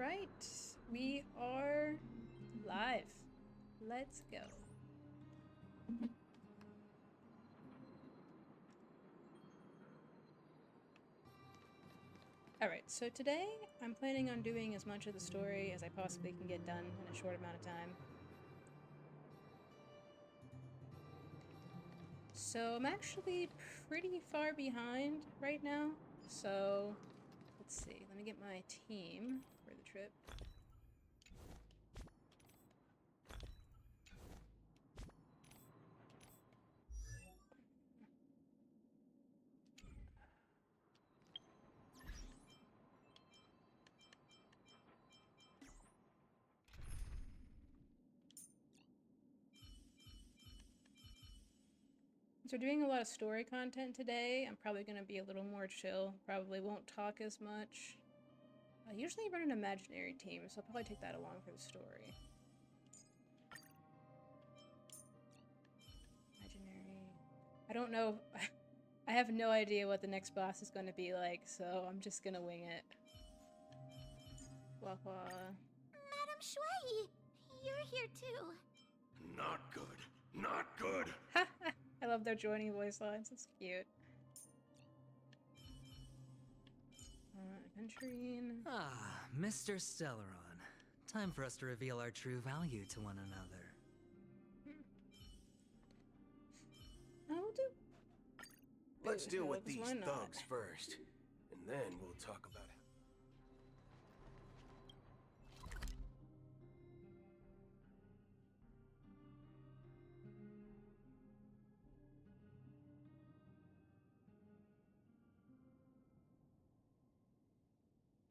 Alright, we are live. Let's go. Alright, so today I'm planning on doing as much of the story as I possibly can get done in a short amount of time. So I'm actually pretty far behind right now, so let's see, let me get my team for the trip. So we're doing a lot of story content today. I'm probably going to be a little more chill. Probably won't talk as much. I usually run an imaginary team, so I'll probably take that along for the story. Imaginary... I don't know. I have no idea what the next boss is going to be like, so I'm just going to wing it. Wah wah. Madam Shui, you're here too. Not good. Not good. I love their joining voice lines. It's cute. Adventuring. Ah, Mr. Stellaron. Time for us to reveal our true value to one another. I'll do. Let's deal with Why these not? thugs first, and then we'll talk about it.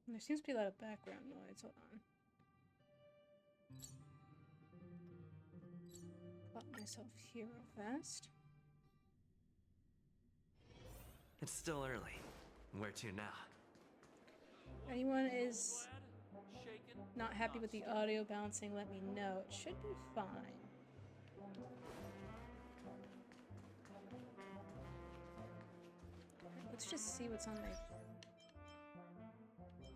There seems to be a lot of background noise. Hold on. Plot myself here real fast. It's still early. Where to now? Anyone is not happy with the audio bouncing, let me know. It should be fine. Let's just see what's on my...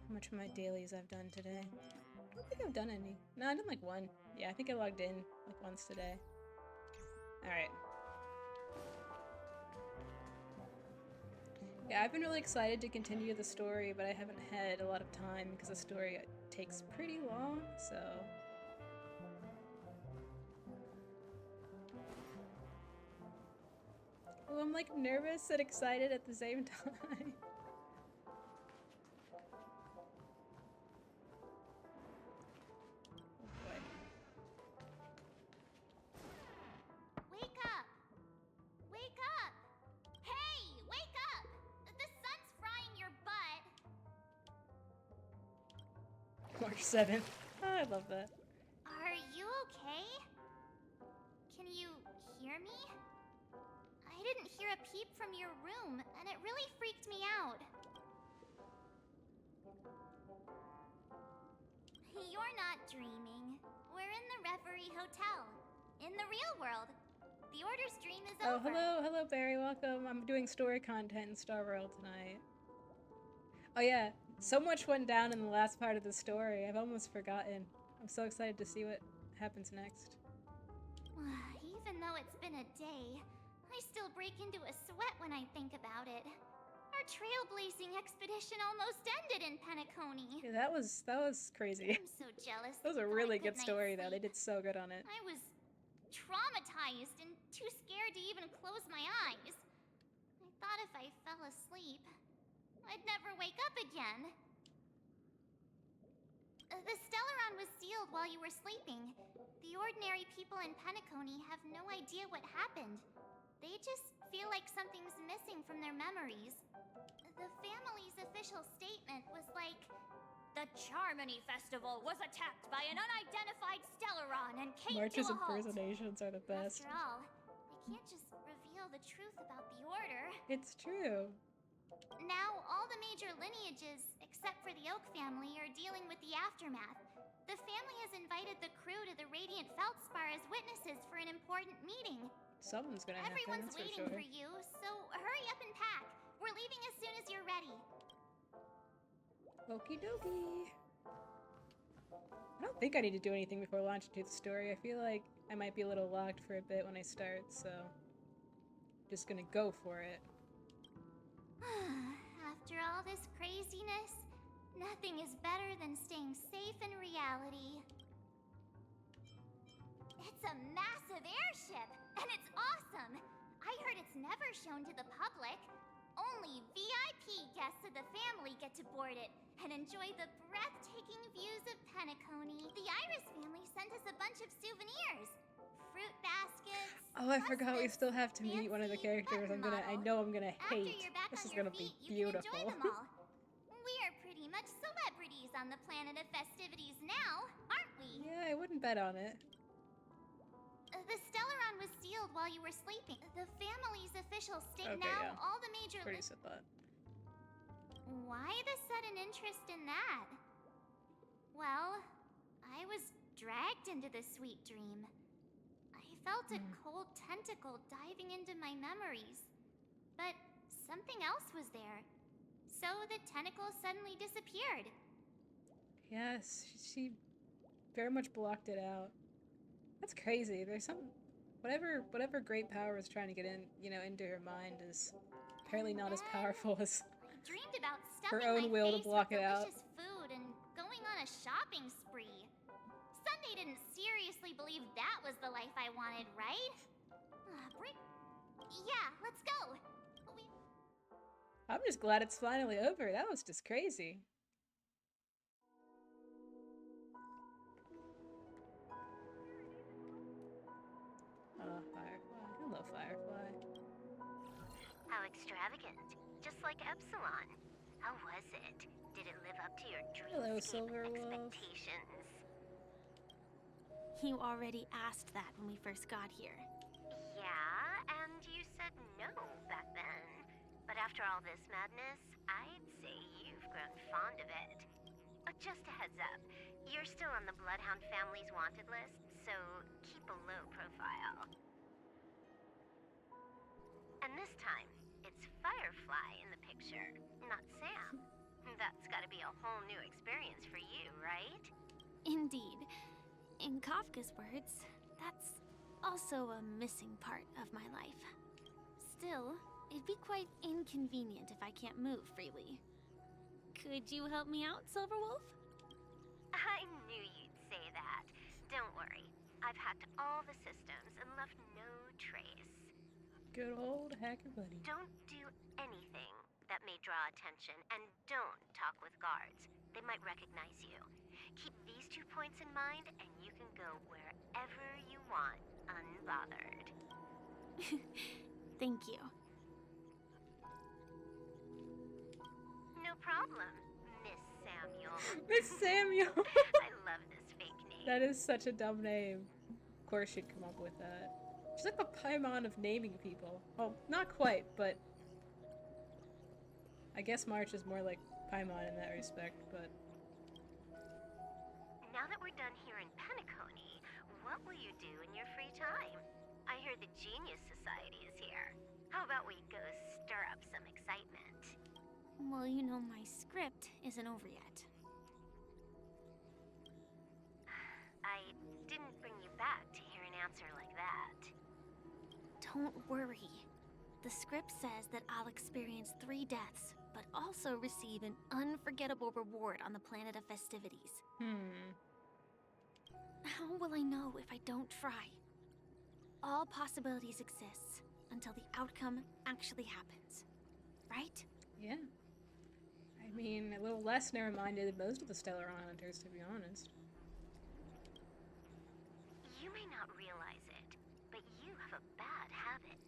How much of my dailies I've done today. I don't think I've done any. No, I did like one. Yeah, I think I logged in like once today. Alright. Yeah, I've been really excited to continue the story, but I haven't had a lot of time because the story takes pretty long, so... Oh, I'm like nervous and excited at the same time. Oh boy. Wake up! Wake up! Hey, wake up! The sun's frying your butt. March 7th. Oh, I love that. Are you okay? Can you hear me? I didn't hear a peep from your room, and it really freaked me out. You're not dreaming. We're in the Reverie Hotel. In the real world. The Order's dream is Oh, over. hello, Barry, welcome. I'm doing story content in Star World tonight. Oh yeah, so much went down in the last part of the story, I've almost forgotten. I'm so excited to see what happens next. Even though it's been a day, I still break into a sweat when I think about it. Our trailblazing expedition almost ended in Penacony. Yeah, that was crazy. I'm so jealous. That was a you got really good good story night's though, they sleep. did so good on it. I was traumatized and too scared to even close my eyes. I thought if I fell asleep, I'd never wake up again. The Stellaron was sealed while you were sleeping. The ordinary people in Penacony have no idea what happened. They just feel like something's missing from their memories. The family's official statement was like, "The Charmony Festival was attacked by an unidentified Stellaron and came March's to a halt." impersonations are the best. After all, they can't just reveal the truth about the Order. It's true. Now, all the major lineages, except for the Oak family, are dealing with the aftermath. The family has invited the crew to the Radiant Feldspar as witnesses for an important meeting. Something's gonna happen, Everyone's that's waiting for sure. for you, so hurry up and pack. We're leaving as soon as you're ready. Okie dokie. think I need to do anything before launching to the story. I feel like I might be a little locked for a bit when I start, so just gonna go for it. After all this craziness, nothing is better than staying safe in reality. It's a massive airship, and it's awesome! I heard it's never shown to the public. Only VIP guests of the family get to board it and enjoy the breathtaking views of Penacony. The Iris family sent us a bunch of souvenirs. Fruit baskets. Oh, I forgot we this still have to meet one of the fancy characters I button know I'm gonna After hate. you're back This on is your gonna be feet, you can beautiful. enjoy them all. We are pretty much celebrities on the planet of festivities now, aren't we? Yeah, I wouldn't bet on it. The Stellaron was sealed while you were sleeping. The family's official state Okay, now. yeah. All the major. Pretty said that. Why the sudden interest in that? Well, I was dragged into the sweet dream. I felt a cold tentacle diving into my memories. But something else was there. So the tentacle suddenly disappeared. Yes, she very much blocked it out. That's crazy. There's some whatever great power is trying to get in, into her mind is apparently not as powerful as I dreamed about her stuffing own my will to face block with it out. delicious food and going on a shopping spree. Sunday didn't seriously believe that was the life I wanted, right? Yeah, let's go. I'm just glad it's finally over. That was just crazy. Firefly. Hello, Firefly. How extravagant. Just like Epsilon. How was it? Did it live up to your Hello, dreamscape Silverwolf. expectations? You already asked that when we first got here. Yeah, and you said no back then. But after all this madness, I'd say you've grown fond of it. Just a heads up, you're still on the Bloodhound family's wanted list, so keep a low profile. And this time, it's Firefly in the picture, not Sam. That's gotta be a whole new experience for you, right? Indeed. In Kafka's words, that's also a missing part of my life. Still, it'd be quite inconvenient if I can't move freely. Could you help me out, Silverwolf? I knew you'd say that. Don't worry. I've hacked all the systems and left no trace. Good old hacker buddy. Don't do anything that may draw attention, and don't talk with guards. They might recognize you. Keep these 2 points in mind, and you can go wherever you want, unbothered. Thank you. No problem, Miss Samuel. Miss Samuel! I love this fake name. That is such a dumb name. Of course she'd come up with that. She's like the Paimon of naming people. Well, not quite, but I guess March is more like Paimon in that respect, but Now that we're done here in Penacony, what will you do in your free time? I hear the Genius Society is here. How about we go stir up some excitement? Well, you know my script isn't over yet. I didn't bring you back to hear an answer like that. Don't worry. The script says that I'll experience 3 deaths, but also receive an unforgettable reward on the planet of festivities. How will I know if I don't try? All possibilities exist until the outcome actually happens, right? yeah. I mean, a little less narrow-minded than most of the Stellaron hunters, to be honest. You may not realize it, but you have a bad habit.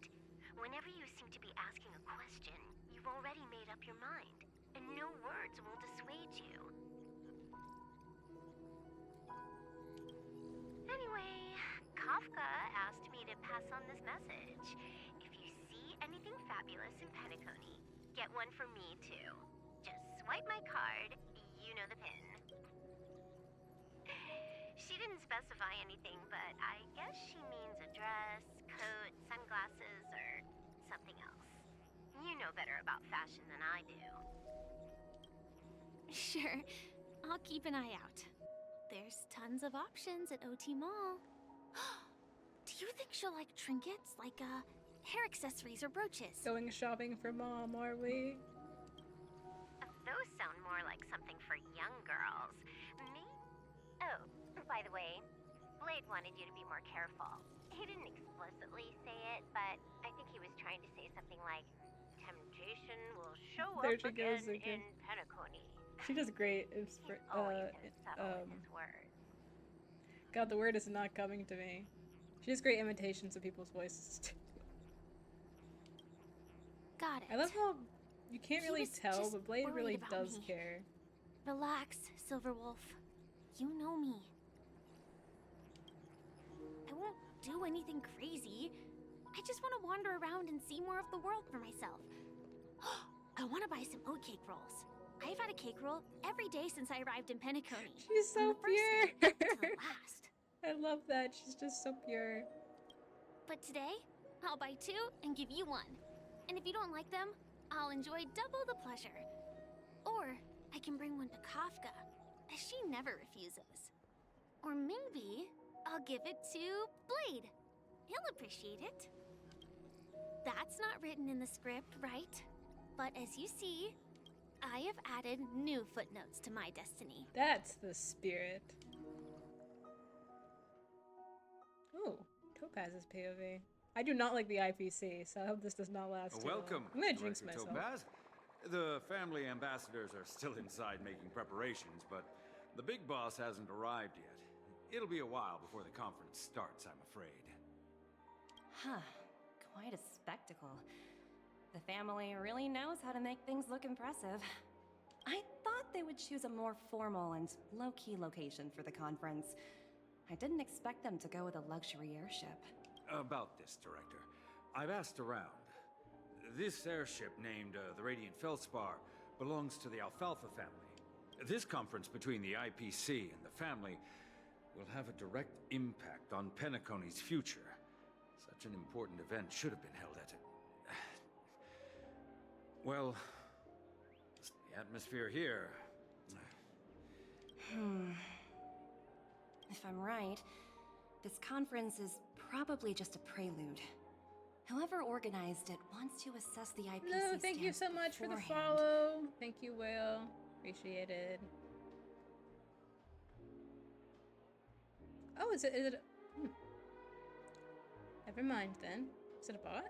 Whenever you seem to be asking a question, you've already made up your mind, and no words will dissuade you. Anyway, Kafka asked me to pass on this message. If you see anything fabulous in Penacony, get one for me too. Just swipe my card, you know the pin. She didn't specify anything, but I guess she means a dress, coat, sunglasses, or something else. You know better about fashion than I do. Sure. I'll keep an eye out. there's tons of options at OT Mall. Do you think she'll like trinkets, like hair accessories or brooches? Going shopping for mom, are we? Those sound more like something for young girls. Me? Oh, by the way, Blade wanted you to be more careful. He didn't explicitly say it, but I think he was trying to say something like, temptation will show There up she again goes again. in Penacony. She does great. It's He's always so subtle with his words. God, the word is not coming to me. She has great imitations of people's voices. Got it. I love how you can't He really was tell, just but Blade worried really about does me. care. Relax, Silverwolf. You know me. I won't do anything crazy. I just want to wander around and see more of the world for myself. I want to buy some oat cake rolls. I've had a cake roll every day since I arrived in Penacony. She's From so the first pure. day to the last. I love that. She's just so pure. But today, I'll buy 2 and give you 1. And if you don't like them, I'll enjoy double the pleasure. Or I can bring one to Kafka, as she never refuses. Or maybe I'll give it to Blade. He'll appreciate it. That's not written in the script, right? But as you see, I have added new footnotes to my destiny. That's the spirit. Ooh, Topaz's POV. I do not like the IPC, so I hope this does not last too long. Welcome, I'm gonna jinx Director myself. Topaz. The family ambassadors are still inside making preparations, but the big boss hasn't arrived yet. It'll be a while before the conference starts, I'm afraid. Huh. Quite a spectacle. The family really knows how to make things look impressive. I thought they would choose a more formal and low-key location for the conference. I didn't expect them to go with a luxury airship. About this, Director. I've asked around. This airship, named the Radiant Feldspar, belongs to the Alfalfa family. This conference between the IPC and the family will have a direct impact on Penacony's future. Such an important event should have been held at it. Well, the atmosphere here. If I'm right, this conference is probably just a prelude. Whoever organized it wants to assess the IPC No, thank you so stance much for the beforehand. follow. Thank you, Will. Appreciated. Oh, is it? Never mind then. Is it a bot?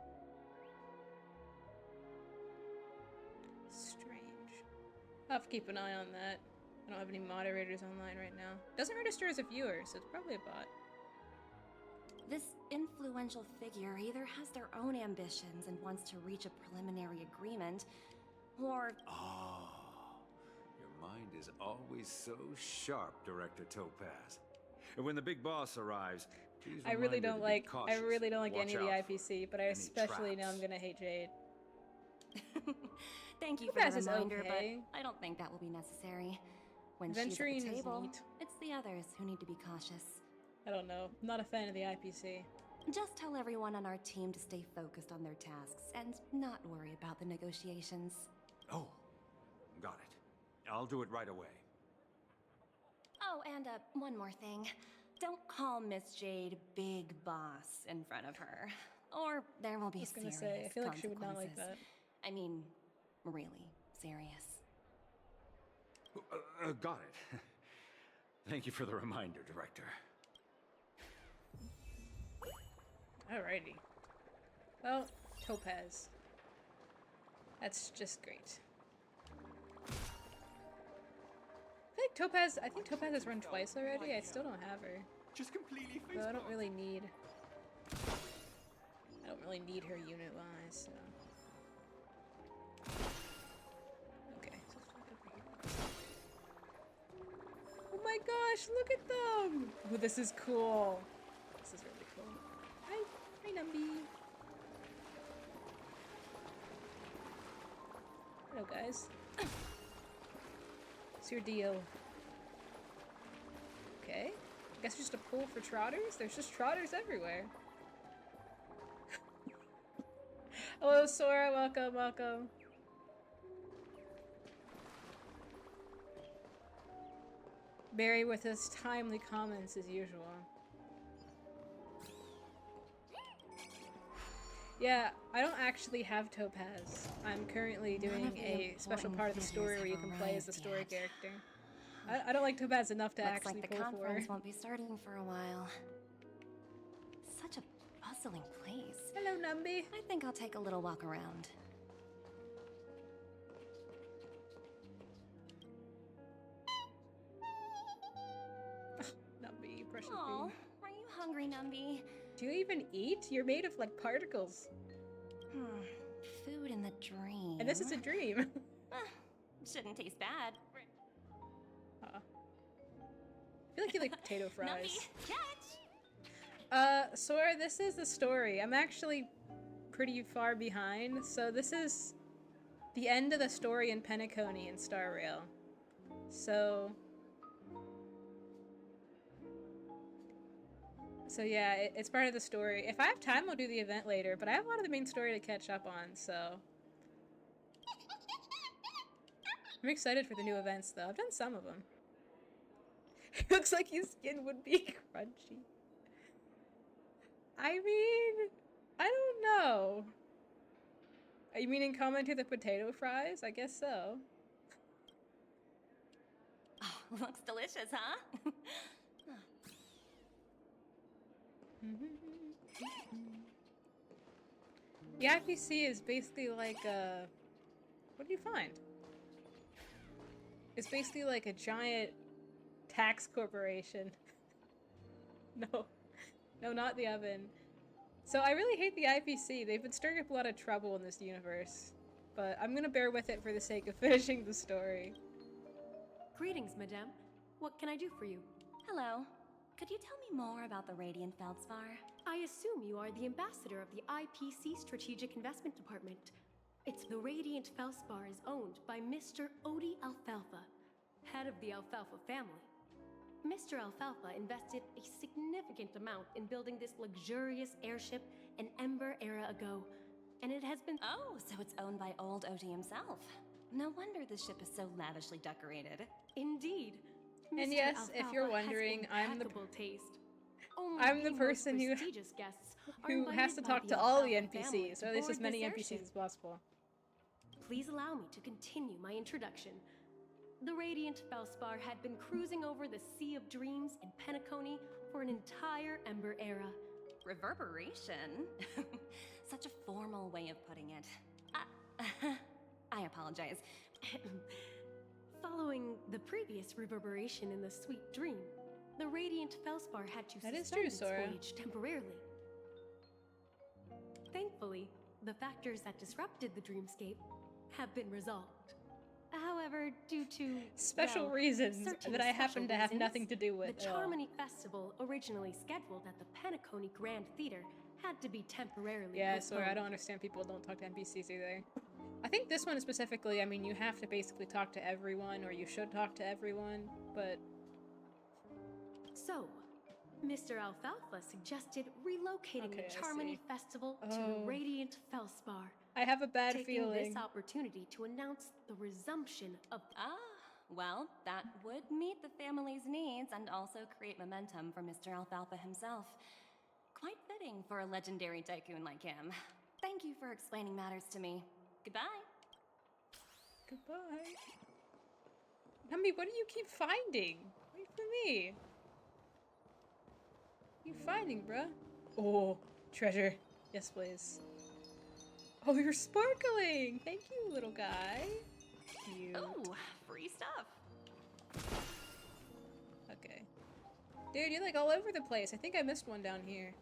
Strange. I'll have to keep an eye on that. I don't have any moderators online right now. Doesn't register as a viewer, so it's probably a bot. This influential figure either has their own ambitions and wants to reach a preliminary agreement, or... Oh, your mind is always so sharp, Director Topaz. And when the big boss arrives, please I really remind her don't to be like cautious. any of the Watch out IPC, but I any especially know I'm traps. gonna hate Jade. Thank you Topaz for is the reminder, okay. but I don't think that will be necessary. When Venturing she's is at the table, neat. it's the others who need to be cautious. I don't know. I'm not a fan of the IPC. Just tell everyone on our team to stay focused on their tasks and not worry about the negotiations. Oh, got it. I'll do it right away. Oh, and one more thing. Don't call Miss Jade Big Boss in front of her, or there will be I was gonna serious say, I feel like she would not like consequences. that. I mean, really serious. Got it. Thank you for the reminder, Director. Alrighty. Well, Topaz. That's just great. I think Topaz has run twice already. I still don't have her. Just completely So I don't really need her unit-wise, so. Okay, so let's walk over here. Oh my gosh, look at them! Oh, this is cool. This is really cool. Hi, Numby. Hello, guys. What's your deal? Okay. I guess just a pool for trotters? There's just trotters everywhere. Hello, Sora. Welcome, welcome. Barry with his timely comments as usual. Yeah, I don't actually have Topaz. I'm currently doing a special part of the story where you can play as the story character. I don't like Topaz enough to Looks actually like the pull for her. conference won't be starting for a while. Such a bustling place. Hello, Numby. I think I'll take a little walk around. Numby, precious Aw, bean. are you hungry, Numby? Do you even eat? You're made of like particles. Food in the dream. And this is a dream. Shouldn't taste bad. I feel like you like potato fries. Numby, catch! Sora, this is the story. I'm actually pretty far behind, so this is the end of the story in Penacony in Star Rail. So yeah, it's part of the story. If I have time, I'll do the event later, but I have a lot of the main story to catch up on, so I'm excited for the new events, though. I've done some of them. It looks like his skin would be crunchy. I mean, I don't know. Are you meaning comment to the potato fries? I guess so. Oh, looks delicious, huh? The IPC is basically like a... What do you find? It's basically like a giant tax corporation. No. No, not the oven. So I really hate the IPC. They've been stirring up a lot of trouble in this universe. But I'm gonna bear with it for the sake of finishing the story. Greetings, madame. What can I do for you? Hello. Could you tell me more about the Radiant Feldspar? I assume you are the ambassador of the IPC Strategic Investment Department. It's the Radiant Felspar is owned by Mr. Odie Alfalfa, head of the Alfalfa family. Mr. Alfalfa invested a significant amount in building this luxurious airship an Ember era ago, and it has been— Oh, so it's owned by old Odie himself. No wonder the ship is so lavishly decorated. Indeed. And Mr. yes, if Alfalfa you're has wondering, impeccable taste. Only I'm the most person who prestigious guests are has invited to by talk the to all the Alfalfa family NPCs, to or at least as board many this NPCs airship. as possible. Please allow me to continue my introduction. The Radiant Felspar had been cruising over the Sea of Dreams in Penacony for an entire Ember era. Reverberation? Such a formal way of putting it. I apologize. Following the previous reverberation in the Sweet Dream, the Radiant Felspar had to That is suspend true, its Sora. voyage temporarily. Thankfully, the factors that disrupted the dreamscape have been resolved. However, due to Special well, reasons certain that I special happen to have reasons, nothing to do with the at all. Charmony Festival, originally scheduled at the Penacony Grand Theater, had to be temporarily Yeah, postponed. sorry, I don't understand people who don't talk to NPCs either. I think this one specifically, I mean, you have to basically talk to everyone, or you should talk to everyone, but... So, Mr. Alfalfa suggested relocating Okay, the I Charmony see. Festival to Oh. the Radiant Felspar, I have a bad taking feeling. this opportunity to announce the resumption of— Ah, well, that would meet the family's needs and also create momentum for Mr. Alfalfa himself. Quite fitting for a legendary tycoon like him. Thank you for explaining matters to me. Goodbye. Goodbye. Numby, what do you keep finding? Wait for me. What are you finding, bruh? Oh, treasure. Yes, please. Oh, you're sparkling! Thank you, little guy. Cute. Oh, free stuff. Okay. Dude, you're like all over the place. I think I missed one down here.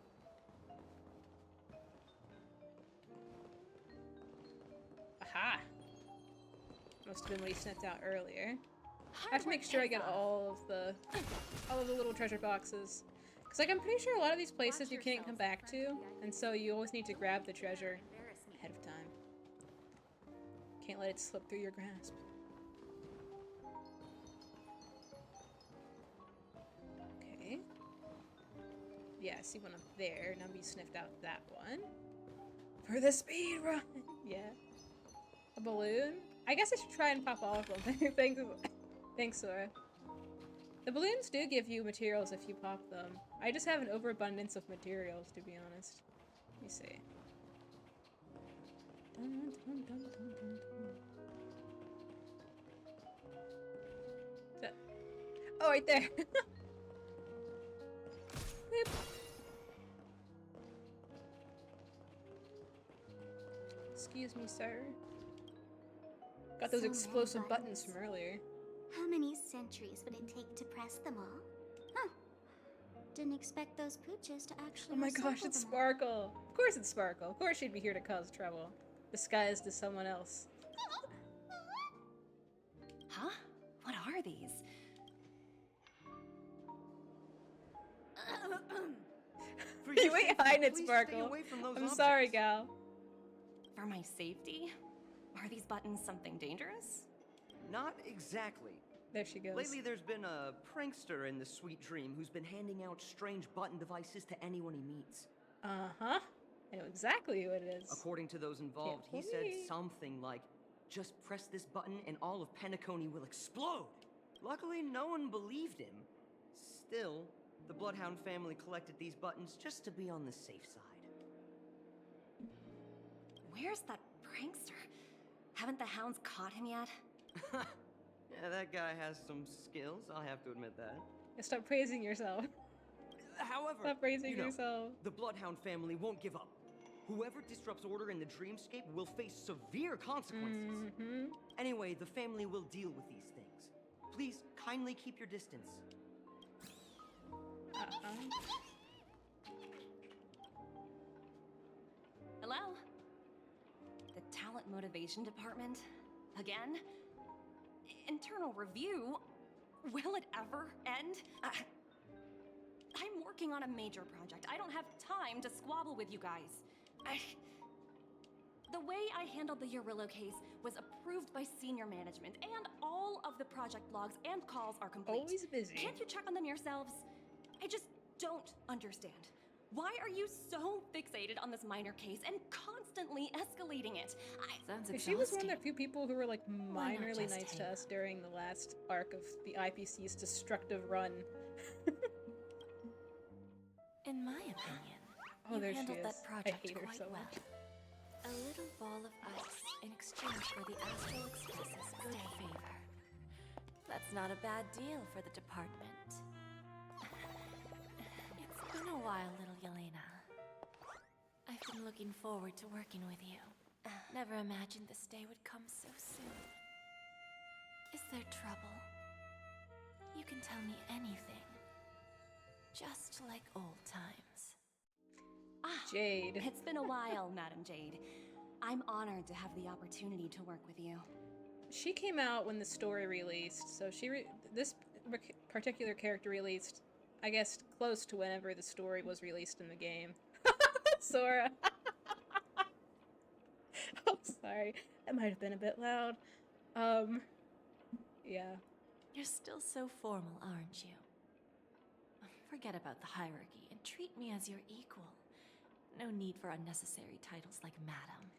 Aha! Must have been what he sent out earlier. I have to make sure I get all of the little treasure boxes. Cause like I'm pretty sure a lot of these places you can't come back to, and so you always need to grab the treasure ahead of time. Can't let it slip through your grasp. Okay. Yeah, I see one up there. Numby sniffed out that one. For the speed run! Yeah. A balloon? I guess I should try and pop all of them. Thanks, Sora. The balloons do give you materials if you pop them. I just have an overabundance of materials, to be honest. Let me see. Dun, dun, dun, dun, dun, dun. Oh, right there. Boop. Excuse me, sir. Got those So many explosive buttons buttons. from earlier. How many centuries would it take to press them all? Huh. Didn't expect those pooches to actually Oh my gosh, recycle it's them all. Sparkle! Of course it's Sparkle. Of course she'd be here to cause trouble. Disguised as someone else. Huh? What are these? For You your ain't safety, hiding it, please Sparkle. Stay away from those I'm objects. sorry, gal. For my safety? Are these buttons something dangerous? Not exactly. There she goes. Lately, there's been a prankster in the Sweet Dream who's been handing out strange button devices to anyone he meets. Uh-huh. I know exactly who it is. According to those involved, he Can't said believe. something like, "Just press this button and all of Penacony will explode." Luckily, no one believed him. Still, the Bloodhound family collected these buttons just to be on the safe side. Where's that prankster? Haven't the hounds caught him yet? Yeah, that guy has some skills, I'll have to admit that. Yeah, stop praising yourself. However, Stop praising you know, yourself. the Bloodhound family won't give up. Whoever disrupts order in the dreamscape will face severe consequences. Mm-hmm. Anyway, the family will deal with these things. Please kindly keep your distance. Hello? The talent motivation department? Again? Internal review? Will it ever end? I'm working on a major project. I don't have time to squabble with you guys. The way I handled the Urillo case was approved by senior management, and all of the project logs and calls are complete. Always busy. Can't you check on them yourselves? I just don't understand. Why are you so fixated on this minor case and constantly escalating it? Sounds She was one of the few people who were like Why not minorly just nice to hang us during the last arc of the IPC's destructive run. In my opinion, Oh, you there she handled is. that project I hate her quite so well. much. A little ball of ice in exchange for the Astral Express's good favor. That's not a bad deal for the department. It's been a while, little Yelena. I've been looking forward to working with you. Never imagined this day would come so soon. Is there trouble? You can tell me anything. Just like old times. Jade. It's been a while, Madam Jade. I'm honored to have the opportunity to work with you. She came out when the story released, so this particular character released, I guess, close to whenever the story was released in the game. Sora. Oh, sorry. That might have been a bit loud. Yeah. You're still so formal, aren't you? Forget about the hierarchy and treat me as your equal. No need for unnecessary titles like Madam.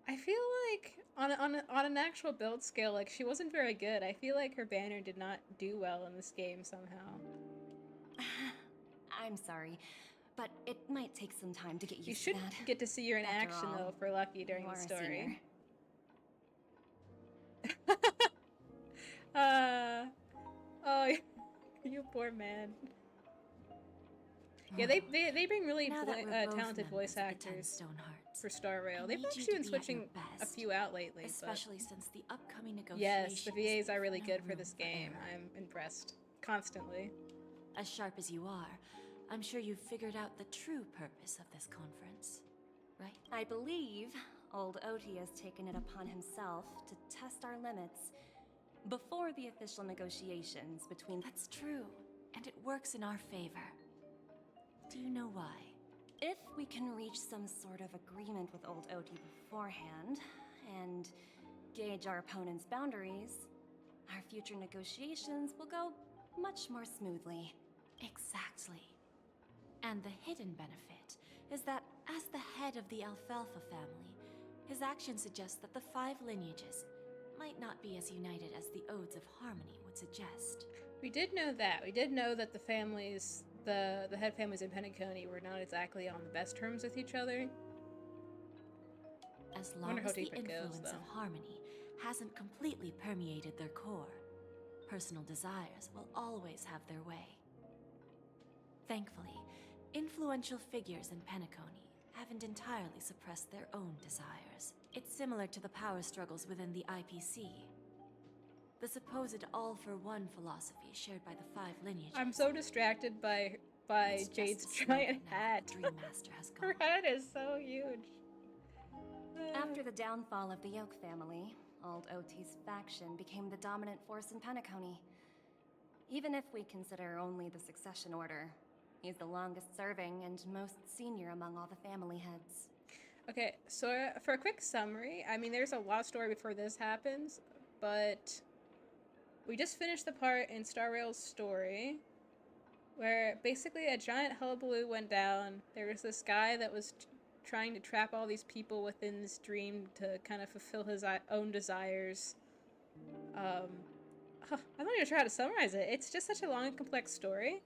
I feel like on an actual build scale, like she wasn't very good. I feel like her banner did not do well in this game somehow. I'm sorry, but it might take some time to get You used should to that. get to see her in After action all, though, for Lucky during you the are a story. senior. Oh, you poor man. Yeah, they bring really Now that we're both talented voice members of the Ten actors Stone Hearts, for Star Rail. I They've need you actually to been be at switching your a best, few out lately, especially since the upcoming but negotiations. yes, the VAs are really leave good no for room this game. error. I'm impressed constantly. As sharp as you are, I'm sure you've figured out the true purpose of this conference, right? I believe old Oti has taken it upon himself to test our limits before the official negotiations between. That's true, and it works in our favor. Do you know why? If we can reach some sort of agreement with old Oti beforehand and gauge our opponent's boundaries, our future negotiations will go much more smoothly. Exactly. And the hidden benefit is that as the head of the Alfalfa family, his actions suggest that the 5 lineages might not be as united as the Odes of Harmony would suggest. We did know that. We did know that the families, the head families in Penacony were not exactly on the best terms with each other. As long as the influence of harmony hasn't completely permeated their core, personal desires will always have their way. Thankfully, influential figures in Penacony haven't entirely suppressed their own desires. It's similar to the power struggles within the IPC. The supposed all-for-one philosophy shared by the 5 lineages. I'm so distracted by Jade's giant hat. Dream Master has gone. Her head is so huge. After the downfall of the Yoke family, old OT's faction became the dominant force in Penacony. Even if we consider only the succession order, he's the longest serving and most senior among all the family heads. Okay, so for a quick summary, I mean, there's a lot of story before this happens, but we just finished the part in Star Rail's story where basically a giant hullabaloo went down. There was this guy that was trying to trap all these people within this dream to kind of fulfill his own desires. I'm not even sure how to summarize it. It's just such a long and complex story.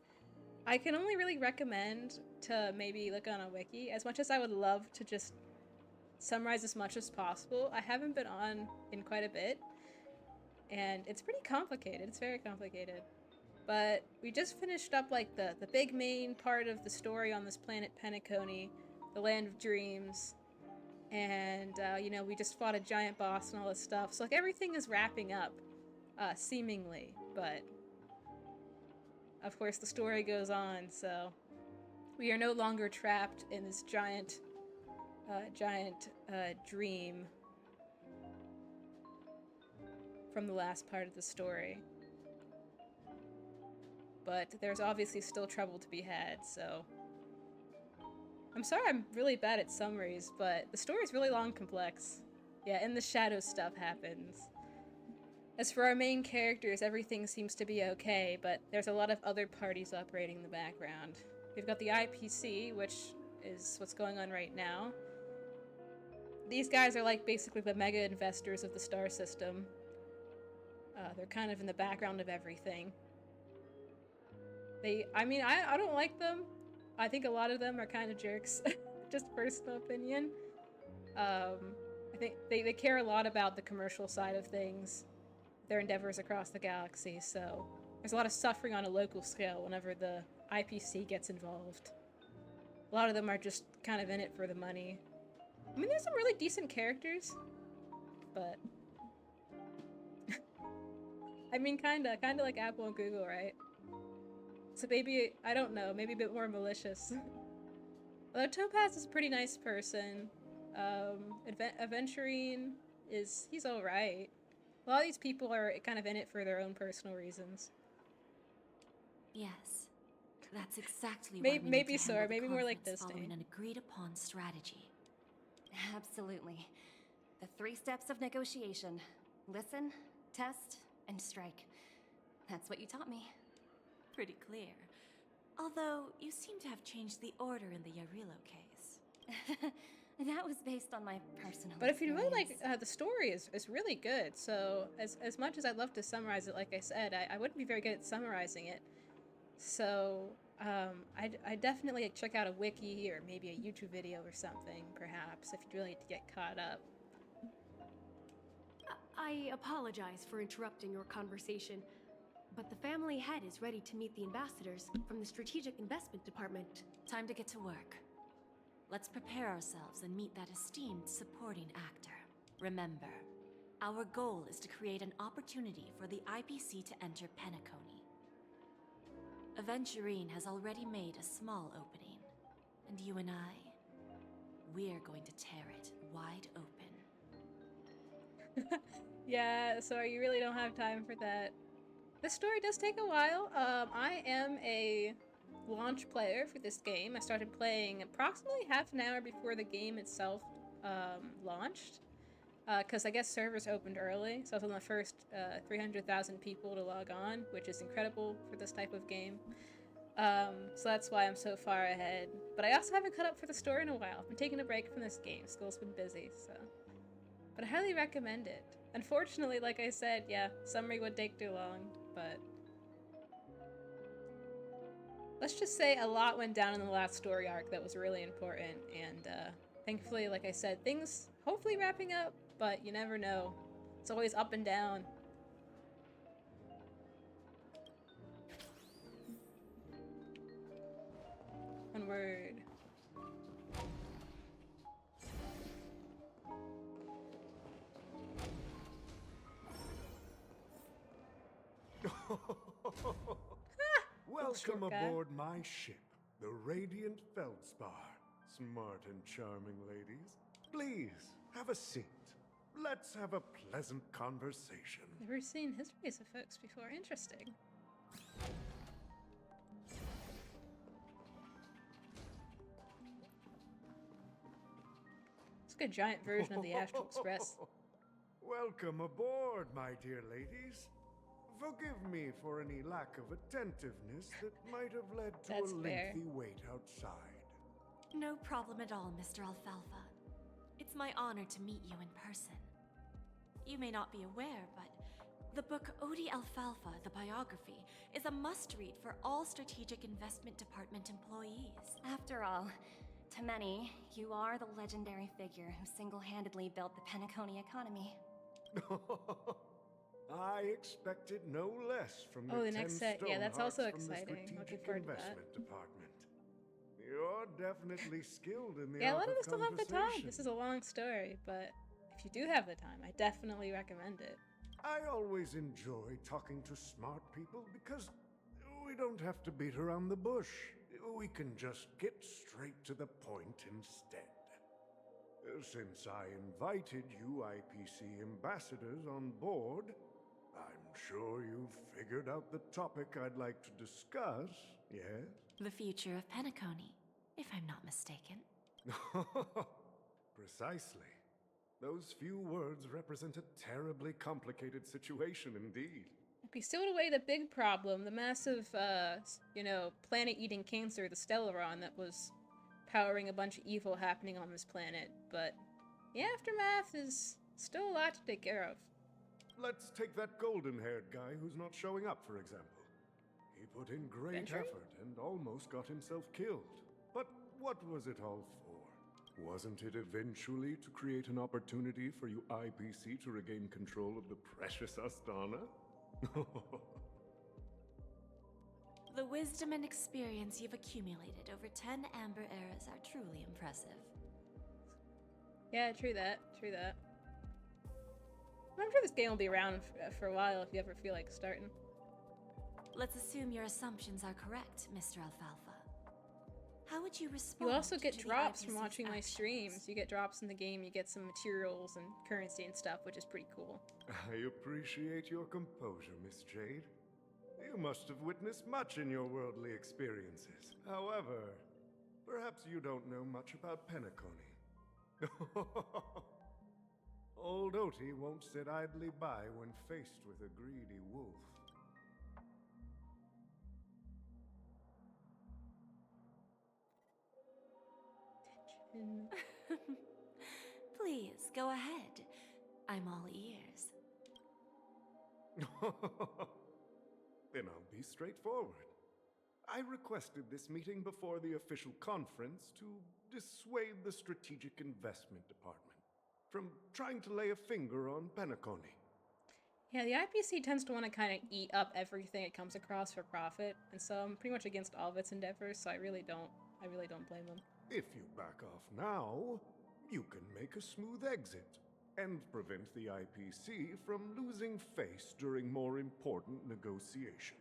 I can only really recommend to maybe look on a wiki. As much as I would love to just summarize as much as possible, I haven't been on in quite a bit. And it's pretty complicated. It's very complicated. But we just finished up like the big main part of the story on this planet Penacony, the land of dreams. And, you know, we just fought a giant boss and all this stuff. So like everything is wrapping up, seemingly. But of course the story goes on, so we are no longer trapped in this giant dream from the last part of the story. But there's obviously still trouble to be had, so I'm sorry I'm really bad at summaries, but the story's really long and complex. Yeah, and the shadow stuff happens. As for our main characters, everything seems to be okay, but there's a lot of other parties operating in the background. We've got the IPC, which is what's going on right now. These guys are like basically the mega investors of the star system. They're kind of in the background of everything. I mean, I don't like them. I think a lot of them are kind of jerks. Just personal opinion. I think they care a lot about the commercial side of things, their endeavors across the galaxy, so there's a lot of suffering on a local scale whenever the IPC gets involved. A lot of them are just kind of in it for the money. I mean, there's some really decent characters, but I mean, kinda like Apple and Google, right? So maybe, I don't know, maybe a bit more malicious. Although Topaz is a pretty nice person. Aventurine he's alright. A lot of these people are kind of in it for their own personal reasons. Yes, that's exactly maybe, why we maybe need to so, handle or maybe the more like conflicts this following day. an agreed-upon strategy. Absolutely. The 3 steps of negotiation. Listen, test, and strike. That's what you taught me. Pretty clear. Although, you seem to have changed the order in the Yarilo case. That was based on my personal But if you really like, experience. the story is really good, so as much as I'd love to summarize it, like I said, I wouldn't be very good at summarizing it. So, I definitely check out a wiki or maybe a YouTube video or something, perhaps, if you'd really like to get caught up. I apologize for interrupting your conversation, but the family head is ready to meet the ambassadors from the Strategic Investment Department. Time to get to work. Let's prepare ourselves and meet that esteemed supporting actor. Remember, our goal is to create an opportunity for the IPC to enter Penacony. Aventurine has already made a small opening, and you and I, we're going to tear it wide open. Yeah, sorry, you really don't have time for that. This story does take a while. I am a launch player for this game. I started playing approximately half an hour before the game itself launched. Because I guess servers opened early, so I was one of the first 300,000 people to log on, which is incredible for this type of game. So that's why I'm so far ahead. But I also haven't caught up for the story in a while. I've been taking a break from this game. School's been busy, so. But I highly recommend it. Unfortunately, like I said, yeah, summary would take too long, but let's just say a lot went down in the last story arc that was really important, and thankfully, like I said, things hopefully wrapping up, but you never know. It's always up and down. Onward. Welcome aboard my ship, the Radiant Feldspar. Smart and charming ladies. Please, have a seat. Let's have a pleasant conversation. Never seen his race of folks before. Interesting. It's like a giant version of the Astral Express. Welcome aboard, my dear ladies. Forgive me for any lack of attentiveness that might have led to That's a fair. lengthy wait outside. No problem at all, Mr. Alfalfa. It's my honor to meet you in person. You may not be aware, but the book Odie Alfalfa, the biography, is a must-read for all Strategic Investment Department employees. After all, to many, you are the legendary figure who single-handedly built the Penacony economy. I expected no less from Oh, the 10 next set. Yeah, that's Stonehearts also from the exciting. Looking Strategic forward to that. Investment Department. You're definitely skilled in the Yeah, a art lot of of us don't have the time. conversation. This is a long story, but if you do have the time, I definitely recommend it. I always enjoy talking to smart people because we don't have to beat around the bush. We can just get straight to the point instead. Since I invited you IPC ambassadors on board, I'm sure you've figured out the topic I'd like to discuss, yes? The future of Penacony, if I'm not mistaken. Precisely. Those few words represent a terribly complicated situation indeed. If we sealed away the big problem, the massive, planet-eating cancer, the Stellaron, that was powering a bunch of evil happening on this planet, but the aftermath is still a lot to take care of. Let's take that golden-haired guy who's not showing up, for example. He put in great Venturing? effort and almost got himself killed. But what was it all for? Wasn't it eventually to create an opportunity for you IPC to regain control of the precious Astana? The wisdom and experience you've accumulated over 10 Amber Eras are truly impressive. Yeah, true that. True that. I'm sure this game will be around for a while if you ever feel like starting. Let's assume your assumptions are correct, Mr. Alfalfa. How would you respond? You also get to the drops from IPC's watching my actions? streams. You get drops in the game, you get some materials and currency and stuff, which is pretty cool. I appreciate your composure, Miss Jade. You must have witnessed much in your worldly experiences. However, perhaps you don't know much about Penacony. Old Oti won't sit idly by when faced with a greedy wolf. Please, go ahead. I'm all ears. Then I'll be straightforward. I requested this meeting before the official conference to dissuade the Strategic Investment Department from trying to lay a finger on Penacony. Yeah, the IPC tends to want to kind of eat up everything it comes across for profit, and so I'm pretty much against all of its endeavors, so I really don't blame them. If you back off now, you can make a smooth exit and prevent the IPC from losing face during more important negotiations.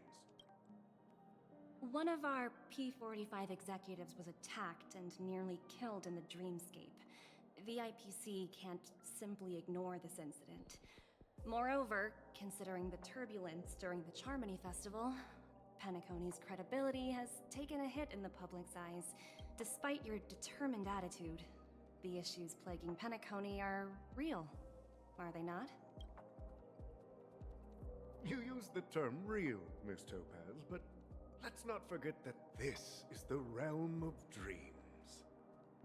One of our P-45 executives was attacked and nearly killed in the dreamscape. The IPC can't simply ignore this incident. Moreover, considering the turbulence during the Charmony Festival, Penacony's credibility has taken a hit in the public's eyes. Despite your determined attitude, the issues plaguing Penacony are real, are they not? You use the term real, Miss Topaz, but let's not forget that this is the realm of dreams.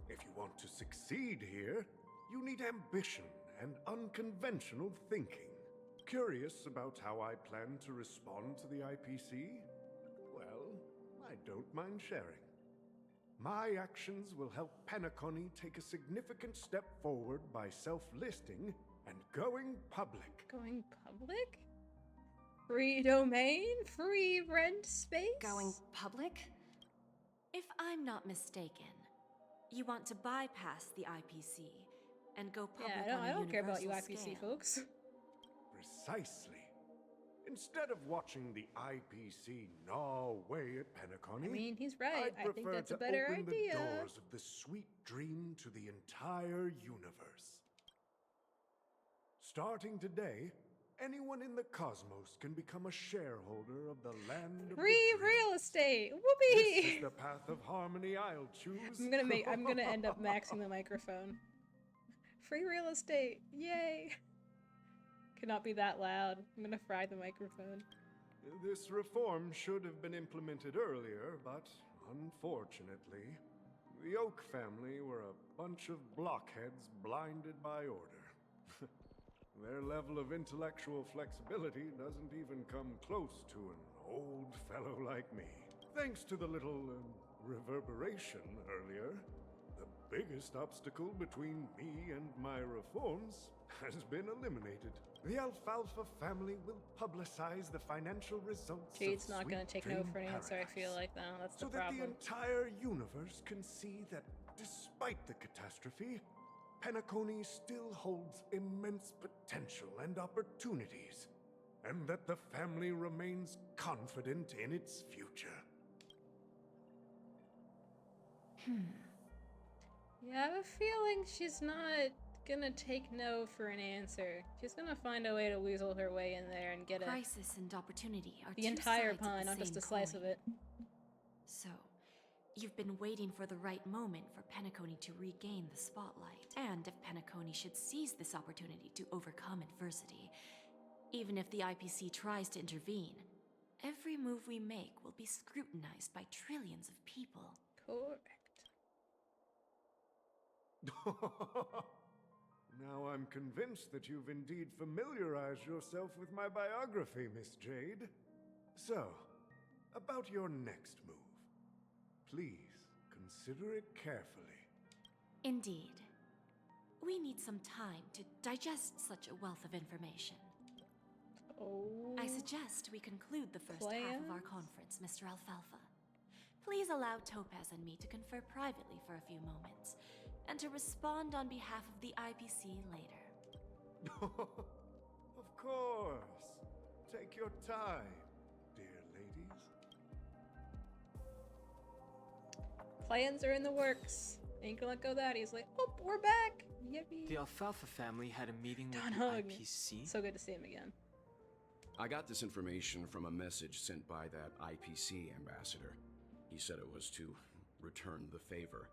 If you want to succeed here, you need ambition and unconventional thinking. Curious about how I plan to respond to the IPC? Well, I don't mind sharing. My actions will help Penacony take a significant step forward by self-listing and going public. Going public? Free domain? Free rent space? Going public? If I'm not mistaken, you want to bypass the IPC and go public Yeah, on a I don't care about you universal IPC scale. folks. Precisely. Instead of watching the IPC gnaw away at Penacony, I mean, he's right. I'd I think prefer that's a to better open idea. the doors of the sweet dream to the entire universe. Starting today, anyone in the cosmos can become a shareholder of the land of Free the dream. real estate. This Whoopee! is the path of harmony I'll choose. I'm gonna end up maxing the microphone. Free real estate. Yay. Cannot be that loud. I'm gonna fry the microphone. This reform should have been implemented earlier, but unfortunately, the Oak family were a bunch of blockheads blinded by order. Their level of intellectual flexibility doesn't even come close to an old fellow like me. Thanks to the little reverberation earlier, the biggest obstacle between me and my reforms has been eliminated. The Alfalfa family will publicize the financial results Jade's of not gonna Sweet take no Dream for an answer, I feel Paradise, like, though. That's the so that the problem. entire universe can see that despite the catastrophe, Penacony still holds immense potential and opportunities, and that the family remains confident in its future. Yeah, I have a feeling she's not gonna take no for an answer. She's gonna find a way to weasel her way in there and get Crisis and opportunity are the two entire sides of pie, the not just a same slice coin. of it. So, you've been waiting for the right moment for Penacony to regain the spotlight. And if Penacony should seize this opportunity to overcome adversity, even if the IPC tries to intervene, every move we make will be scrutinized by trillions of people. Correct. Now I'm convinced that you've indeed familiarized yourself with my biography, Miss Jade. So, about your next move. Please, consider it carefully. Indeed. We need some time to digest such a wealth of information. Oh. I suggest we conclude the first half of our conference, Mr. Alfalfa. Please allow Topaz and me to confer privately for a few moments, and to respond on behalf of the IPC later. Of course. Take your time, dear ladies. Plans are in the works. Ain't gonna let go that easily. Oh, we're back! Yippee! The Alfalfa family had a meeting with Don the Hug. IPC. So good to see him again. I got this information from a message sent by that IPC ambassador. He said it was to return the favor.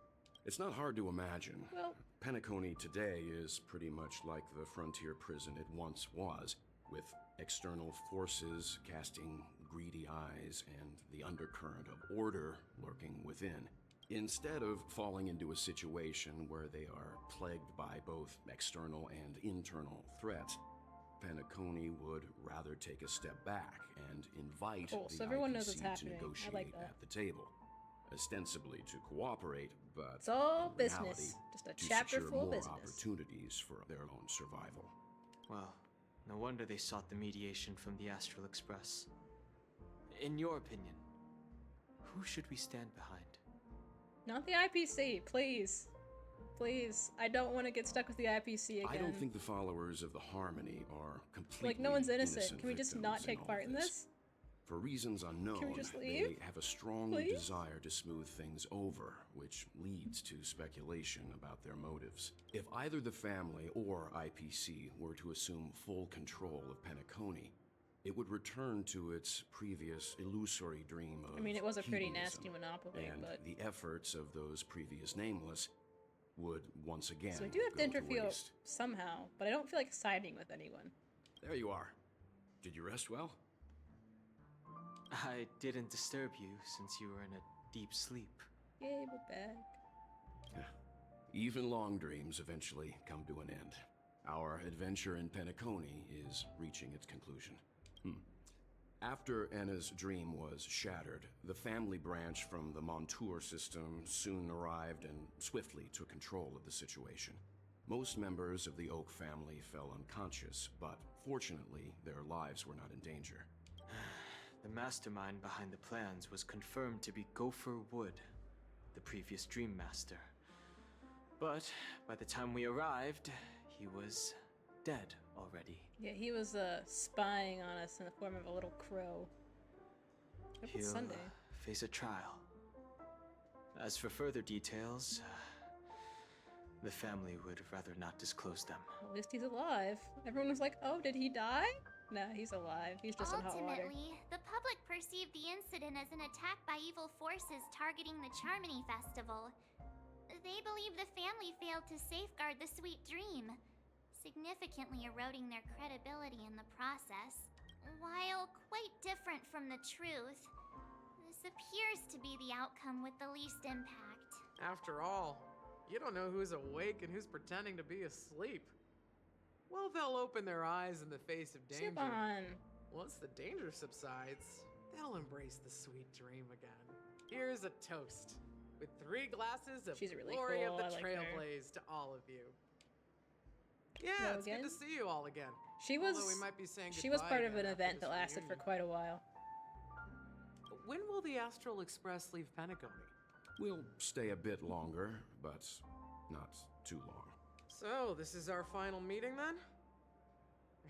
It's not hard to imagine. Well, Penacony today is pretty much like the frontier prison it once was, with external forces casting greedy eyes and the undercurrent of order lurking within. Instead of falling into a situation where they are plagued by both external and internal threats, Penacony would rather take a step back and invite cool. the So everyone knows IPC what's to happening. I negotiate like that. at the table, ostensibly to cooperate, but It's all in reality, business. Just a to chapter secure full of more business. opportunities for their own survival. Well, no wonder they sought the mediation from the Astral Express. In your opinion, who should we stand behind? Not the IPC, please. Please. I don't want to get stuck with the IPC again. I don't think the followers of the Harmony are completely Like, no one's innocent. Can we just victims not in take all part of in this? For reasons unknown, just they leave? have a strong Please? desire to smooth things over, which leads to speculation about their motives. If either the family or IPC were to assume full control of Penacony, it would return to its previous illusory dream of I mean, it was a pretty hedonism, nasty monopoly, and but... the efforts of those previous nameless would once again So we do have to go interfere waste. somehow, but I don't feel like siding with anyone. There you are. Did you rest well? I didn't disturb you since you were in a deep sleep. Yay, we're back. Even long dreams eventually come to an end. Our adventure in Penacony is reaching its conclusion. After Anna's dream was shattered, the family branch from the Montour system soon arrived and swiftly took control of the situation. Most members of the Oak family fell unconscious, but fortunately, their lives were not in danger. The mastermind behind the plans was confirmed to be Gopher Wood, the previous Dream Master. But by the time we arrived, he was dead already. Yeah, he was spying on us in the form of a little crow. Hope it's Sunday. Face a trial. As for further details, the family would rather not disclose them. At least he's alive. Everyone was like, oh, did he die? No, he's alive. He's just in hot water. Ultimately, the public perceived the incident as an attack by evil forces targeting the Charmony Festival. They believe the family failed to safeguard the sweet dream, significantly eroding their credibility in the process. While quite different from the truth, this appears to be the outcome with the least impact. After all, you don't know who's awake and who's pretending to be asleep. Well, they'll open their eyes in the face of danger. Sip on. Once the danger subsides, they'll embrace the sweet dream again. Here's a toast, with 3 glasses of She's really glory cool. of the I like her. Trailblaze to all of you. Yeah, it's good to see you all again. She was. Although we might be saying She was goodbye part of an again after event this that lasted for reunion. quite a while. When will the Astral Express leave Penacony? We'll stay a bit longer, but not too long. So, this is our final meeting then?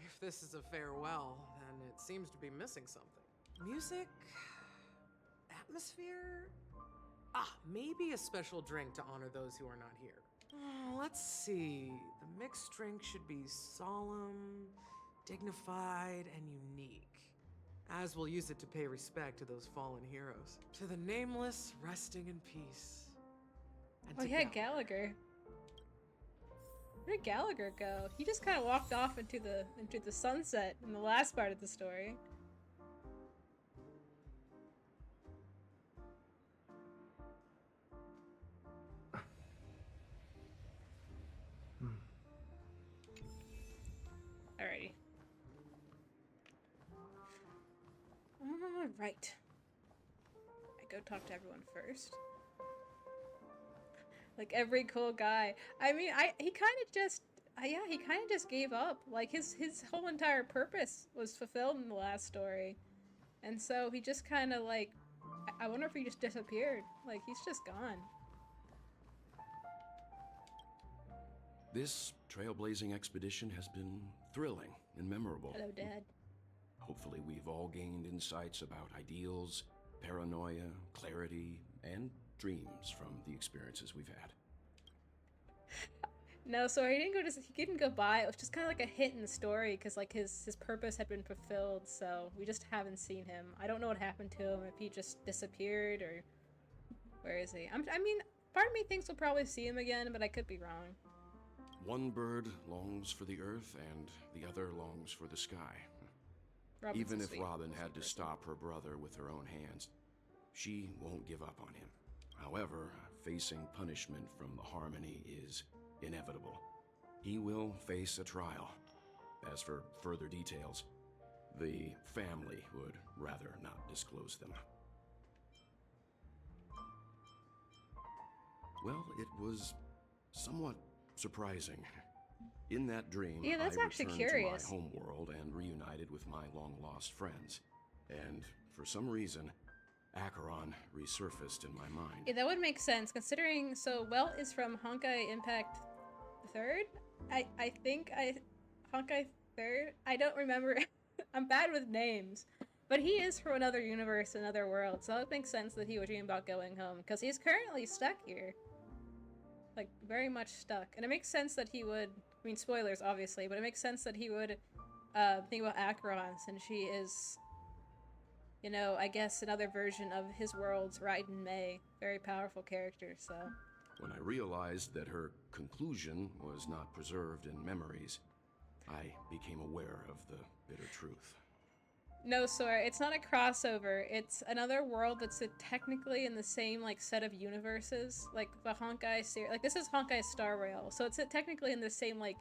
If this is a farewell, then it seems to be missing something. Music? Atmosphere? Ah, maybe a special drink to honor those who are not here. Let's see. The mixed drink should be solemn, dignified, and unique. As we'll use it to pay respect to those fallen heroes. To the nameless, resting in peace. And Oh to yeah, Gallagher. Gallagher. Where did Gallagher go? He just kind of walked off into the sunset in the last part of the story. Alrighty. Right. I go talk to everyone first. Like every cool guy. I mean, he kind of just, yeah, he kind of just gave up. Like his whole entire purpose was fulfilled in the last story, and so he just kind of like, I wonder if he just disappeared. Like he's just gone. This trailblazing expedition has been thrilling and memorable. Hello, Dad. Hopefully we've all gained insights about ideals, paranoia, clarity, and dreams from the experiences we've had. No, so he didn't go by. It was just kind of like a hint in the story because like his purpose had been fulfilled. So we just haven't seen him. I don't know what happened to him. If he just disappeared or where is he? I mean, part of me thinks we'll probably see him again, but I could be wrong. One bird longs for the earth and the other longs for the sky. Robin's Even a if sweet Robin had to person. stop her brother with her own hands, she won't give up on him. However, facing punishment from the Harmony is inevitable. He will face a trial. As for further details, the family would rather not disclose them. Well, it was somewhat surprising. In that dream, Yeah, that's I actually returned curious. to my homeworld and reunited with my long-lost friends. And for some reason, Acheron resurfaced in my mind. Yeah, that would make sense considering. So Welt is from Honkai Impact 3rd. I think Honkai 3rd. I don't remember. I'm bad with names, but he is from another universe, another world. So it makes sense that he would dream about going home because he's currently stuck here, like very much stuck. And it makes sense that he would. I mean, spoilers obviously, but it makes sense that he would think about Acheron since she is, you know, I guess another version of his world's Raiden Mei. Very powerful character, so. When I realized that her conclusion was not preserved in memories, I became aware of the bitter truth. No, Sora, it's not a crossover. It's another world that's technically in the same, like, set of universes. Like, the Honkai series. Like, this is Honkai Star Rail, so it's technically in the same, like,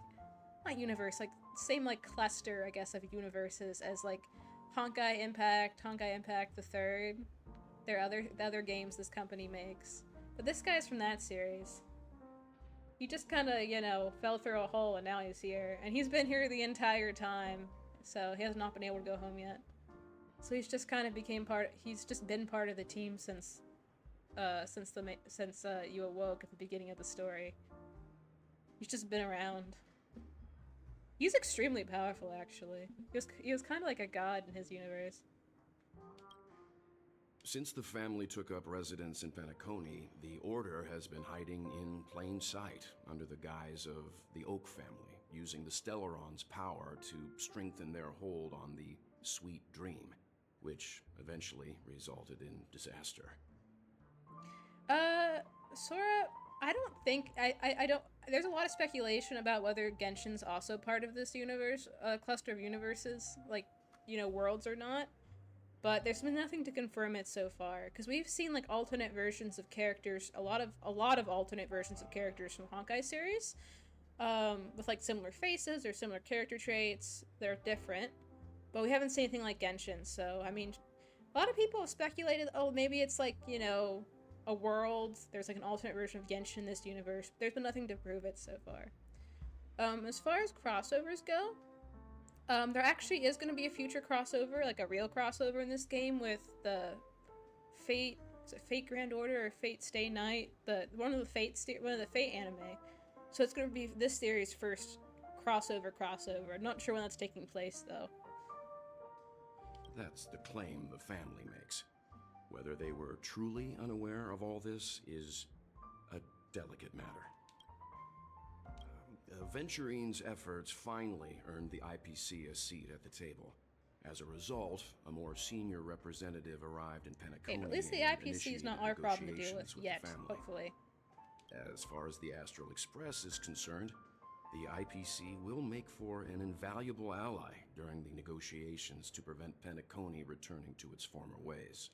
not universe, like, same, like, cluster, I guess, of universes as, like, Honkai Impact the Third. The other games this company makes. But this guy's from that series. He just kind of, you know, fell through a hole and now he's here. And he's been here the entire time, so he has not been able to go home yet. So he's just kind of he's just been part of the team since you awoke at the beginning of the story. He's just been around. He's extremely powerful, actually. He was kind of like a god in his universe. Since the family took up residence in Penacony, the Order has been hiding in plain sight under the guise of the Oak family, using the Stellaron's power to strengthen their hold on the Sweet Dream, which eventually resulted in disaster. Sora, I don't think, I don't, there's a lot of speculation about whether Genshin's also part of this universe, cluster of universes, like, you know, worlds or not. But there's been nothing to confirm it so far, because we've seen like alternate versions of characters, a lot of alternate versions of characters from Honkai series, with like similar faces or similar character traits. They're different, but we haven't seen anything like Genshin. So I mean, a lot of people have speculated, oh, maybe it's like, you know, a world. There's like an alternate version of Genshin in this universe. There's been nothing to prove it so far. As far as crossovers go. There actually is going to be a future crossover, like a real crossover in this game with the Fate Grand Order or Fate Stay Night, one of the Fate anime. So it's going to be this series' first crossover. I'm not sure when that's taking place though. That's the claim the family makes. Whether they were truly unaware of all this is a delicate matter. Venturine's efforts finally earned the IPC a seat at the table. As a result, a more senior representative arrived in Penacony. Hey, at least the IPC is not our problem to deal with yet, hopefully. As far as the Astral Express is concerned, the IPC will make for an invaluable ally during the negotiations to prevent Penacony returning to its former ways.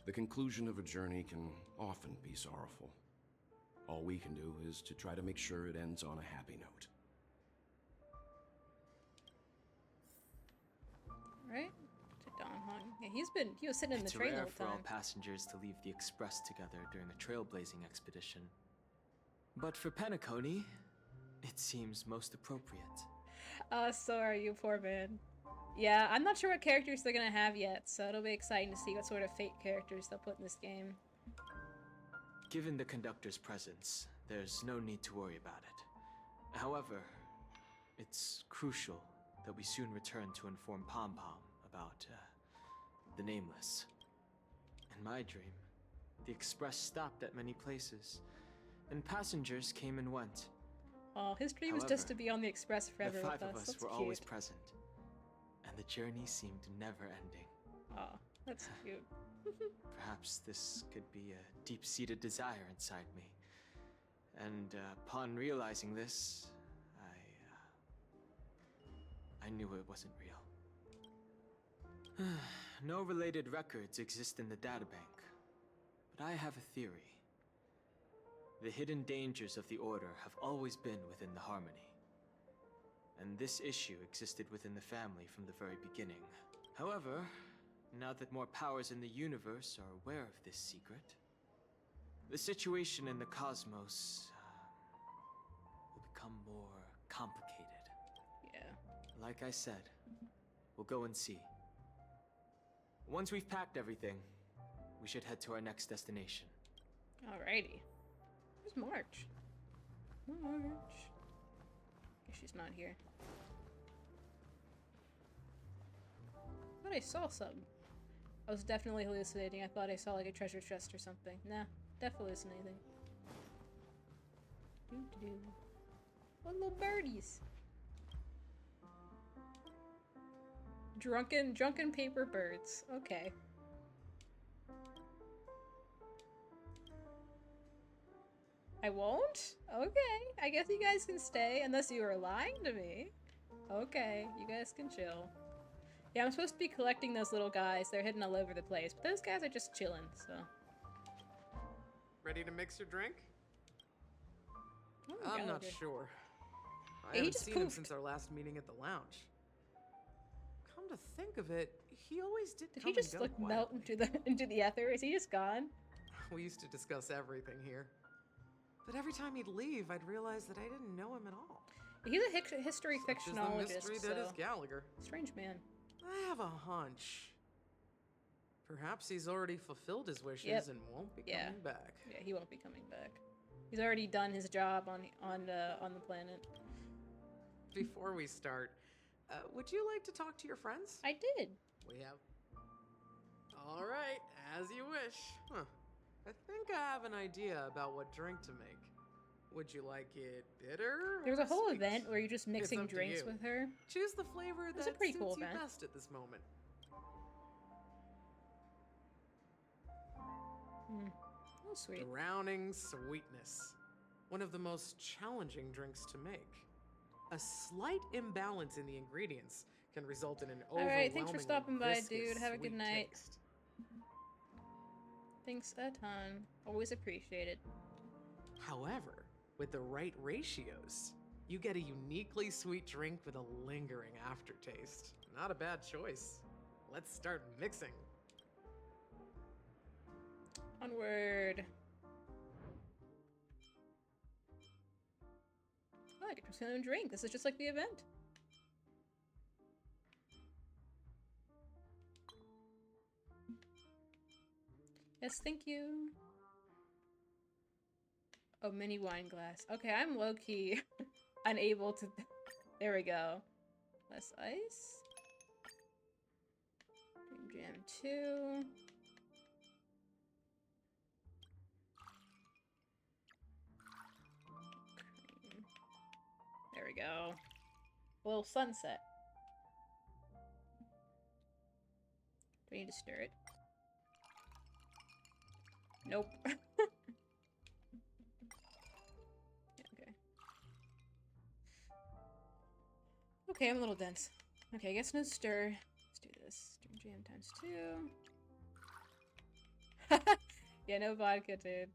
The conclusion of a journey can often be sorrowful. All we can do is to try to make sure it ends on a happy note. Right? To Don Hong. Yeah, he was sitting in the train the whole It's rare for all time. passengers to leave the Express together during a trailblazing expedition. But for Penacony, it seems most appropriate. Sora, you poor man. Yeah, I'm not sure what characters they're gonna have yet, so it'll be exciting to see what sort of Fate characters they'll put in this game. Given the conductor's presence, there's no need to worry about it. However, it's crucial that we soon return to inform Pom Pom about, the Nameless. In my dream, the Express stopped at many places, and passengers came and went. Oh, his dream was just to be on the Express forever the with five of us. us That's were cute. always present, and the journey seemed never-ending. Oh, that's cute. Perhaps this could be a deep-seated desire inside me. And upon realizing this, I knew it wasn't real. No related records exist in the databank, but I have a theory. The hidden dangers of the Order have always been within the Harmony. And this issue existed within the family from the very beginning. However, now that more powers in the universe are aware of this secret, the situation in the cosmos will become more complicated. Yeah. Like I said, we'll go and see. Once we've packed everything, we should head to our next destination. Alrighty. Where's March? March. Guess she's not here. I thought I saw something. I was definitely hallucinating. I thought I saw like a treasure chest or something. Nah, definitely hallucinating. Doo-doo. What little birdies? Drunken paper birds. Okay. I won't? Okay. I guess you guys can stay unless you are lying to me. Okay, you guys can chill. Yeah, I'm supposed to be collecting those little guys. They're hidden all over the place, but those guys are just chilling, so. Ready to mix your drink? Oh, I'm not Gallagher. sure. I Yeah, he haven't just seen him poofed. since our last meeting at the lounge. Come to think of it, he always did Did come he just and go like melt quietly. into the ether? Is he just gone? We used to discuss everything here. But every time he'd leave, I'd realize that I didn't know him at all. He's a history Such is the fictionologist, mystery so that is Gallagher. strange man. I have a hunch. Perhaps he's already fulfilled his wishes Yep. and won't be coming back. Yeah, he won't be coming back. He's already done his job on the planet. Before we start, would you like to talk to your friends? I did. We have. All right, as you wish. Huh. I think I have an idea about what drink to make. Would you like it bitter? There was a or whole sweet? event where you're just It's mixing up to drinks you. with her. Choose the flavor was that a pretty suits cool you event. best at this moment. Oh, sweet. Drowning sweetness. One of the most challenging drinks to make. A slight imbalance in the ingredients can result in an All right, thanks for overwhelmingly stopping by, viscous, dude. Have a good sweet night. taste. Thanks a ton. Always appreciated. However, with the right ratios, you get a uniquely sweet drink with a lingering aftertaste. Not a bad choice. Let's start mixing. Onward. Oh, I get to my own drink. This is just like the event. Yes, thank you. Oh, mini wine glass. Okay, I'm low-key unable to... There we go. Less ice. Dream Jam 2. Cream. There we go. A little sunset. Do I need to stir it? Nope. Yeah, okay. Okay, I'm a little dense. Okay, I guess no stir. Let's do this. Dream Jam ×2. Yeah, no vodka, dude.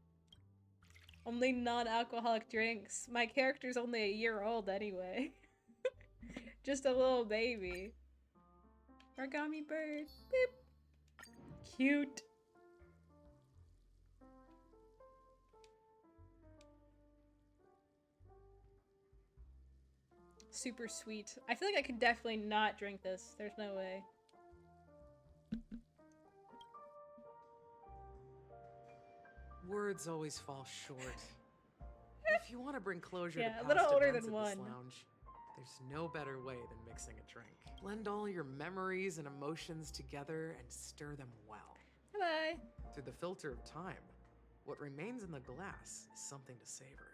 Only non-alcoholic drinks. My character's only a year old anyway. Just a little baby. Origami bird. Beep. Cute. Super sweet. I feel like I could definitely not drink this. There's no way. Words always fall short. If you want to bring closure Yeah, to a past little older events than at this one. lounge, there's no better way than mixing a drink. Blend all your memories and emotions together and stir them well. Bye. Through the filter of time, what remains in the glass is something to savor.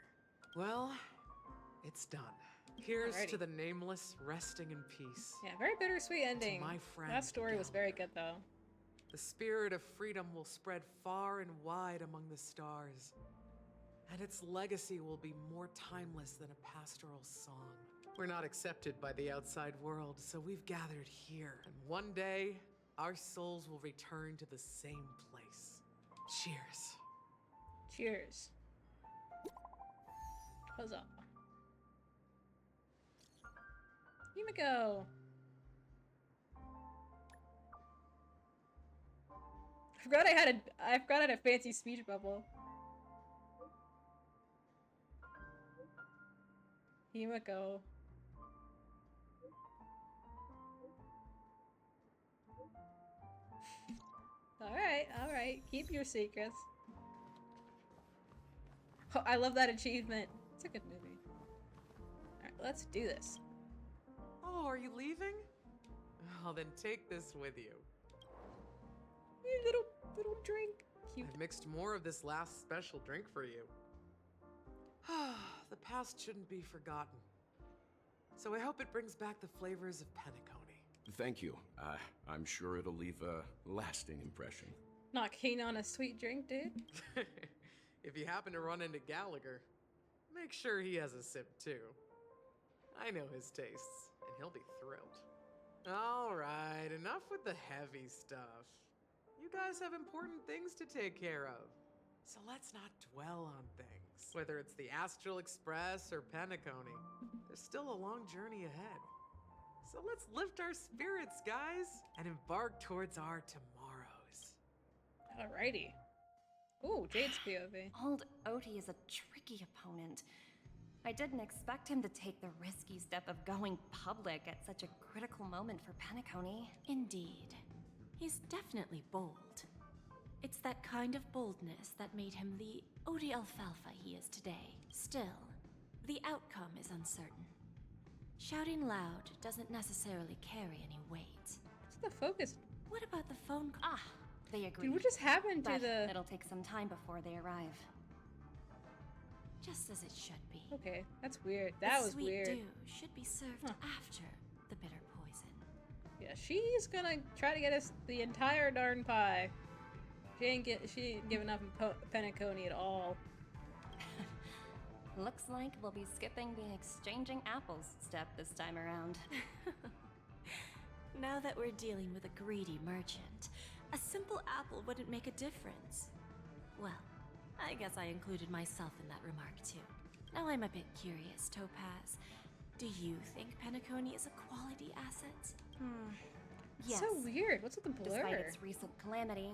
Well, it's done. Here's to Alrighty. the nameless resting in peace. Yeah, very bittersweet ending. my friend, That story was very good though. The spirit of freedom will spread far and wide among the stars, and its legacy will be more timeless than a pastoral song. We're not accepted by the outside world, so we've gathered here. And one day, our souls will return to the same place. Cheers. Cheers. Huzzah. Himiko! I forgot I had a fancy speech bubble. Himiko. Alright. Keep your secrets. Oh, I love that achievement. It's a good movie. Alright, let's do this. Oh, are you leaving? Oh, then take this with you. You little drink. Cute. I've mixed more of this last special drink for you. The past shouldn't be forgotten. So I hope it brings back the flavors of Penacony. Thank you. I'm sure it'll leave a lasting impression. Not keen on a sweet drink, dude. If you happen to run into Gallagher, make sure he has a sip too. I know his tastes, and he'll be thrilled. All right, enough with the heavy stuff. You guys have important things to take care of. So let's not dwell on things. Whether it's the Astral Express or Penacony, there's still a long journey ahead. So let's lift our spirits, guys, and embark towards our tomorrows. Alrighty. Ooh, Jade's POV. Old Odie is a tricky opponent. I didn't expect him to take the risky step of going public at such a critical moment for Penacony. Indeed. He's definitely bold. It's that kind of boldness that made him the Odie Alfalfa he is today. Still, the outcome is uncertain. Shouting loud doesn't necessarily carry any weight. What's the focus? What about the phone call? Ah, they agree. Dude, what just happened to But the... it'll take some time before they arrive. Just as it should be. Okay, that's weird. That was weird. The sweet dew should be served after the bitter poison. Yeah, she's gonna try to get us the entire darn pie. She ain't giving up in Penacony at all. Looks like we'll be skipping the exchanging apples step this time around. Now that we're dealing with a greedy merchant, a simple apple wouldn't make a difference. Well, I guess I included myself in that remark too. Now I'm a bit curious, Topaz. Do you think Penacony is a quality asset? Yes. So weird. What's with the blur? Despite its recent calamity,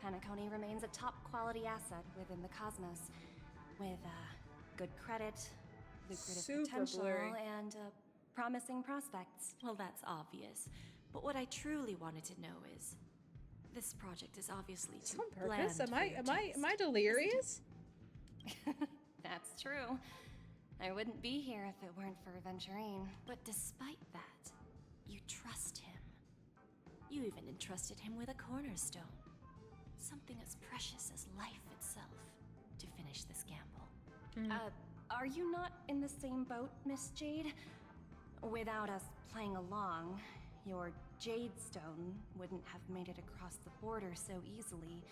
Penacony remains a top quality asset within the cosmos, with good credit, lucrative Super potential, blurry. and promising prospects. Well, that's obvious. But what I truly wanted to know is, this project is obviously too On purpose? bland for your taste. Am I delirious? That's true. I wouldn't be here if it weren't for Aventurine. But despite that, you trust him. You even entrusted him with a cornerstone. Something as precious as life itself to finish this gamble. Are you not in the same boat, Miss Jade? Without us playing along, your Jade Stone wouldn't have made it across the border so easily,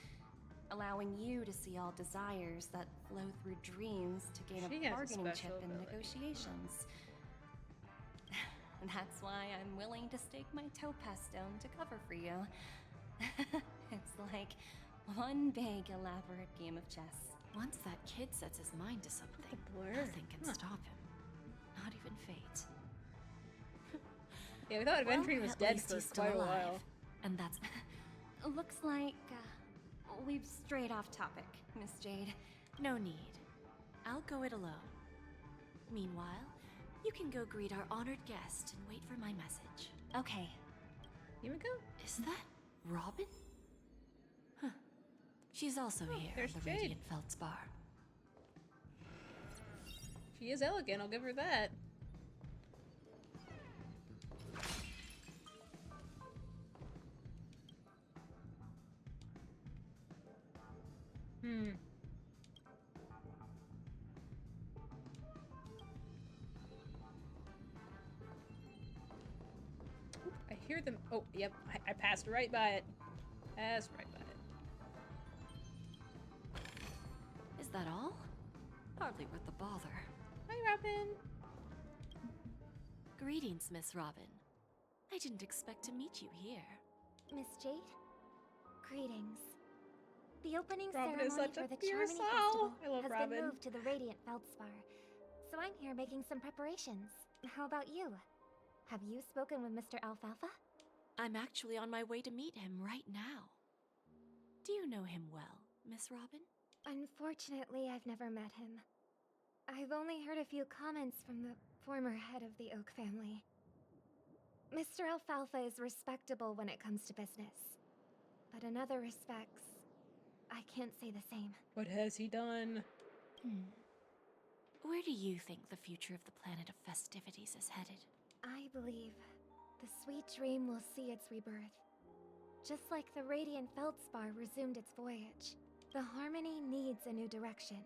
allowing you to see all desires that flow through dreams to gain She a has a bargaining special chip in ability. negotiations. That's why I'm willing to stake my Topaz Stone to cover for you. It's like one big elaborate game of chess. Once that kid sets his mind to something, blur. nothing can stop him. Not even fate. Yeah, we thought Aventurine was at dead least for he's still quite a alive. while. And that's... Looks like we've strayed off topic, Miss Jade. no need. I'll go it alone. Meanwhile, you can go greet our honored guest and wait for my message. Okay. Yumiko? Is that Robin? Huh. She's also here on there's the Jade. Radiant Feldspar. She is elegant, I'll give her that. Oop, I hear them. Oh, yep. I passed right by it. Passed right by it. Is that all? Hardly worth the bother. Hi, Robin. Greetings, Miss Robin. I didn't expect to meet you here. Miss Jade? Greetings. The opening Robin is ceremony such a for the fierce Charmony owl. Festival I love has Robin. been moved to the Radiant Feldspar. So I'm here making some preparations. How about you? Have you spoken with Mr. Alfalfa? I'm actually on my way to meet him right now. Do you know him well, Miss Robin? Unfortunately, I've never met him. I've only heard a few comments from the former head of the Oak family. Mr. Alfalfa is respectable when it comes to business. But in other respects, I can't say the same. What has he done? Where do you think the future of the planet of festivities is headed? I believe the sweet dream will see its rebirth. Just like the Radiant Feldspar resumed its voyage, the Harmony needs a new direction.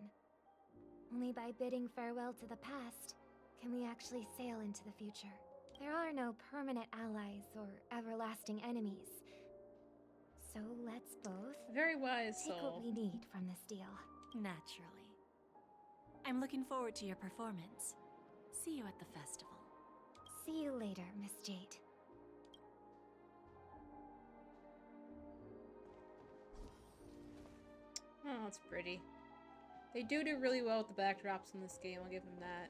Only by bidding farewell to the past can we actually sail into the future. There are no permanent allies or everlasting enemies. So let's both Very wise take soul. what we need from this deal. Naturally. I'm looking forward to your performance. See you at the festival. See you later, Miss Jade. Oh, it's pretty. They do really well with the backdrops in this game, I'll give them that.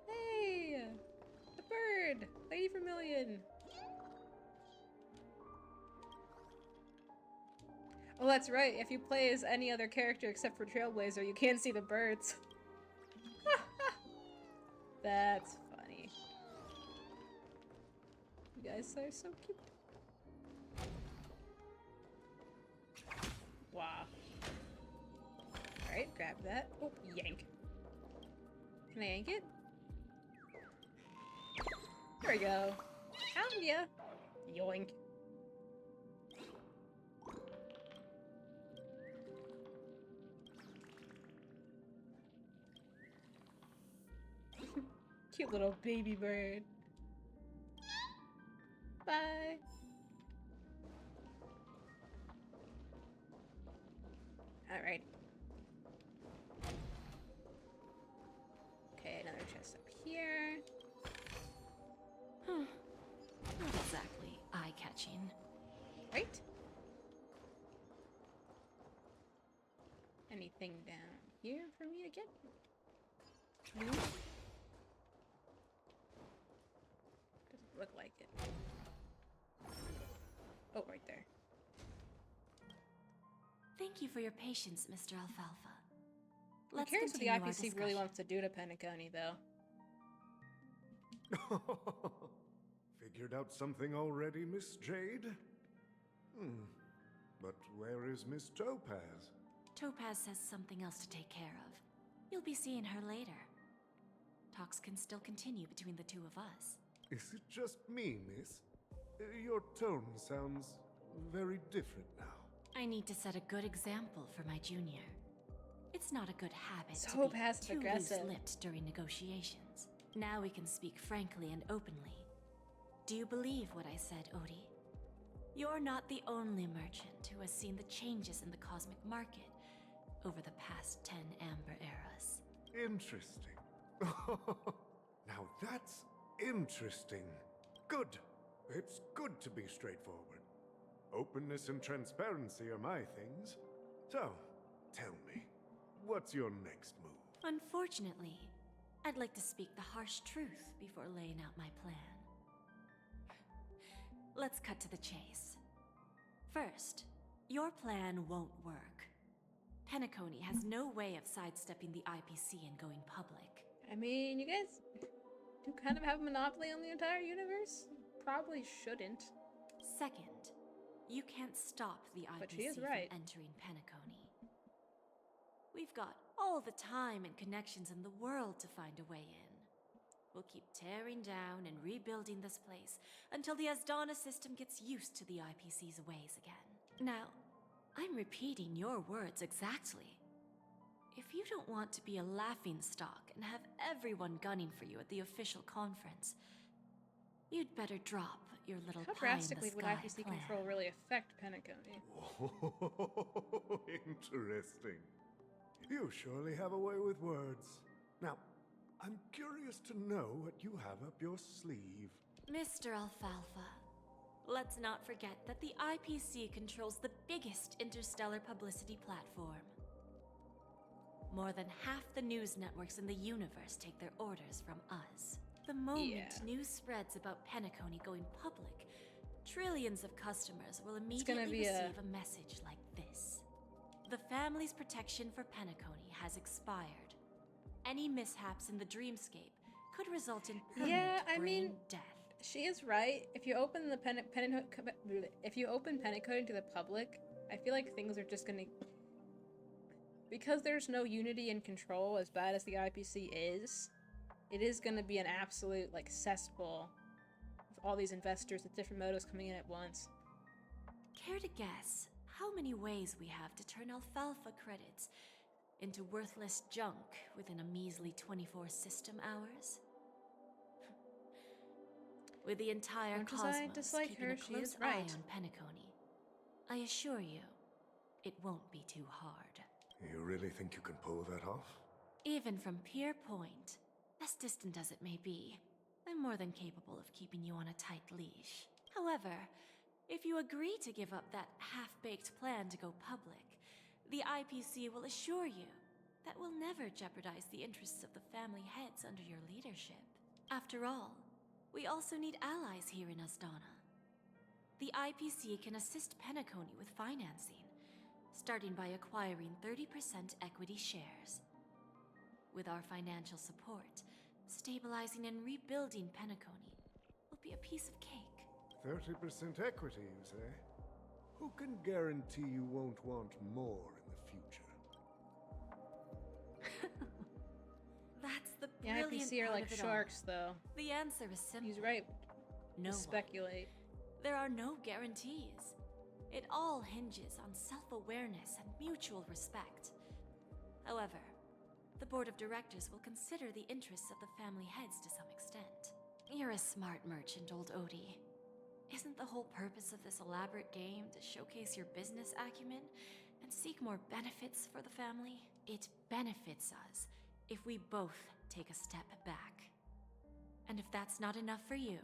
Hey! bird! Lady Vermilion! Oh, that's right. If you play as any other character except for Trailblazer, you can't see the birds. That's funny. You guys are so cute. Wow. Alright, grab that. Oh, yank. Can I yank it? There we go. Found ya! Yoink. Cute little baby bird. Bye. Alright. Okay, another chest up here. Huh. Not exactly eye-catching. Right? Anything down here for me to get? No? Doesn't look like it. Oh, right there. Thank you for your patience, Mr. Alfalfa. I'm curious what the IPC really wants to do to Penacony, though. Figured out something already, Miss Jade? But where is Miss Topaz? Topaz has something else to take care of. You'll be seeing her later. Talks can still continue between the two of us. Is it just me, miss? Your tone sounds very different now. I need to set a good example for my junior. It's not a good habit So to be passive too aggressive. loose-lipped during negotiations. Now we can speak frankly and openly. Do you believe what I said, Odie? You're not the only merchant who has seen the changes in the cosmic market over the past 10 Amber Eras. Interesting. Now that's interesting. Good. It's good to be straightforward. Openness and transparency are my things. So, tell me, what's your next move? Unfortunately, I'd like to speak the harsh truth before laying out my plan. Let's cut to the chase. First, your plan won't work. Penacony has no way of sidestepping the IPC and going public. I mean, you guys do kind of have a monopoly on the entire universe? Probably shouldn't. Second, you can't stop the But she IPC is right. from entering Penacony. We've got all the time and connections in the world to find a way in. We'll keep tearing down and rebuilding this place until the Asdana system gets used to the IPC's ways again. Now, I'm repeating your words exactly. If you don't want to be a laughingstock and have everyone gunning for you at the official conference, you'd better drop your little How drastically would IPC control really affect Penacony? Interesting. You surely have a way with words. Now, I'm curious to know what you have up your sleeve. Mr. Alfalfa, let's not forget that the IPC controls the biggest interstellar publicity platform. More than half the news networks in the universe take their orders from us. The moment news spreads about Penacony going public, trillions of customers will immediately receive a message like this. The family's protection for Penacony has expired. Any mishaps in the dreamscape could result in permanent brain death. She is right. If you open the if you open Penacony to the public, I feel like things are just gonna, because there's no unity and control, as bad as the IPC is, it is gonna be an absolute like cesspool with all these investors with different motives coming in at once. Care to guess how many ways we have to turn alfalfa credits into worthless junk within a measly 24 system hours? With the entire cosmos keeping a close eye on Penacony, I assure you, it won't be too hard. You really think you can pull that off? Even from Pier Point, as distant as it may be, I'm more than capable of keeping you on a tight leash. However, if you agree to give up that half-baked plan to go public, the IPC will assure you that we'll never jeopardize the interests of the family heads under your leadership. After all, We also need allies here in Asdana. The IPC can assist Penacony with financing, starting by acquiring 30% equity shares. With our financial support, stabilizing and rebuilding Penacony will be a piece of cake. 30% equity, you say? Who can guarantee you won't want more in the future? That's the Yeah, brilliant IPC are part like of it sharks, all. though. The answer is simple. He's right. No one. Speculate. There are no guarantees. It all hinges on self-awareness and mutual respect. However, the board of directors will consider the interests of the family heads to some extent. You're a smart merchant, old Odie. Isn't the whole purpose of this elaborate game to showcase your business acumen and seek more benefits for the family? It benefits us if we both take a step back. And if that's not enough for you,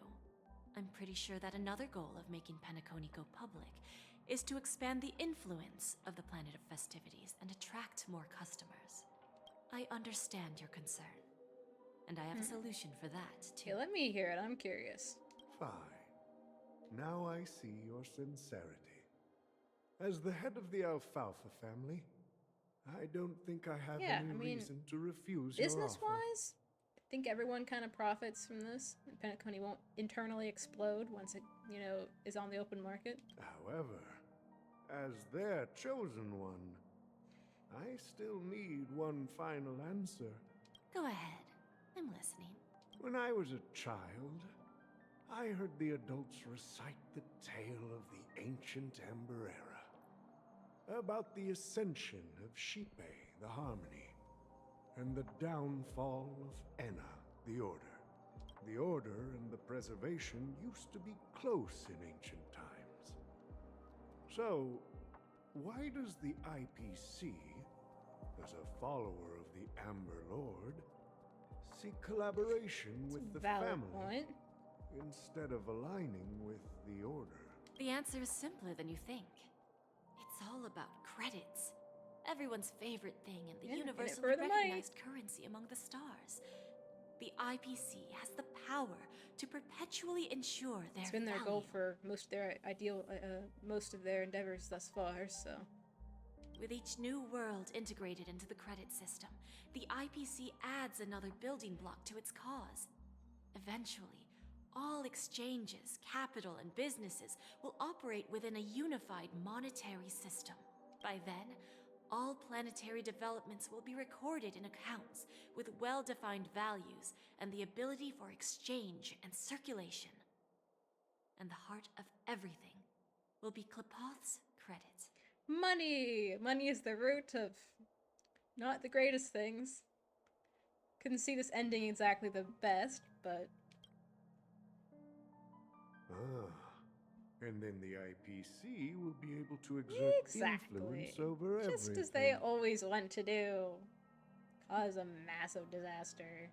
I'm pretty sure that another goal of making Penacony go public is to expand the influence of the Planet of Festivities and attract more customers. I understand your concern, and I have a solution for that, too. Okay, let me hear it. I'm curious. Fine. Now I see your sincerity. As the head of the Alfalfa family, I don't think I have any reason to refuse your offer. Business-wise, I think everyone kind of profits from this. Penacony won't internally explode once it, you know, is on the open market. However, as their chosen one, I still need one final answer. Go ahead. I'm listening. When I was a child, I heard the adults recite the tale of the ancient Amber Era, about the ascension of Shipe, the Harmony, and the downfall of Enna, the Order. The Order and the Preservation used to be close in ancient times. So, why does the IPC, as a follower of the Amber Lord, seek collaboration with the family instead of aligning with the Order? The answer is simpler than you think. It's all about credits. Everyone's favorite thing and the universally recognized currency among the stars. The IPC has the power to perpetually ensure their It's been their goal for most of their most of their endeavors thus far, so. With each new world integrated into the credit system, the IPC adds another building block to its cause. Eventually, all exchanges, capital, and businesses will operate within a unified monetary system. By then, all planetary developments will be recorded in accounts with well-defined values and the ability for exchange and circulation. And the heart of everything will be Klepoth's credit. Money! Money is the root of not the greatest things. Couldn't see this ending exactly the best, but... And then the IPC will be able to exert influence over everything. Just as they always want to do. Cause a massive disaster.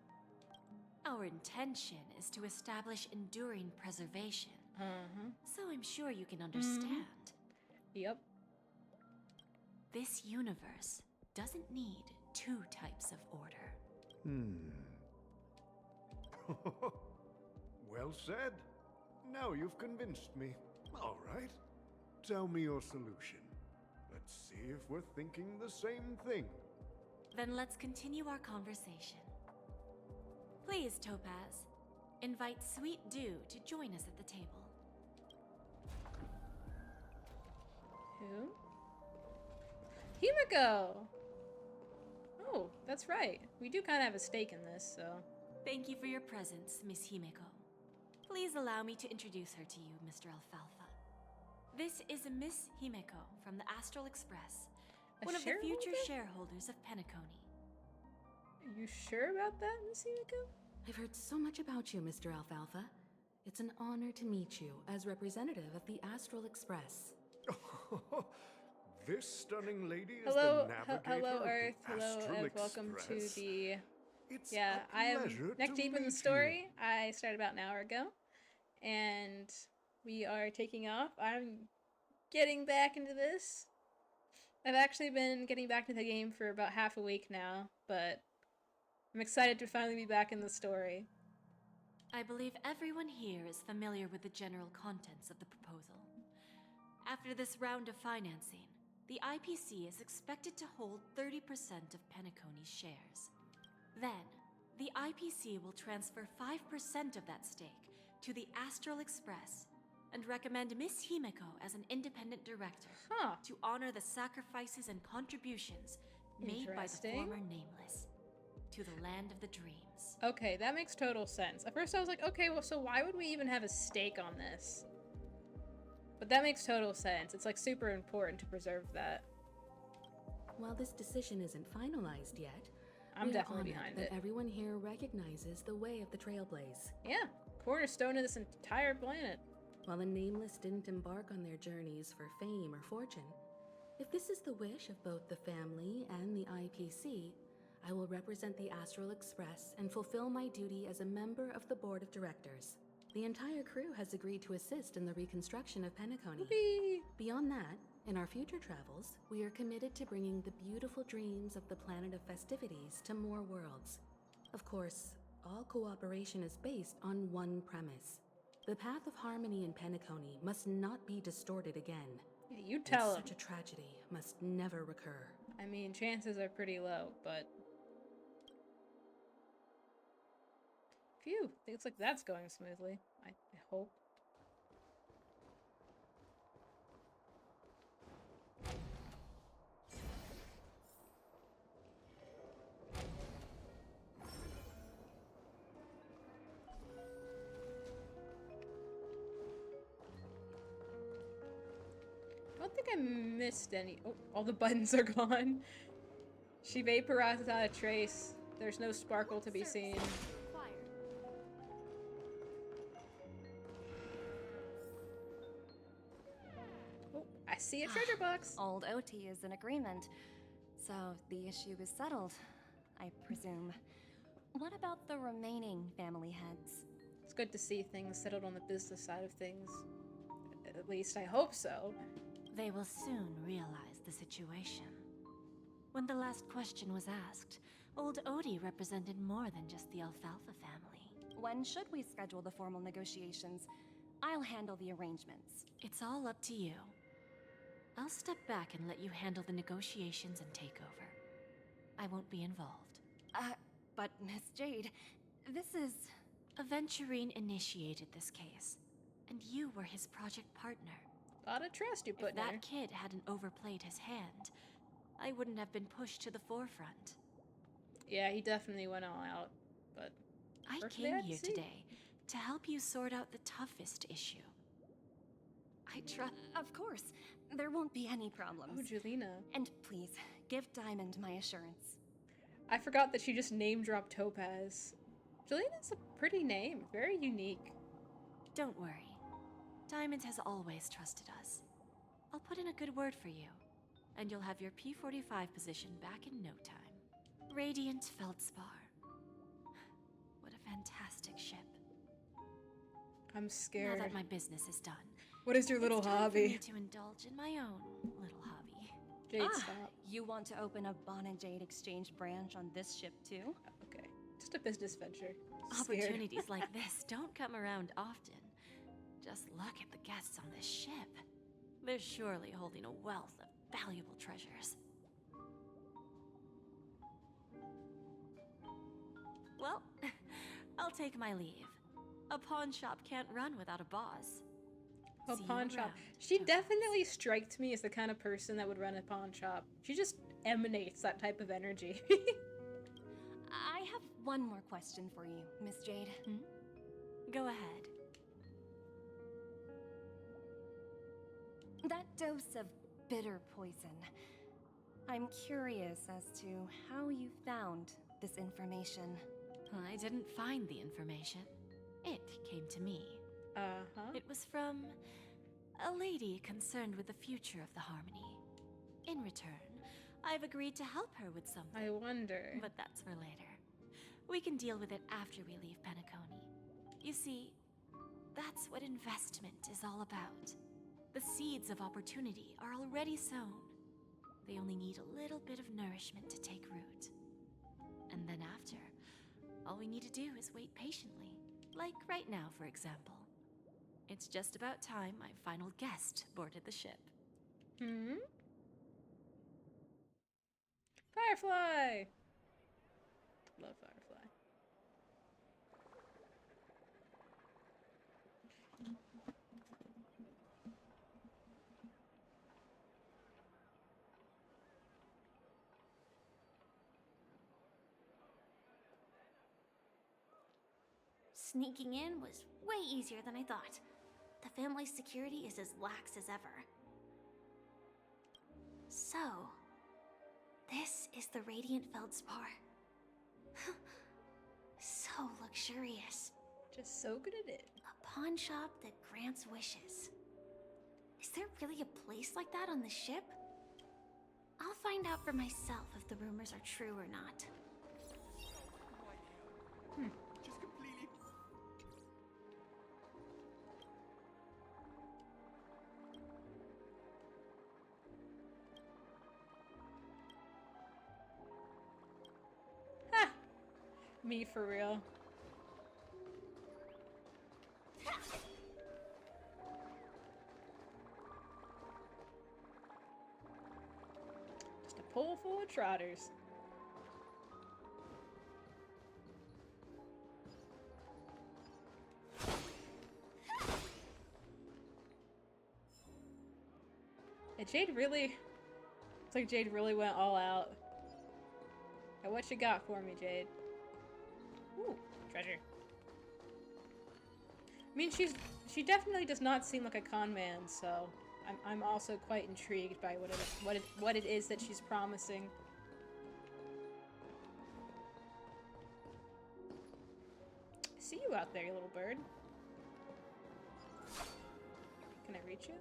Our intention is to establish enduring preservation. So I'm sure you can understand. Yep. This universe doesn't need two types of order. Well said. Now you've convinced me. All right. Tell me your solution. Let's see if we're thinking the same thing. Then let's continue our conversation. Please, Topaz, invite Sweet Dew to join us at the table. Who? Himiko! Oh, that's right. We do kind of have a stake in this, so... Thank you for your presence, Miss Himiko. Please allow me to introduce her to you, Mr. Alfalfa. This is Miss Himiko from the Astral Express, one of the future shareholders of Penacony. Are you sure about that, Miss Himiko? I've heard so much about you, Mr. Alfalfa. It's an honor to meet you as representative of the Astral Express. This stunning lady is hello, the navigator hello, of the Earth. Hello, Astral and welcome to Express. the... It's yeah, a I am pleasure neck to deep in the meet story. I started about an hour ago, and we are taking off. I'm getting back into this. I've actually been getting back into the game for about half a week now, but I'm excited to finally be back in the story. I believe everyone here is familiar with the general contents of the proposal. After this round of financing, the IPC is expected to hold 30% of Penacony's shares. Then, the IPC will transfer 5% of that stake to the Astral Express and recommend Miss Himeko as an independent director to honor the sacrifices and contributions made by the former Nameless to the land of the dreams. Okay, that makes total sense. At first I was like, okay, well, so why would we even have a stake on this? But that makes total sense. It's like super important to preserve that. While this decision isn't finalized yet, I'm definitely behind it. Everyone here recognizes the way of the Trailblaze. Yeah, cornerstone of this entire planet. While the Nameless didn't embark on their journeys for fame or fortune, if this is the wish of both the family and the IPC, I will represent the Astral Express and fulfill my duty as a member of the board of directors. The entire crew has agreed to assist in the reconstruction of Penacony. Whoopee! Beyond that, in our future travels, we are committed to bringing the beautiful dreams of the planet of festivities to more worlds. Of course, all cooperation is based on one premise. The path of harmony in Penacony must not be distorted again. Yeah, you tell him. Such a tragedy must never recur. I mean, chances are pretty low, but... Phew, looks like that's going smoothly. I hope. I don't think I missed any. Oh, all the buttons are gone. She vaporized without a trace. There's no sparkle to be seen. I see a treasure box. Old OT is in agreement, so the issue is settled, I presume. What about the remaining family heads? It's good to see things settled on the business side of things. At least I hope so. They will soon realize the situation. When the last question was asked, old Odie represented more than just the Alfalfa family. When should we schedule the formal negotiations? I'll handle the arrangements. It's all up to you. I'll step back and let you handle the negotiations and take over. I won't be involved. But Miss Jade, this is... Aventurine initiated this case, and you were his project partner. A lot of trust you put in If her. that kid hadn't overplayed his hand, I wouldn't have been pushed to the forefront. Yeah, he definitely went all out, but... I came here today to help you sort out the toughest issue. Of course. There won't be any problems. Oh, Julina. And please, give Diamond my assurance. I forgot that she just name-dropped Topaz. Julina's a pretty name. Very unique. Don't worry. Diamond has always trusted us. I'll put in a good word for you, and you'll have your P-45 position back in no time. Radiant Feldspar. What a fantastic ship. I'm scared. Now that my business is done, what is your little hobby? It's time for me to indulge in my own little hobby. Jade, stop. You want to open a Bon and Jade exchange branch on this ship too? Okay, just a business venture. Opportunities like this don't come around often. Just look at the guests on this ship. They're surely holding a wealth of valuable treasures. Well, I'll take my leave. A pawn shop can't run without a boss. A pawn shop. She definitely strikes me as the kind of person that would run a pawn shop. She just emanates that type of energy. I have one more question for you, Miss Jade. Go ahead. That dose of bitter poison. I'm curious as to how you found this information. I didn't find the information. It came to me. It was from a lady concerned with the future of the Harmony. In return, I've agreed to help her with something. I wonder. But that's for later. We can deal with it after we leave Penacony. You see, that's what investment is all about. The seeds of opportunity are already sown. They only need a little bit of nourishment to take root. And then after, all we need to do is wait patiently. Like right now, for example. It's just about time my final guest boarded the ship. Hmm? Firefly! Love Firefly. Sneaking in was way easier than I thought. The family's security is as lax as ever. So, this is the Radiant Feldspar. So luxurious. Just so good at it. A pawn shop that grants wishes. Is there really a place like that on the ship? I'll find out for myself if the rumors are true or not. Just completely. Ha! Me for real. Just a pool full of trotters. And Jade really... It's like Jade really went all out. Now what you got for me, Jade? Ooh, treasure. I mean, she definitely does not seem like a con man, so I'm also quite intrigued by what it is that she's promising. I see you out there, you little bird. Can I reach you?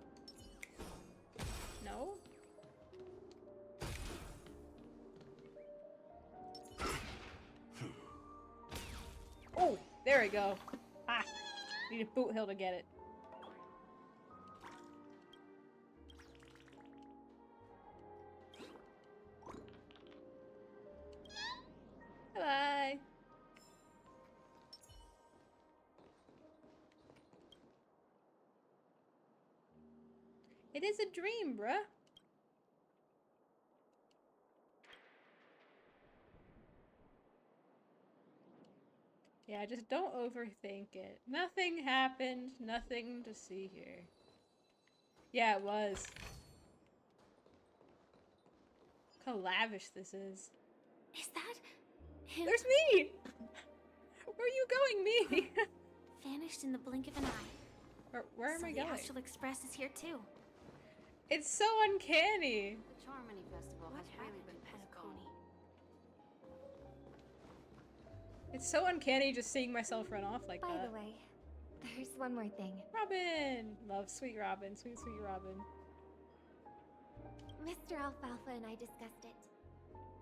No? Oh, there we go. Ah, need a boot hill to get it. Bye. It is a dream, bruh. Yeah, just don't overthink it. Nothing happened. Nothing to see here. Yeah, it was. Look how lavish this is. Is that him? There's me! Where are you going, me? Vanished in the blink of an eye. Where am I going? The Astral Express is here too. It's so uncanny. The Charmony Festival has really been Penacony. It's so uncanny just seeing myself run off like By that. the way, there's one more thing. Robin! Love sweet Robin. Sweet, sweet Robin. Mr. Alfalfa and I discussed it.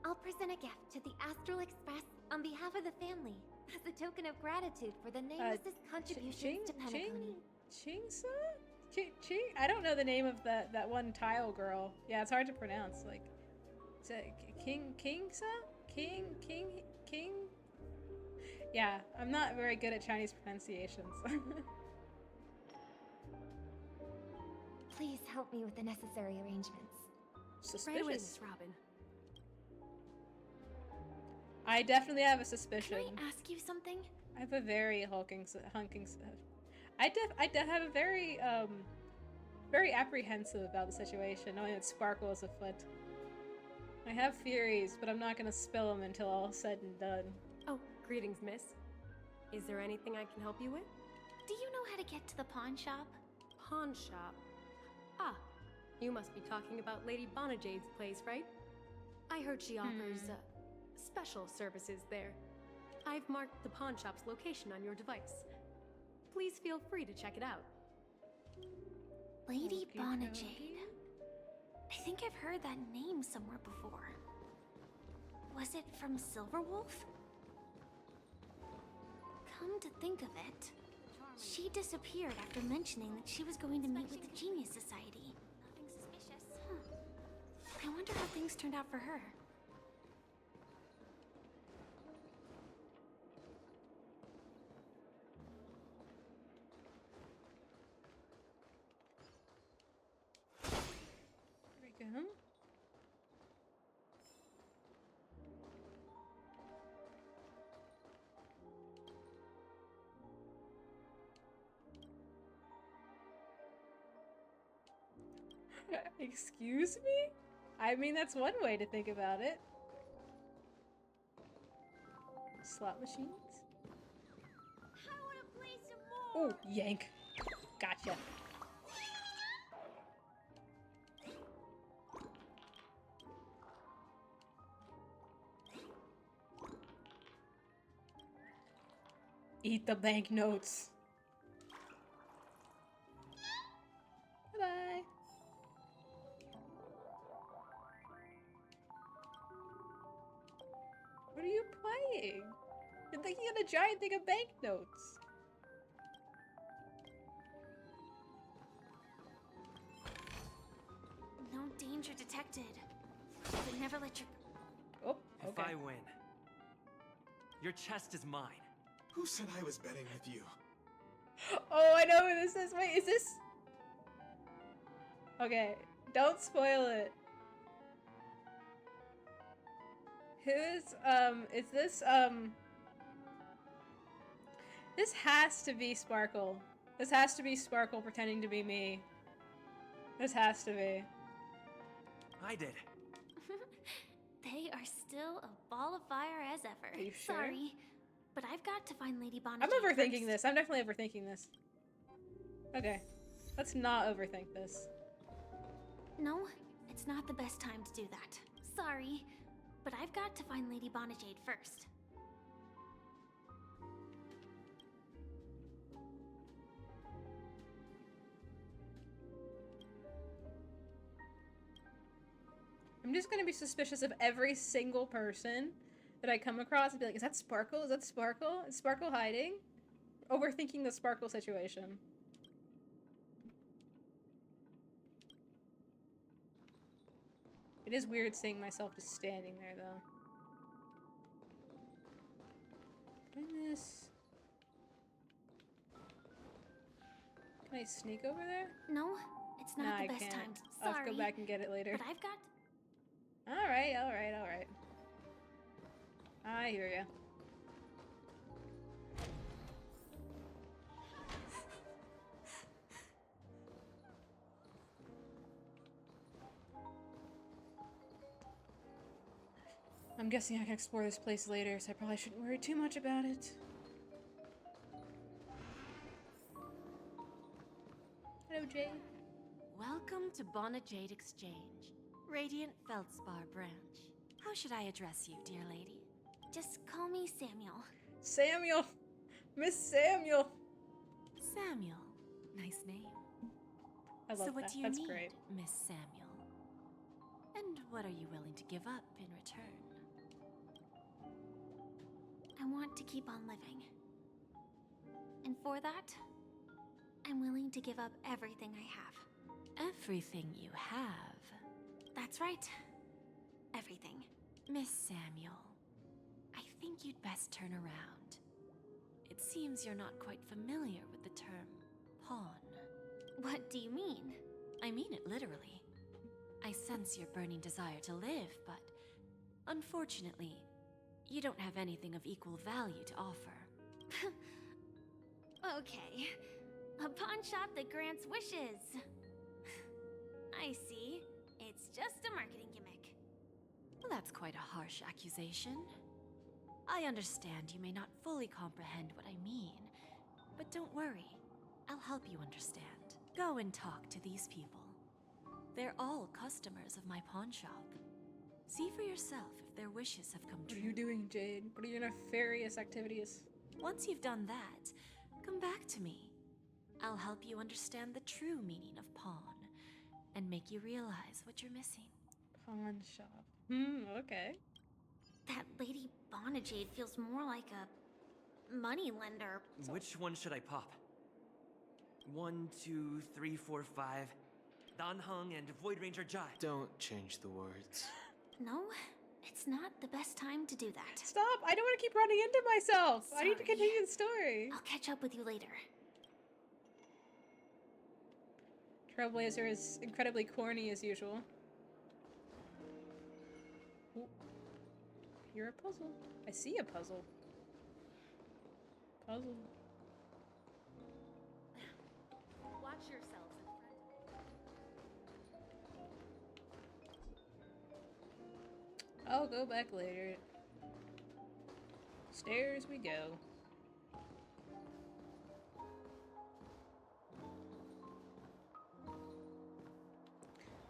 I'll present a gift to the Astral Express on behalf of the family as a token of gratitude for the nameless contributions to Penacony. Chingsa? Ching? I don't know the name of that one tile girl. Yeah, it's hard to pronounce. Like, is it Kingsa? King? Yeah, I'm not very good at Chinese pronunciations. Please help me with the necessary arrangements. Suspicious. Right away, Miss Robin. I definitely have a suspicion. Can I ask you something? I have a very hunking. I have a very very apprehensive about the situation, knowing that Sparkle is afoot. I have theories, but I'm not gonna spill them until all said and done. Oh, greetings, miss. Is there anything I can help you with? Do you know how to get to the pawn shop? Pawn shop? Ah, you must be talking about Lady Bonajade's place, right? I heard she offers special services there. I've marked the pawn shop's location on your device. Please feel free to check it out. Lady Bonajade. I think I've heard that name somewhere before. Was it from Silverwolf? Come to think of it, she disappeared after mentioning that she was going to meet with the Genius Society. Nothing suspicious. I wonder how things turned out for her. Excuse me? I mean, that's one way to think about it. Slot machines? Oh, yank. Gotcha. Eat the banknotes. Bye-bye. What are you playing? You're thinking of a giant thing of banknotes. No danger detected. But never let your... Oh, If I win, your chest is mine. Who said I was betting with you? Oh, I know who this is. Wait, is this... Okay, don't spoil it. Is this, This has to be Sparkle. This has to be Sparkle pretending to be me. This has to be. I did. They are still a ball of fire as ever. Are you sure? Sorry, but I've got to find Lady Bonnet. I'm overthinking this. I'm definitely overthinking this. Okay. Let's not overthink this. No, it's not the best time to do that. Sorry, but I've got to find Lady Bonajade first. I'm just gonna be suspicious of every single person that I come across and be like, is that Sparkle? Is that Sparkle? Is Sparkle hiding? Overthinking the Sparkle situation. It is weird seeing myself just standing there, though. Doing this. Can I sneak over there? No, it's not the best time. I'll have to go back and get it later. But I've got... Alright, alright, alright. I hear ya. I'm guessing I can explore this place later, so I probably shouldn't worry too much about it. Hello, Jade. Welcome to Bonajade Exchange, Radiant Feldspar branch. How should I address you, dear lady? Just call me Samuel. Samuel! Miss Samuel! Samuel. Nice name. I love so what that. do you That's need, great. Miss Samuel? And what are you willing to give up in return? I want to keep on living. And for that, I'm willing to give up everything I have. Everything you have? That's right. Everything. Miss Samuel, I think you'd best turn around. It seems you're not quite familiar with the term pawn. What do you mean? I mean it literally. I sense your burning desire to live, but unfortunately, you don't have anything of equal value to offer. Okay. A pawn shop that grants wishes. I see. It's just a marketing gimmick. Well, that's quite a harsh accusation. I understand you may not fully comprehend what I mean, but don't worry. I'll help you understand. Go and talk to these people. They're all customers of my pawn shop. See for yourself if their wishes have come true. What are you doing, Jade? What are your nefarious activities? Once you've done that, come back to me. I'll help you understand the true meaning of pawn and make you realize what you're missing. Pawn shop. Okay. That Lady Bonajade feels more like a money lender. Which one should I pop? 1, 2, 3, 4, 5. Danheng and Void Ranger Jai. Don't change the words. No, it's not the best time to do that. Stop! I don't want to keep running into myself! Sorry. I need to continue the story. I'll catch up with you later. Trailblazer is incredibly corny as usual. Ooh. You're a puzzle. I see a puzzle. Puzzle. Watch yourselves in front. I'll go back later. Stairs we go.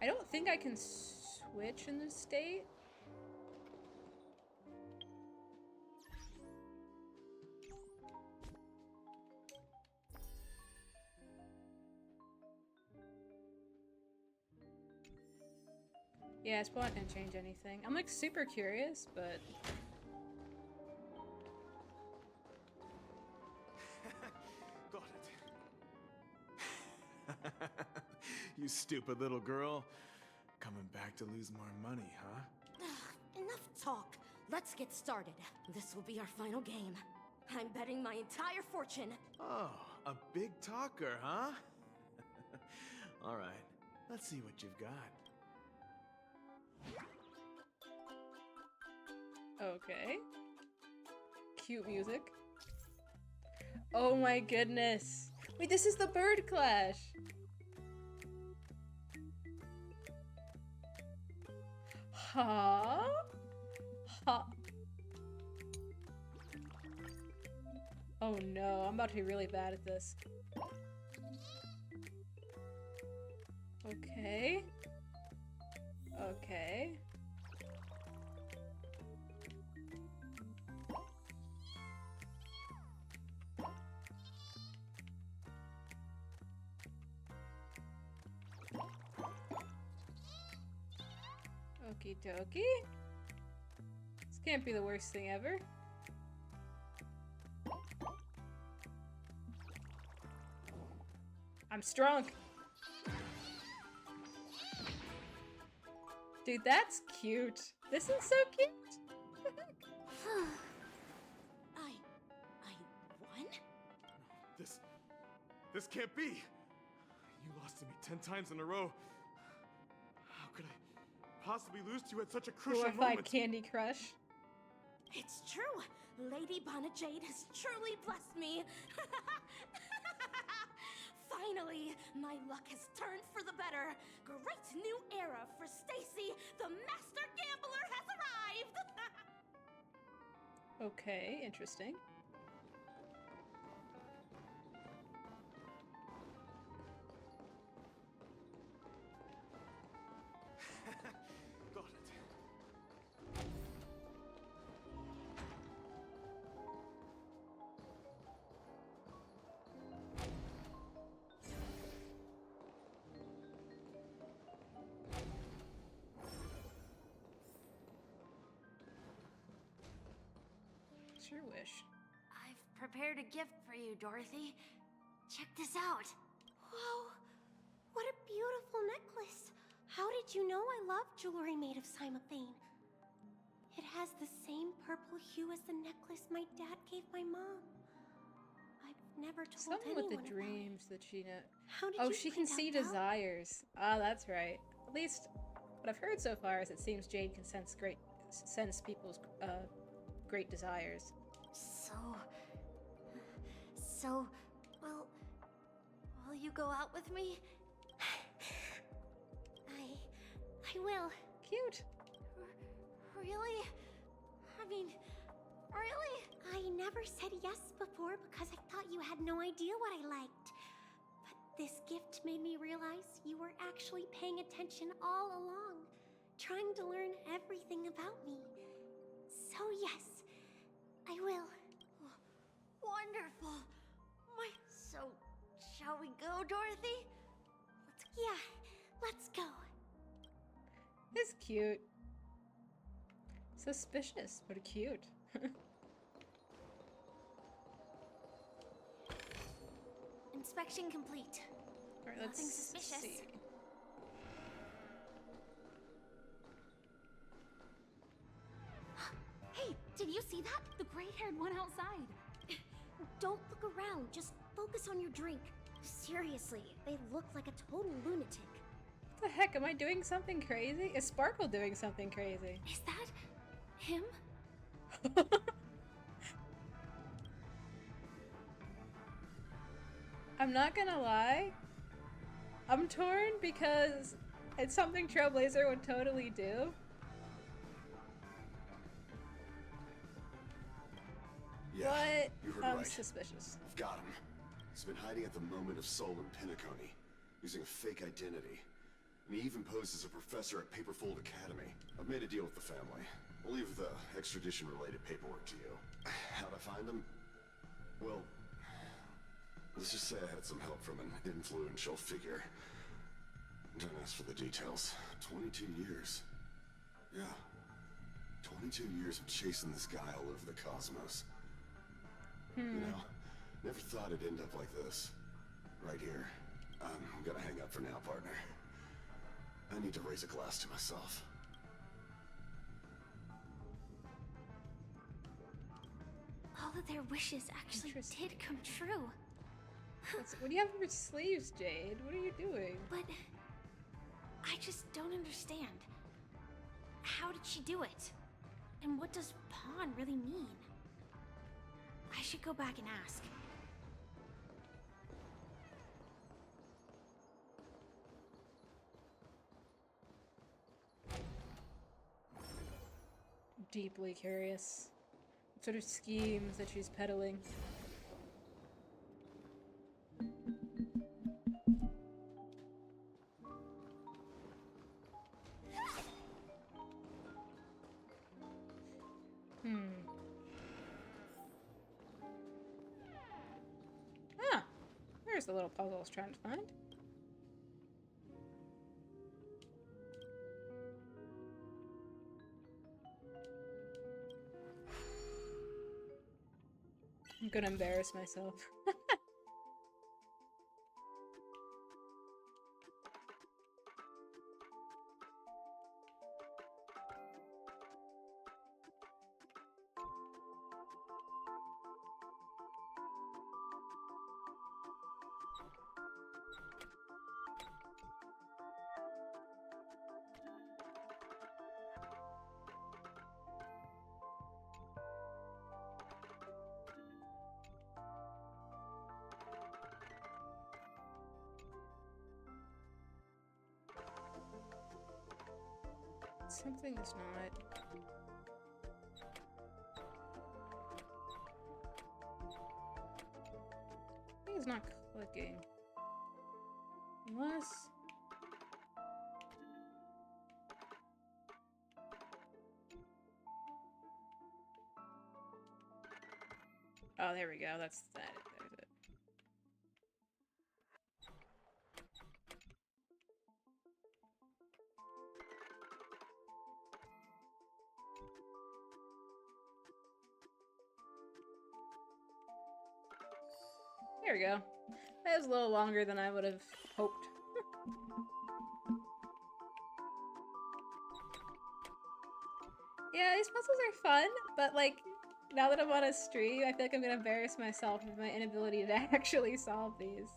I don't think I can switch in this state. Yeah, Spawn didn't change anything. I'm like super curious, but Got it. You stupid little girl. Coming back to lose more money, huh? Enough talk. Let's get started. This will be our final game. I'm betting my entire fortune. Oh, a big talker, huh? All right, let's see what you've got. okay. Cute music. Oh my goodness. Wait, this is the bird clash. Huh? Huh. Oh no, I'm about to be really bad at this. Okay. Okay. Okie dokie. This can't be the worst thing ever. I'm strong. Dude, that's cute. This is so cute. I won? This can't be. You lost to me 10 times in a row. How could I possibly lose to you at such a crucial Glorified moment? Candy Crush. It's true. Lady Bonajade has truly blessed me. Finally, my luck has turned for the better. Great new era for Stacy. The master gambler has arrived. Okay, interesting. Got it. Sure wish. I've prepared a gift for you, Dorothy. Check this out. Whoa, what a beautiful necklace. How did you know I love jewelry made of cymophane? It has the same purple hue as the necklace my dad gave my mom. I've never told Something anyone with the about dreams that she know. How did Oh, you she can find see out, Val? desires. Ah, that's right. At least what I've heard so far is it seems Jade can sense people's great desires. So, will you go out with me? I will. Cute. Really? I mean, really? I never said yes before because I thought you had no idea what I liked. But this gift made me realize you were actually paying attention all along, trying to learn everything about me. So yes, I will. Wonderful. So, shall we go, Dorothy? Let's go. It's cute. Suspicious, but cute. Inspection complete. Alright, Nothing let's suspicious. see. Hey, did you see that? The gray-haired one outside. Don't look around. Just focus on your drink. Seriously, they look like a total lunatic. What the heck? Am I doing something crazy? Is Sparkle doing something crazy? Is that him? I'm not gonna lie. I'm torn because it's something Trailblazer would totally do. but You heard I'm right. suspicious. I've got him. He's been hiding at the moment of soul in Penacony, using a fake identity. And he even posed as a professor at Paperfold Academy. I've made a deal with the family. I'll leave the extradition-related paperwork to you. How'd I find him? Well, let's just say I had some help from an influential figure. Don't ask for the details. 22 years. Yeah. 22 years of chasing this guy all over the cosmos. You know, never thought it'd end up like this. Right here. I'm gonna hang up for now, partner. I need to raise a glass to myself. All of their wishes actually did come true. What do you have in your sleeves, Jade? What are you doing? But I just don't understand. How did she do it? And what does pawn really mean? I should go back and ask. Deeply curious. What sort of schemes that she's peddling? Ah, there's the little puzzle I was trying to find. I'm gonna embarrass myself. Something is not. Something is not clicking. Unless. Oh, there we go. That's that. There's it. There we go. That was a little longer than I would have hoped. Yeah, these puzzles are fun, but like, now that I'm on a stream, I feel like I'm gonna embarrass myself with my inability to actually solve these.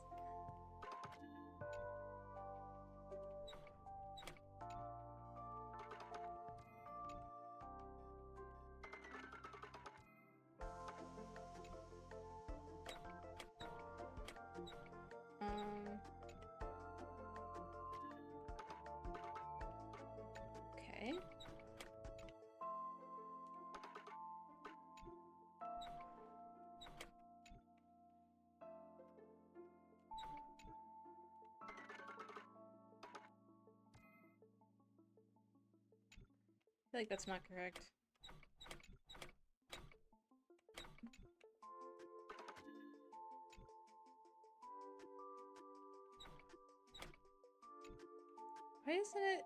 Okay. I feel like that's not correct. Why isn't it?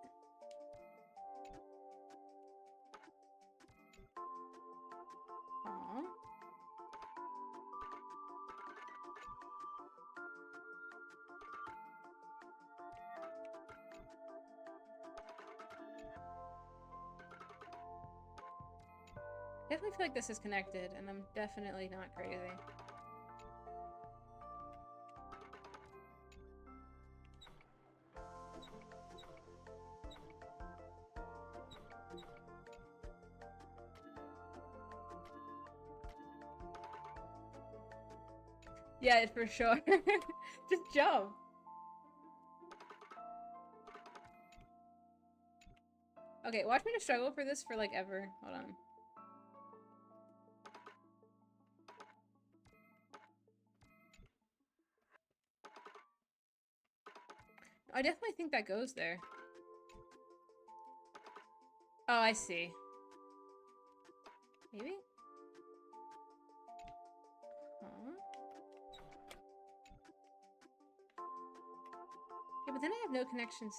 Aww. I definitely feel like this is connected, and I'm definitely not crazy. Yeah, for sure. Just jump. Okay, watch me to struggle for this for like ever. Hold on. I definitely think that goes there. Oh, I see. Maybe? Huh? Yeah, but then I have no connections.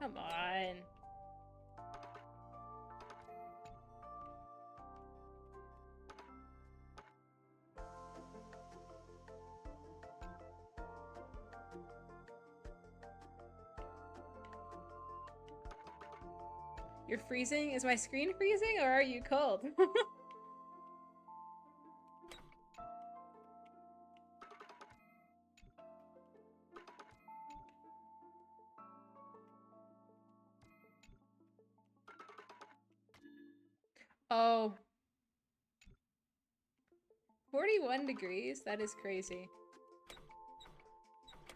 Come on. You're freezing? Is my screen freezing or are you cold? Oh. 41 degrees? That is crazy.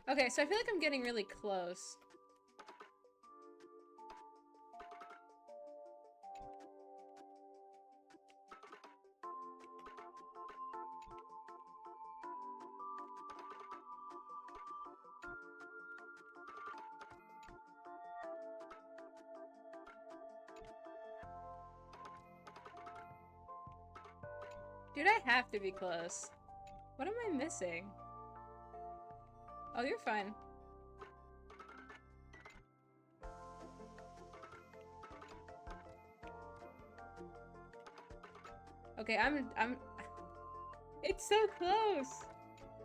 Okay, so I feel like I'm getting really close. Dude, I have to be close. What am I missing? Oh, you're fine. Okay, I'm It's so close!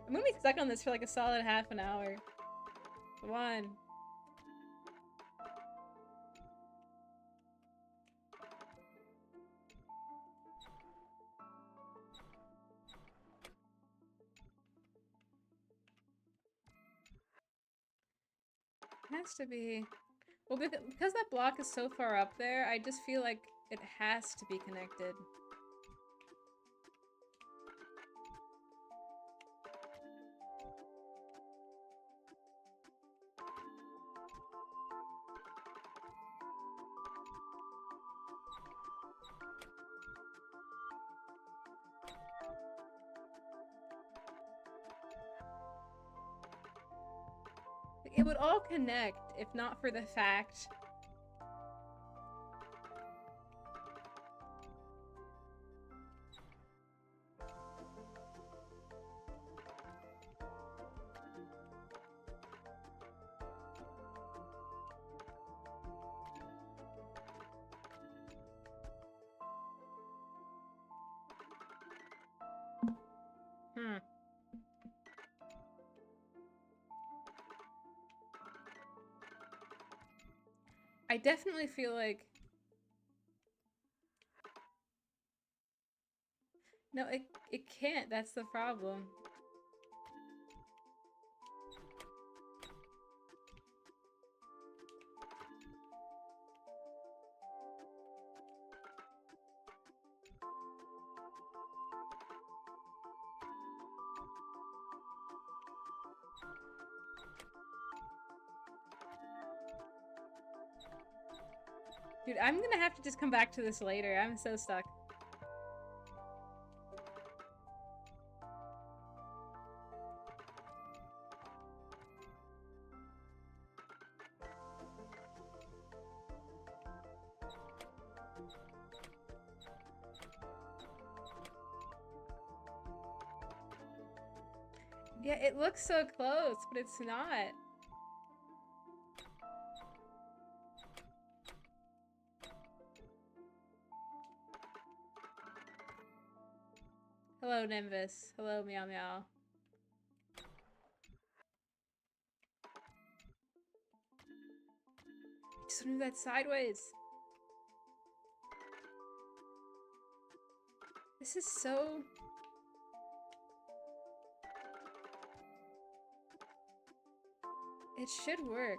I'm gonna be stuck on this for like a solid half an hour. Come on. It has to be... Well, because that block is so far up there, I just feel like it has to be connected. It would all connect if not for the fact... I definitely feel like... No, it can't. That's the problem. Dude, I'm gonna have to just come back to this later. I'm so stuck. Yeah, it looks so close, but it's not. Hello, Nimbus. Hello, Meow Meow. Just move that sideways. This is so... It should work.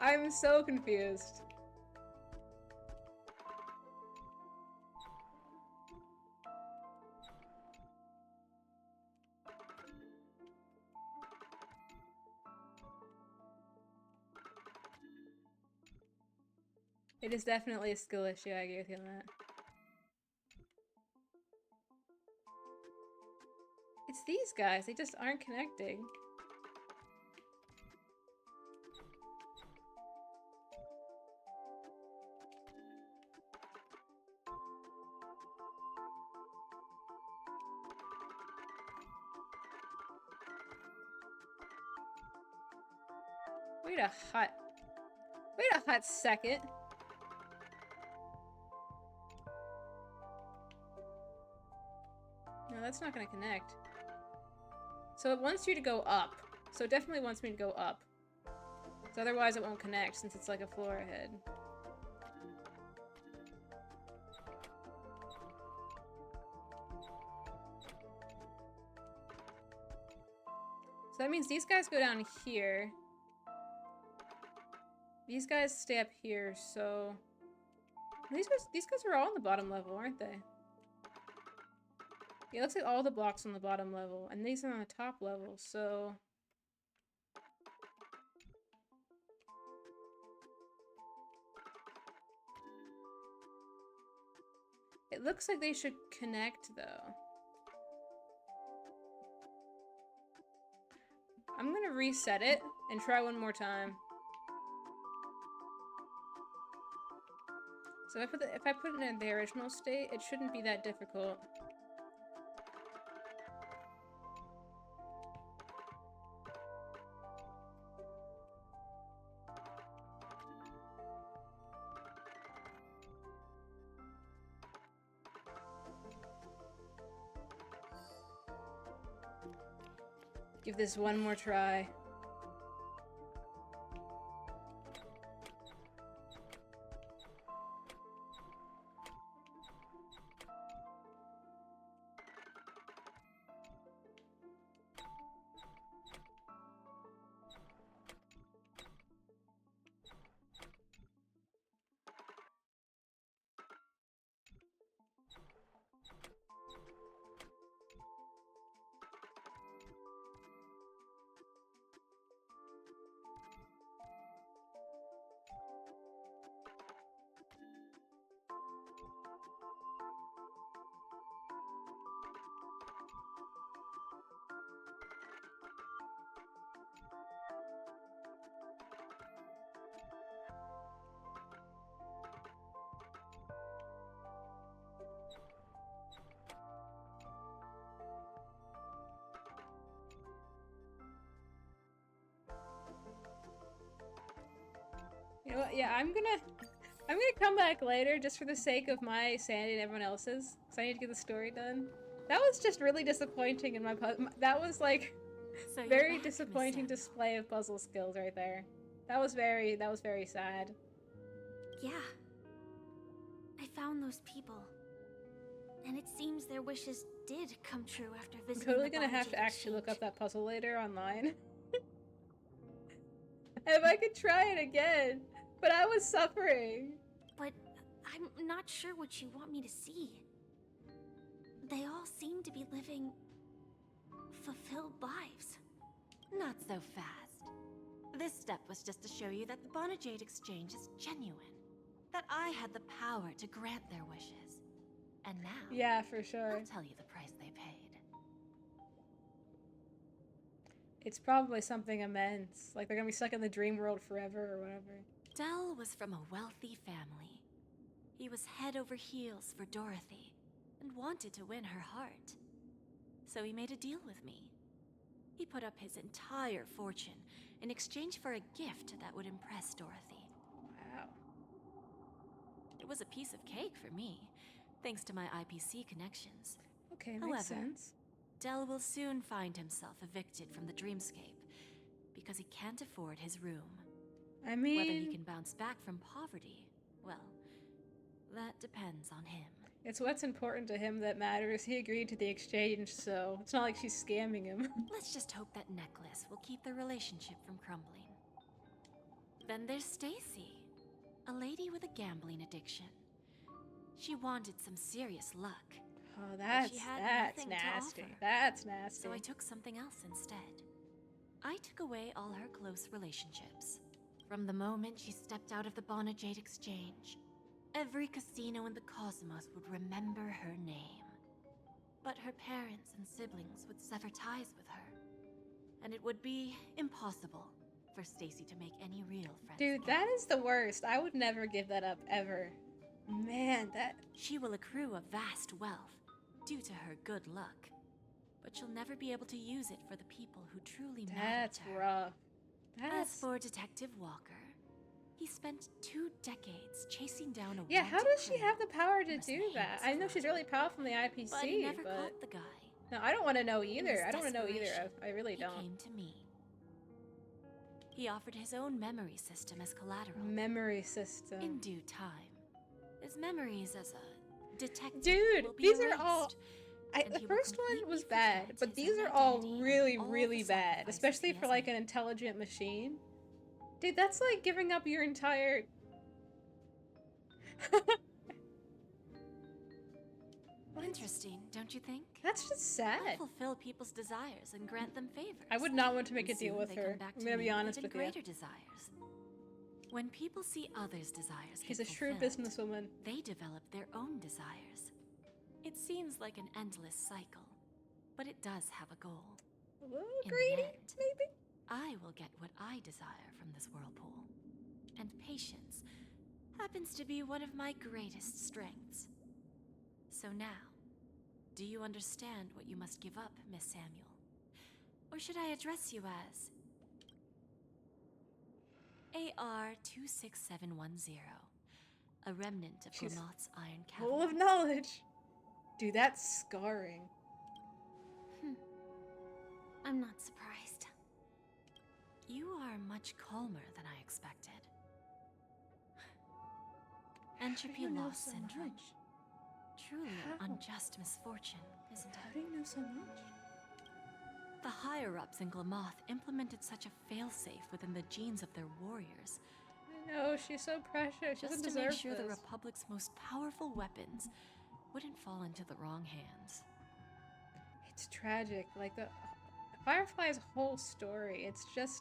I'm so confused. It is definitely a skill issue, I agree with you on that. It's these guys, they just aren't connecting. Wait a hot second. No, that's not gonna connect. So it wants you to go up. So it definitely wants me to go up. So otherwise it won't connect since it's like a floor ahead. So that means these guys go down here. These guys stay up here, so... These guys are all on the bottom level, aren't they? Yeah, it looks like all the blocks on the bottom level, and these are on the top level, so... It looks like they should connect, though. I'm gonna reset it and try one more time. So if I put it in the original state, it shouldn't be that difficult. Give this one more try. You know what? Yeah, I'm gonna come back later just for the sake of my sanity and everyone else's, because I need to get the story done. That was just really disappointing in my that was like So very disappointing display of puzzle skills right there. That was very sad. Yeah. I found those people. And it seems their wishes did come true after I'm visiting totally the gonna have Bonajade to actually look Exchange. up that puzzle later online. If I could try it again, but I was suffering. But I'm not sure what you want me to see. They all seem to be living fulfilled lives. Not so fast. This step was just to show you that the Bonajade Exchange is genuine. That I had the power to grant their wishes. And now... Yeah, for sure. I'll tell you the price they paid. It's probably something immense. Like they're gonna be stuck in the dream world forever or whatever. Del was from a wealthy family. He was head over heels for Dorothy and wanted to win her heart. So he made a deal with me. He put up his entire fortune in exchange for a gift that would impress Dorothy. Wow. It was a piece of cake for me, thanks to my IPC connections. Okay, makes However, sense. Del will soon find himself evicted from the dreamscape because he can't afford his room. I mean... Whether he can bounce back from poverty, well, that depends on him. It's what's important to him that matters. He agreed to the exchange, so it's not like she's scamming him. Let's just hope that necklace will keep their relationship from crumbling. Then there's Stacy, a lady with a gambling addiction. She wanted some serious luck. Oh, but she had that's nothing to nasty. offer. That's nasty. So I took something else instead. I took away all her close relationships. From the moment she stepped out of the Bonajade Exchange, every casino in the cosmos would remember her name. But her parents and siblings would sever ties with her, and it would be impossible for Stacy to make any real friends. Dude, that is the worst. I would never give that up, ever. Man, that... She will accrue a vast wealth due to her good luck, but she'll never be able to use it for the people who truly matter to her. rough. As for Detective Walker, he spent 2 decades chasing down a Yeah, how wanted does she have the power to do that? I know she's really powerful in the IPC, but he never caught the guy. No, I don't want to know In either. his I don't want to know either. desperation, I really he don't. came to me. He offered his own memory system as collateral. Memory system. In due time, his memories as a detective Dude, will be these erased, are all... and the he will first one completely was bad, forget but his these own are all identity really, and all really the bad. sacrifices Especially he for has like made. an intelligent machine. Dude, that's like giving up your entire... Interesting, don't you think? That's just sad. I fulfill people's desires and grant them favors. I would not want to make a And deal soon with they her. come back I'm to gonna me be honest even with you. greater desires. When people see others' desires She's get a shrewd fulfilled, businesswoman. they develop their own desires. It seems like an endless cycle, but it does have a goal. A little In greedy, the end, maybe? I will get what I desire from this whirlpool. And patience happens to be one of my greatest strengths. So now, do you understand what you must give up, Miss Samuel? Or should I address you as AR-26710, a remnant of She's Glamoth's Iron Full Cavalry? of knowledge. Dude, that's scarring. I'm not surprised. You are much calmer than I expected. Entropy you know loss so syndrome. much? Truly an How? unjust misfortune, isn't it? How do you know so much? The higher-ups in Glamoth implemented such a failsafe within the genes of their warriors. I know, she's so precious. She doesn't Just to make deserve sure the this. Republic's most powerful weapons wouldn't fall into the wrong hands. It's tragic. Like, the Firefly's whole story, it's terrible.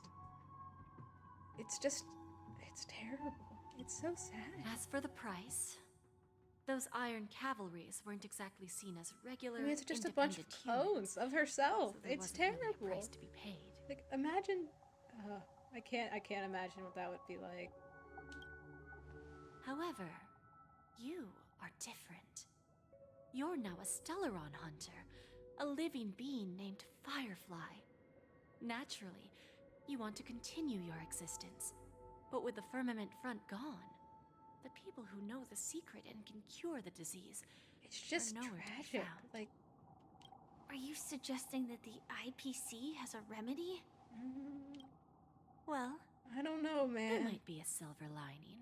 It's so sad. As for the price, those Iron Cavalries weren't exactly seen as regular, I mean, it's just a bunch of clones of herself. so there It's wasn't really a terrible. price to be paid. Like, imagine... I can't imagine what that would be like. However, you are different. You're now a Stellaron hunter, a living being named Firefly. Naturally, you want to continue your existence, but with the Firmament Front gone, the people who know the secret and can cure the disease It's just are nowhere to be tragic. found. Like, Are you suggesting that the IPC has a remedy? Well, I don't know, there man. might be a silver lining.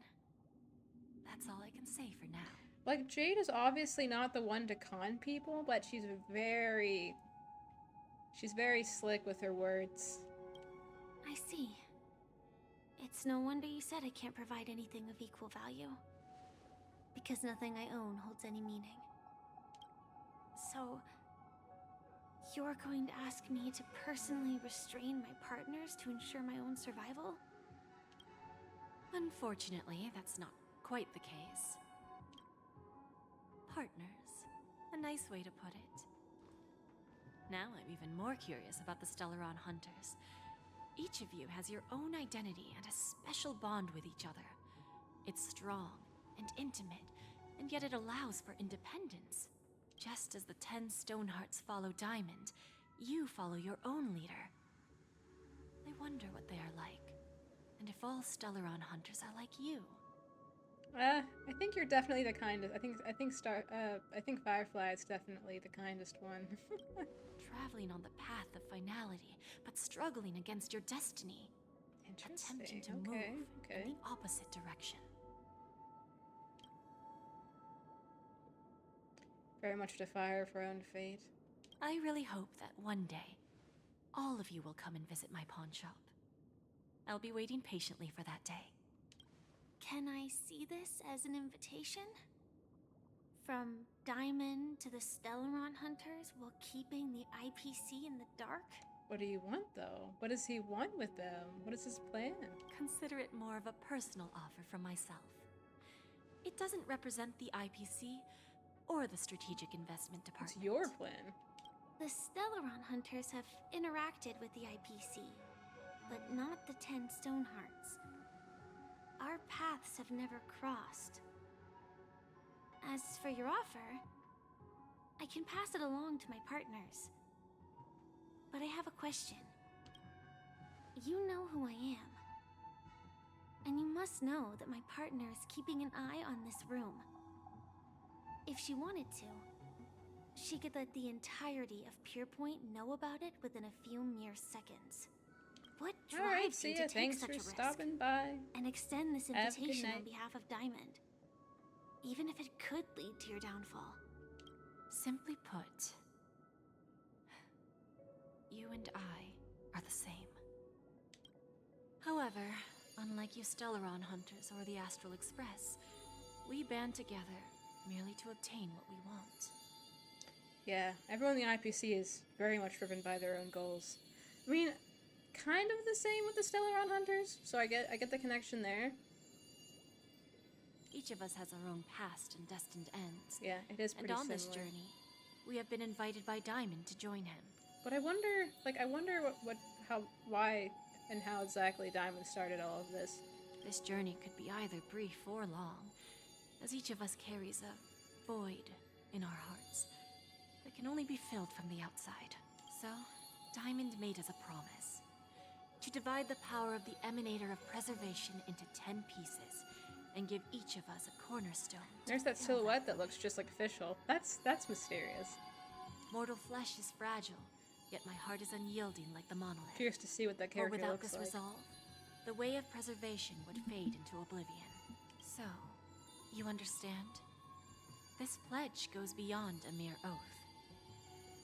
That's all I can say for now. Like, Jade is obviously not the one to con people, but she's very slick with her words. I see. It's no wonder you said I can't provide anything of equal value. Because nothing I own holds any meaning. So, you're going to ask me to personally restrain my partners to ensure my own survival? Unfortunately, that's not quite the case. Partners. A nice way to put it. Now I'm even more curious about the Stellaron Hunters. Each of you has your own identity and a special bond with each other. It's strong and intimate, and yet it allows for independence. Just as the 10 Stonehearts follow Diamond, you follow your own leader. I wonder what they are like, and if all Stellaron Hunters are like you. I think you're definitely the kindest. I think Firefly is definitely the kindest one. Traveling on the path of finality, but struggling against your destiny. Attempting to move in the opposite direction. Very much defy her own fate. I really hope that one day, all of you will come and visit my pawn shop. I'll be waiting patiently for that day. Can I see this as an invitation? From Diamond to the Stellaron Hunters while keeping the IPC in the dark? What do you want, though? What does he want with them? What is his plan? Consider it more of a personal offer from myself. It doesn't represent the IPC or the Strategic Investment Department. It's your plan. The Stellaron Hunters have interacted with the IPC, but not the 10 Stonehearts. Our paths have never crossed. As for your offer, I can pass it along to my partners. But I have a question. You know who I am. And you must know that my partner is keeping an eye on this room. If she wanted to, she could let the entirety of Purepoint know about it within a few mere seconds. What drives you to take such a risk stopping by and extend this invitation on behalf of Diamond, even if it could lead to your downfall? Simply put, you and I are the same. However, unlike you Stellaron Hunters or the Astral Express, we band together merely to obtain what we want. Yeah, everyone in the IPC is very much driven by their own goals. I mean, kind of the same with the Stellaron Hunters, so I get the connection there. Each of us has our own past and destined ends. Yeah, it is pretty similar. similar. And on this journey, we have been invited by Diamond to join him. But I wonder why and how exactly Diamond started all of this. This journey could be either brief or long, as each of us carries a void in our hearts that can only be filled from the outside. So, Diamond made us a promise to divide the power of the Emanator of Preservation into 10 pieces and give each of us a cornerstone. There's that silhouette that looks just like official. That's mysterious. Mortal flesh is fragile, yet my heart is unyielding like the monolith. Curious to see what that character without looks this like. resolve, the way of preservation would fade into oblivion. So, you understand? This pledge goes beyond a mere oath.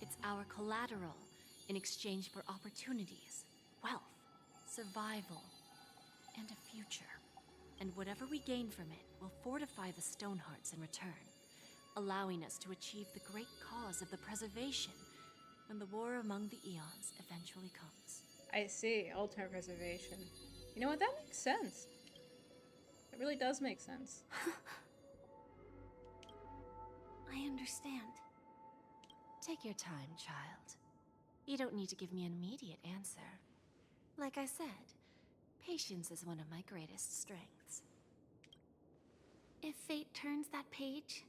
It's our collateral in exchange for opportunities, wealth, survival, and a future. And whatever we gain from it will fortify the Stonehearts in return, allowing us to achieve the great cause of the preservation when the war among the eons eventually comes. I see, ultimate preservation. You know what, that makes sense. It really does make sense. I understand. Take your time, child. You don't need to give me an immediate answer. Like I said, patience is one of my greatest strengths. If fate turns that page,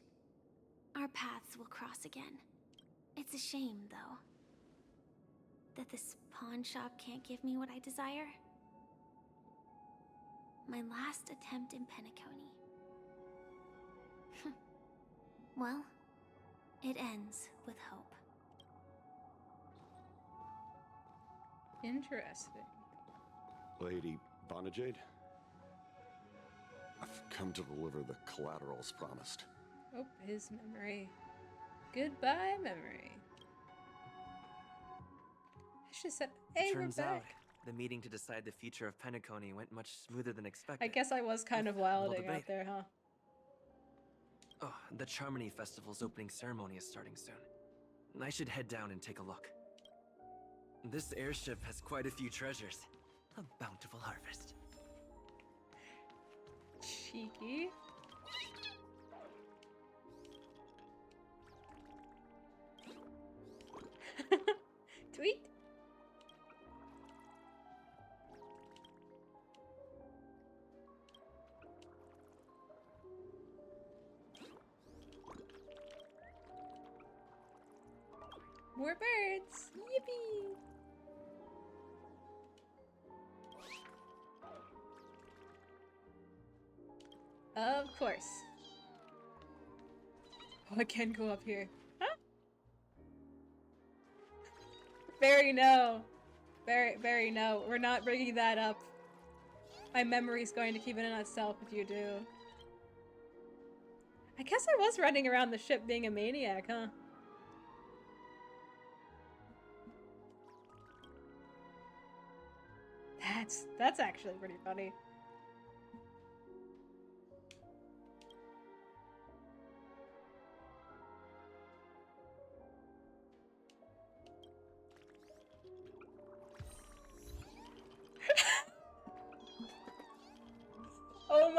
our paths will cross again. It's a shame, though, that this pawn shop can't give me what I desire. My last attempt in Penacony. Well, it ends with hope. Interesting. Lady Bonajade? I've come to deliver the collaterals promised. Oh, his memory. Goodbye, memory. I should have said, hey, Turns we're back. out, the meeting to decide the future of Penacony went much smoother than expected. I guess I was kind of wilding out there, huh? Oh, the Charmony Festival's opening ceremony is starting soon. I should head down and take a look. This airship has quite a few treasures. A bountiful harvest. Cheeky. Tweet. More birds! Yippee! Of course. Oh, I can go up here. Huh? Very no. Very no. We're not bringing that up. My memory's going to keep it in itself if you do. I guess I was running around the ship being a maniac, huh? That's actually pretty funny.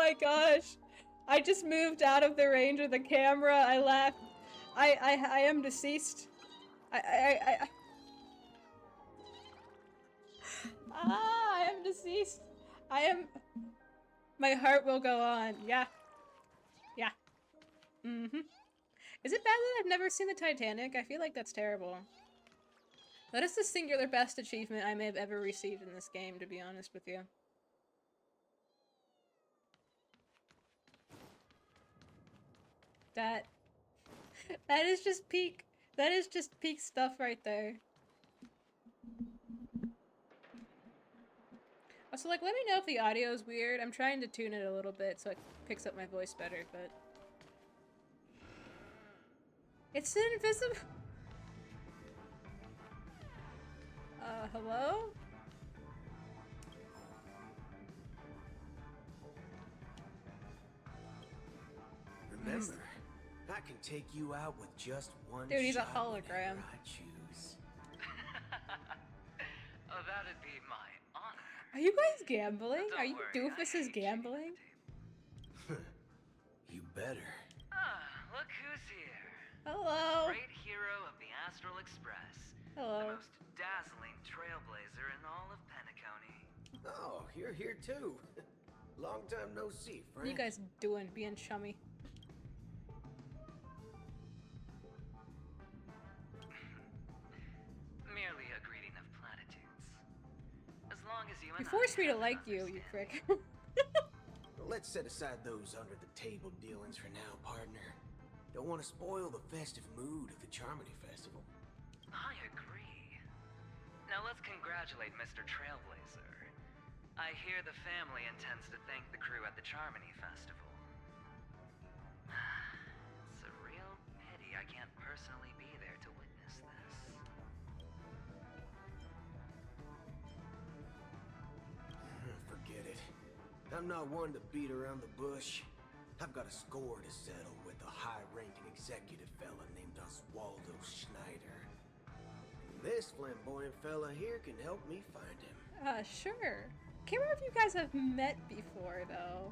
my gosh. I just moved out of the range of the camera. I laughed. I am deceased. I am deceased. I am... My heart will go on. Yeah. Yeah. Mm-hmm. Is it bad that I've never seen the Titanic? I feel like that's terrible. That is the singular best achievement I may have ever received in this game, to be honest with you. That is just peak. That is just peak stuff right there. Also, like, let me know if the audio is weird. I'm trying to tune it a little bit so it picks up my voice better, but... It's invisible... hello? Remember, I can take you out with just one Dude, he's a shot hologram. whenever I choose. Oh, that'd be my honor. Are you guys gambling? Are you doofuses gambling? You better. Ah, look who's here. Hello. Great hero of the Astral Express. Hello. The most dazzling trailblazer in all of Penacony. Oh, you're here too. Long time no see, What friend. are you guys doing, being chummy? Merely a greeting of platitudes. As long as you You forced me to like you, you prick. Let's set aside those under-the-table dealings for now, partner. Don't want to spoil the festive mood of the Charmony Festival. I agree. Now let's congratulate Mr. Trailblazer. I hear the family intends to thank the crew at the Charmony Festival. It's a real pity I can't personally be there to witness this. Forget it. I'm not one to beat around the bush. I've got a score to settle with a high-ranking executive fella named Oswaldo Schneider. This flamboyant fella here can help me find him. Sure. Can't remember if you guys have met before, though.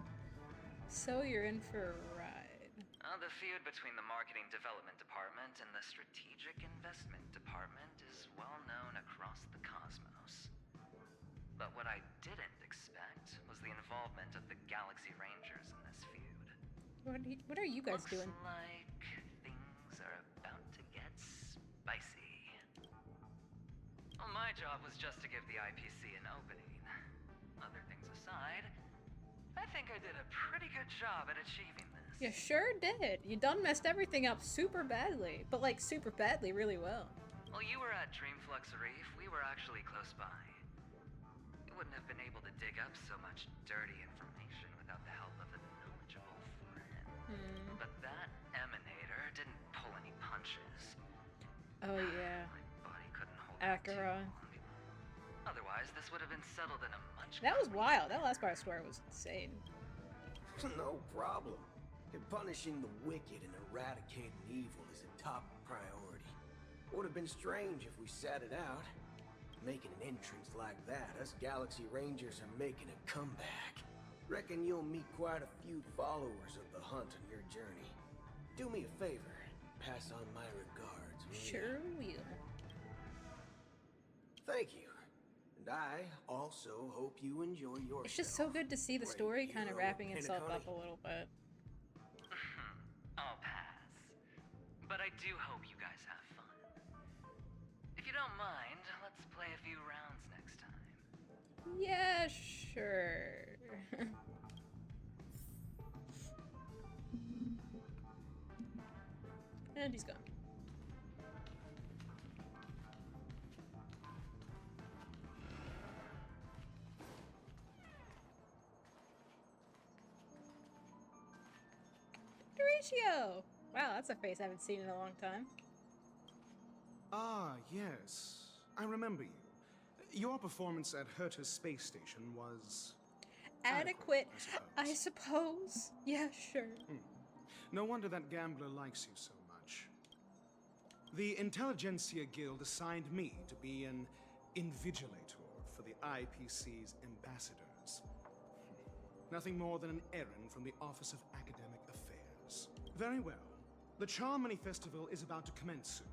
So you're in for a ride. The feud between the Marketing Development Department and the Strategic Investment Department is well known across the cosmos. But what I didn't expect was the involvement of the Galaxy Rangers in this feud. What are you guys doing? Looks like things are about to get spicy. Well, my job was just to give the IPC an opening. Other things aside, I think I did a pretty good job at achieving this. You sure did. You done messed everything up super badly. But like, super badly really well. While you were at Dreamflux Reef, we were actually close by. You wouldn't have been able to dig up so much dirty information without the help of a knowledgeable friend. But that emanator didn't pull any punches. Oh yeah. My body couldn't hold Acheron. Otherwise, this would have been settled in a much... That was wild. That last part of the story was insane. No problem. And punishing the wicked and eradicating evil is a top priority. Would have been strange if we sat it out. Making an entrance like that, us Galaxy Rangers are making a comeback. Reckon you'll meet quite a few followers of the hunt on your journey. Do me a favor, pass on my regards, will ya? Sure will. Thank you. And I also hope you enjoy yourself. It's just so good to see the story kind of wrapping itself up a little bit. I'll pass. But I do hope you guys have fun. If you don't mind, let's play a few rounds next time. Yeah, sure. And he's gone. Horatio! Wow, that's a face I haven't seen in a long time. Ah, yes. I remember you. Your performance at Herta's space station was... Adequate, I suppose. Yeah, sure. No wonder that gambler likes you so much. The Intelligentsia Guild assigned me to be an invigilator for the IPC's ambassadors. Nothing more than an errand from the Office of Academic Affairs. Very well. The Charmony Festival is about to commence soon.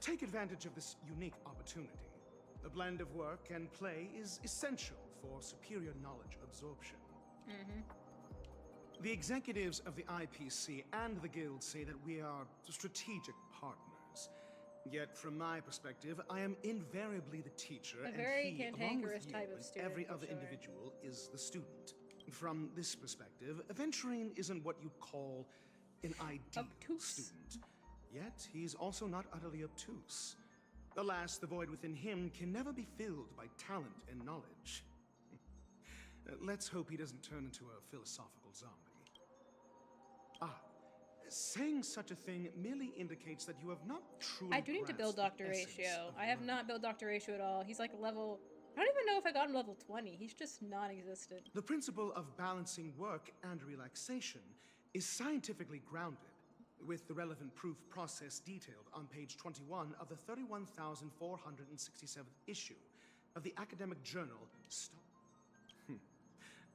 Take advantage of this unique opportunity. The blend of work and play is essential for superior knowledge absorption. The executives of the IPC and the Guild say that we are strategic partners. Yet, from my perspective, I am invariably the teacher, A and very he, along cantankerous with you type of and student, every for other sure. individual, is the student. From this perspective, Aventurine isn't what you'd call an ideal student. Yet, he's also not utterly obtuse. Alas, the void within him can never be filled by talent and knowledge. Let's hope he doesn't turn into a philosophical zombie. Saying such a thing merely indicates that you have not truly I do need to build grasped the Dr. essence Ratio. of I have not built Dr. Ratio at all. He's like level... I don't even know if I got him level 20. He's just non-existent. The principle of balancing work and relaxation is scientifically grounded, with the relevant proof process detailed on page 21 of the 31,467th issue of the academic journal.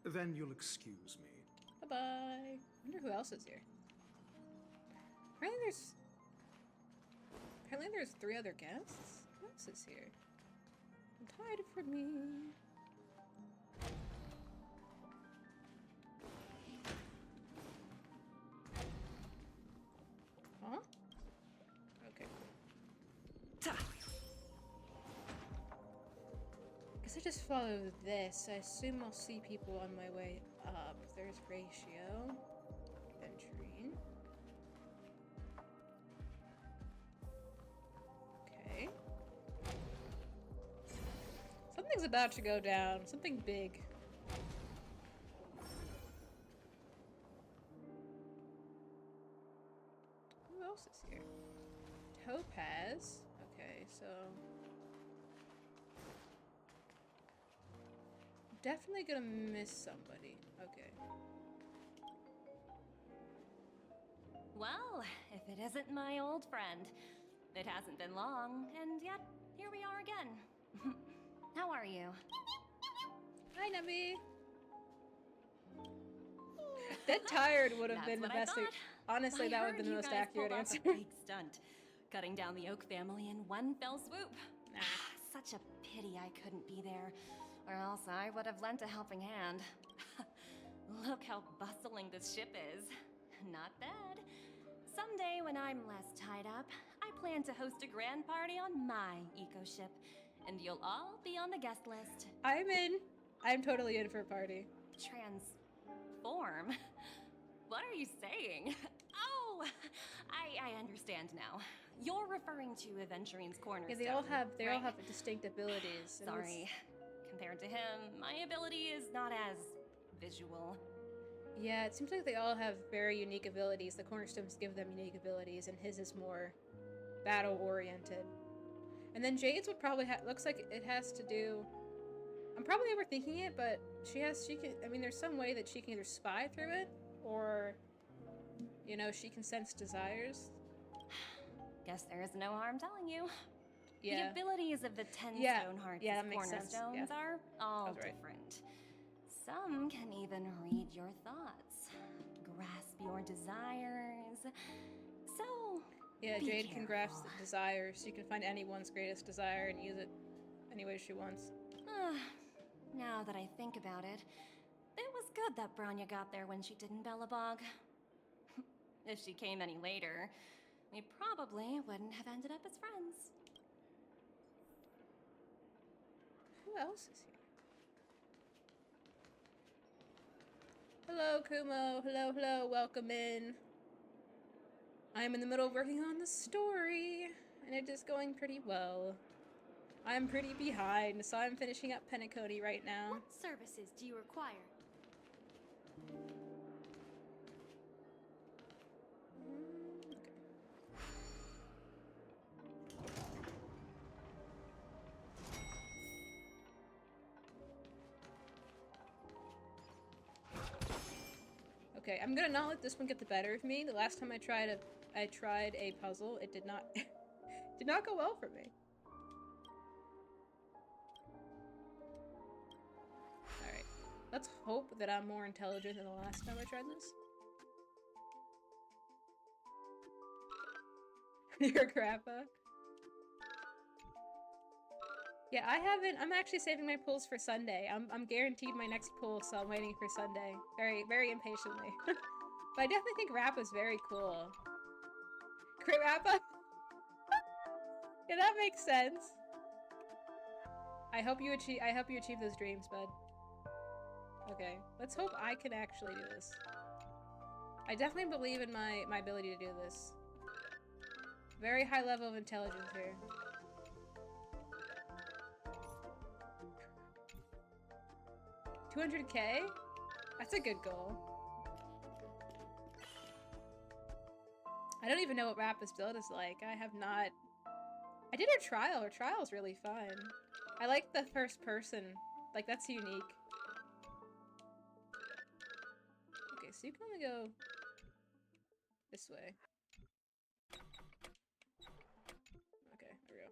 Then you'll excuse me. Bye-bye. Wonder who else is here. Apparently there's 3 other guests? Who else is here? Hide from me. Huh? Okay. Guess I just follow this. I assume I'll see people on my way up. There's Ratio. Venturine. Okay. Something's about to go down. Something big. Who else is here? Topaz. Okay, so... definitely gonna miss somebody. Okay. Well, if it isn't my old friend. It hasn't been long, and yet, here we are again. How are you? Hi, Nubby. Dead tired would have been the best. Honestly, that would have been the most accurate answer. A big stunt, cutting down the Oak family in one fell swoop. Such a pity I couldn't be there, or else I would have lent a helping hand. Look how bustling this ship is. Not bad. Someday, when I'm less tied up, I plan to host a grand party on my eco-ship, and you'll all be on the guest list. I'm in. I'm totally in for a party. Transform? What are you saying? Oh, I understand now. You're referring to Aventurine's Cornerstone. Yeah, they all have distinct abilities. Sorry. Compared to him, my ability is not as visual. Yeah, it seems like they all have very unique abilities. The Cornerstones give them unique abilities, and his is more battle-oriented. And then Jade's would probably looks like it has to do... I'm probably overthinking it, but she can... I mean, there's some way that she can either spy through it, or, you know, she can sense desires. Guess there is no harm telling you. Yeah. The abilities of the 10 Stonehearts that makes sense. Cornerstones are all That's right. different. Some can even read your thoughts, grasp your desires. So, yeah, be Jade can grasp careful. the desires. She can find anyone's greatest desire and use it any way she wants. Now that I think about it, it was good that Branya got there when she did in Bellabog. If she came any later, we probably wouldn't have ended up as friends. Who else is here? Hello, Kumo. Hello, hello. Welcome in. I'm in the middle of working on the story, and it is going pretty well. I'm pretty behind, so I'm finishing up Penacony right now. What services do you require? Okay, I'm gonna not let this one get the better of me. The last time I tried a puzzle, it did not did not go well for me. Alright. Let's hope that I'm more intelligent than the last time I tried this. Your grandpa. Yeah, I'm actually saving my pulls for Sunday. I'm guaranteed my next pull, so I'm waiting for Sunday. Very, very impatiently. But I definitely think Rappa's very cool. Crit Rappa? Yeah, that makes sense. I hope you achieve those dreams, bud. Okay, let's hope I can actually do this. I definitely believe in my ability to do this. Very high level of intelligence here. $200K? That's a good goal. I don't even know what Rappa's build is like. I have not... I did her trial. Her trial's really fun. I like the first person. Like, that's unique. Okay, so you can only go this way. Okay, there we go.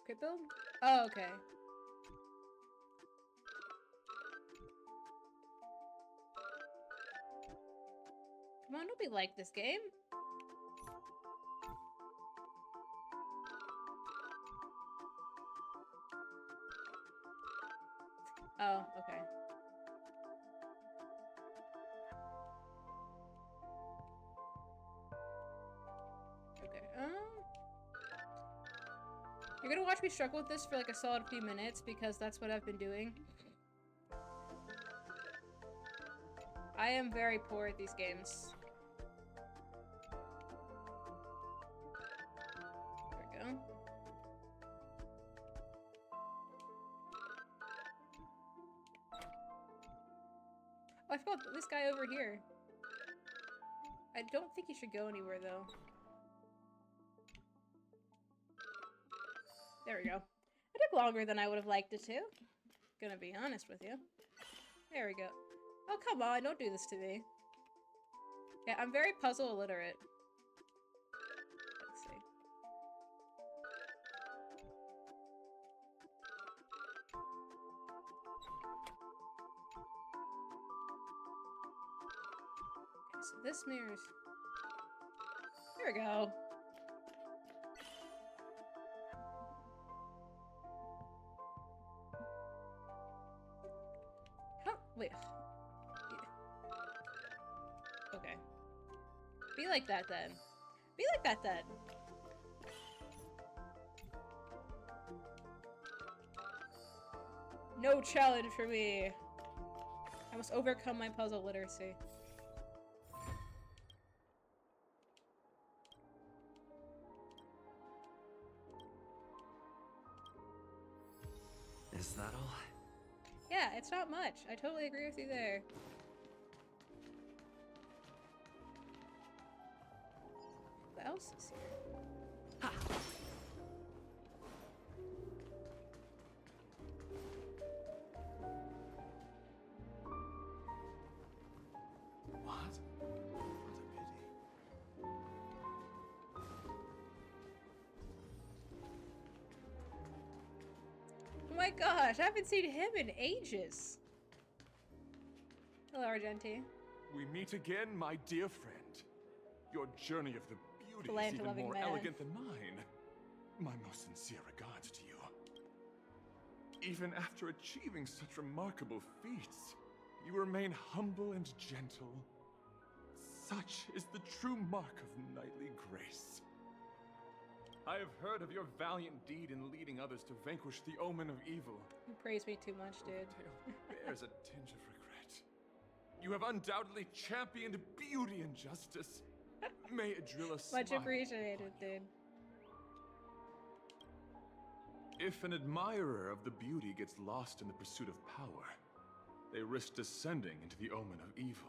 Crit build? Oh, okay. Come on, don't be like this game. Oh, okay. Okay, you're gonna watch me struggle with this for like a solid few minutes because that's what I've been doing. I am very poor at these games. There we go. Oh, I forgot this guy over here. I don't think he should go anywhere though. There we go. It took longer than I would have liked it to. Gonna be honest with you. There we go. Oh, come on, don't do this to me. Yeah, I'm very puzzle illiterate. Let's see. Okay, so this mirrors... There we go. How? Wait. Okay. Be like that then. Be like that then. No challenge for me. I must overcome my puzzle literacy. Is that all? Yeah, it's not much. I totally agree with you there. What else is here? Ha! What? What a pity. Oh my gosh, I haven't seen him in ages. Hello, Argenti. We meet again, my dear friend. Your journey of the beauty is even more elegant than mine. My most sincere regards to you. Even after achieving such remarkable feats, you remain humble and gentle. Such is the true mark of knightly grace. I have heard of your valiant deed in leading others to vanquish the omen of evil. You praise me too much, dude. There's a tinge of regret. You have undoubtedly championed beauty and justice. May it drill a smile. Much appreciated, dude. If an admirer of the beauty gets lost in the pursuit of power, they risk descending into the omen of evil,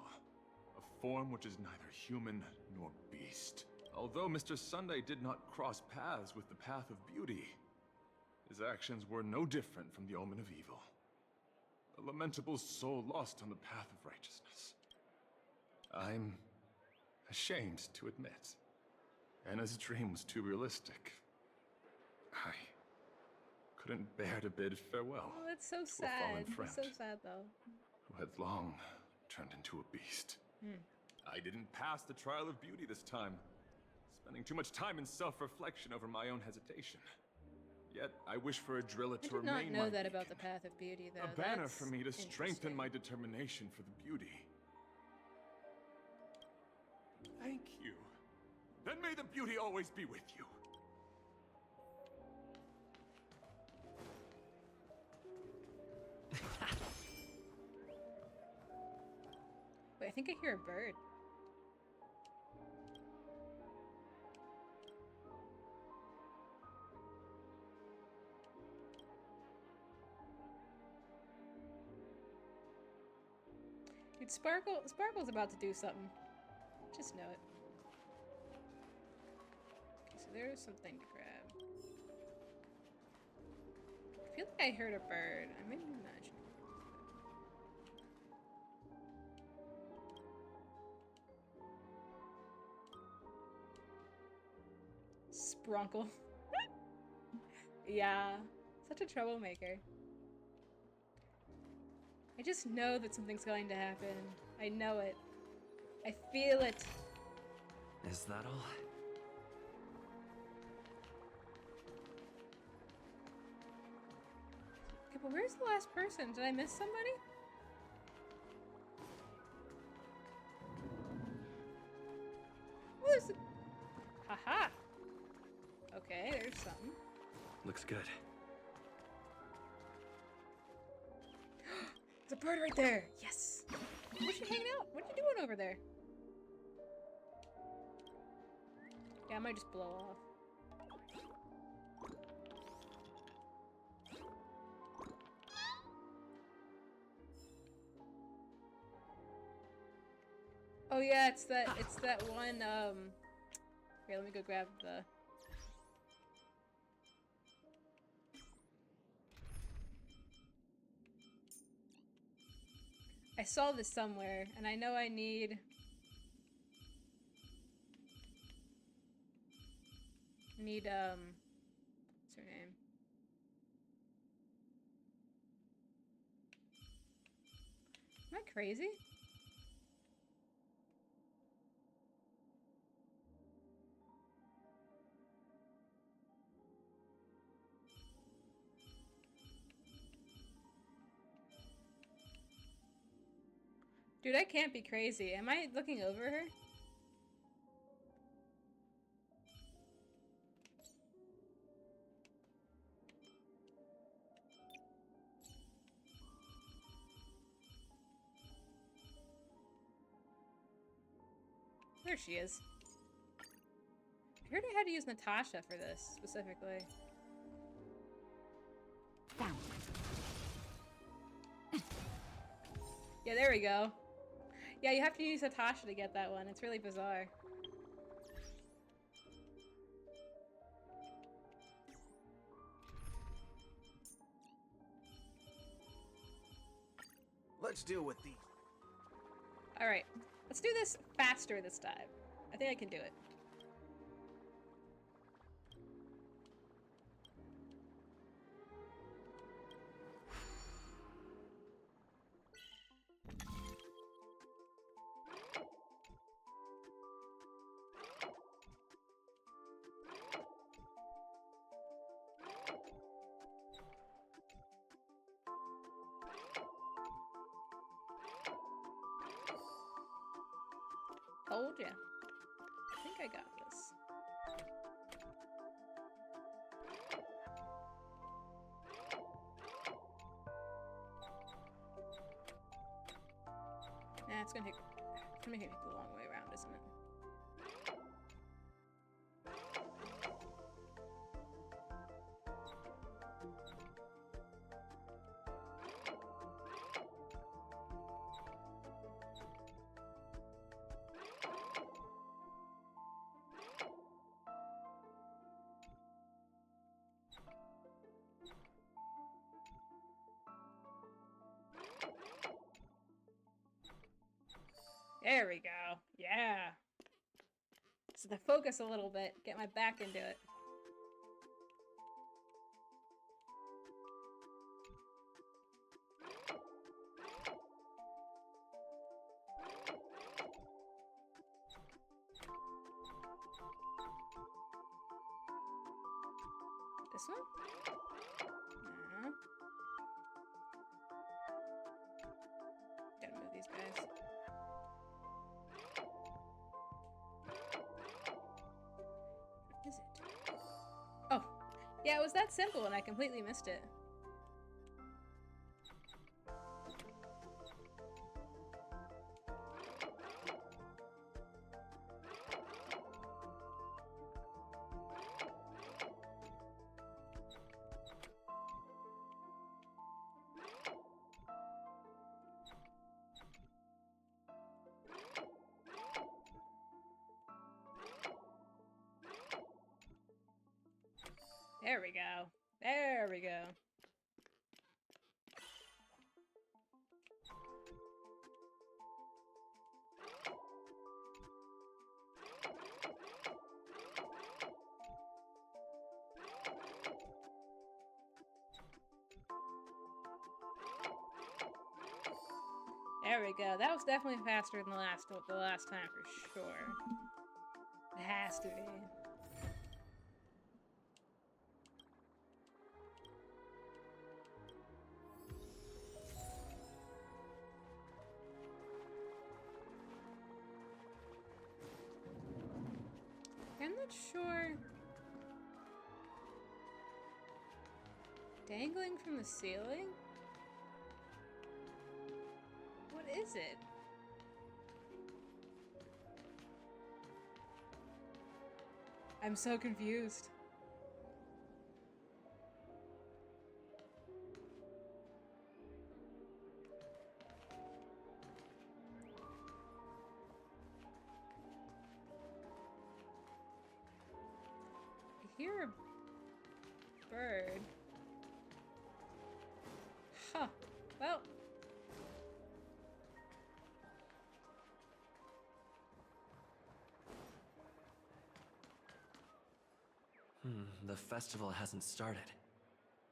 a form which is neither human nor beast. Although Mr. Sunday did not cross paths with the path of beauty, his actions were no different from the omen of evil. A lamentable soul lost on the path of righteousness. I'm ashamed to admit. Anna's dream was too realistic. I couldn't bear to bid farewell Oh, that's so to a fallen sad. friend It's so sad, though. who had long turned into a beast. Hmm. I didn't pass the trial of beauty this time, spending too much time in self-reflection over my own hesitation. Yet, I wish for Adrilla I to did not remain know my that about the Path of Beauty, though. a banner That's for me to strengthen interesting. my determination for the beauty. Thank you. Then may the beauty always be with you. Wait, I think I hear a bird. Dude, Sparkle's about to do something. Just know it. Okay, so there's something to grab. I feel like I heard a bird. I may be imagining. Sprunkle. Yeah, such a troublemaker. I just know that something's going to happen. I know it. I feel it. Is that all? Okay, but where's the last person? Did I miss somebody? What is it? Haha. Okay, there's something. Looks good. There's a bird right there. Yes. What you hanging out? What you doing over there? Yeah, I might just blow off. Oh yeah, it's that one here, let me go grab the I saw this somewhere, and I know I need what's her name? Am I crazy? Dude, I can't be crazy. Am I looking over her? There she is. I heard I had to use Natasha for this, specifically. Found. Yeah, there we go. Yeah, you have to use Natasha to get that one. It's really bizarre. Let's deal with these. Alright, let's do this faster this time. I think I can do it. Told ya. I think I got this. Nah, it's gonna take the long way around, isn't it? There we go. Yeah. So the focus a little bit. Get my back into it. This one? No. Gotta move these guys. What is it? Oh, yeah, it was that simple and I completely missed it. There we go. There we go. There we go. That was definitely faster than the last time for sure. It has to be. I'm not sure. Dangling from the ceiling? What is it? I'm so confused. I hear a bird. Huh. Well. The festival hasn't started.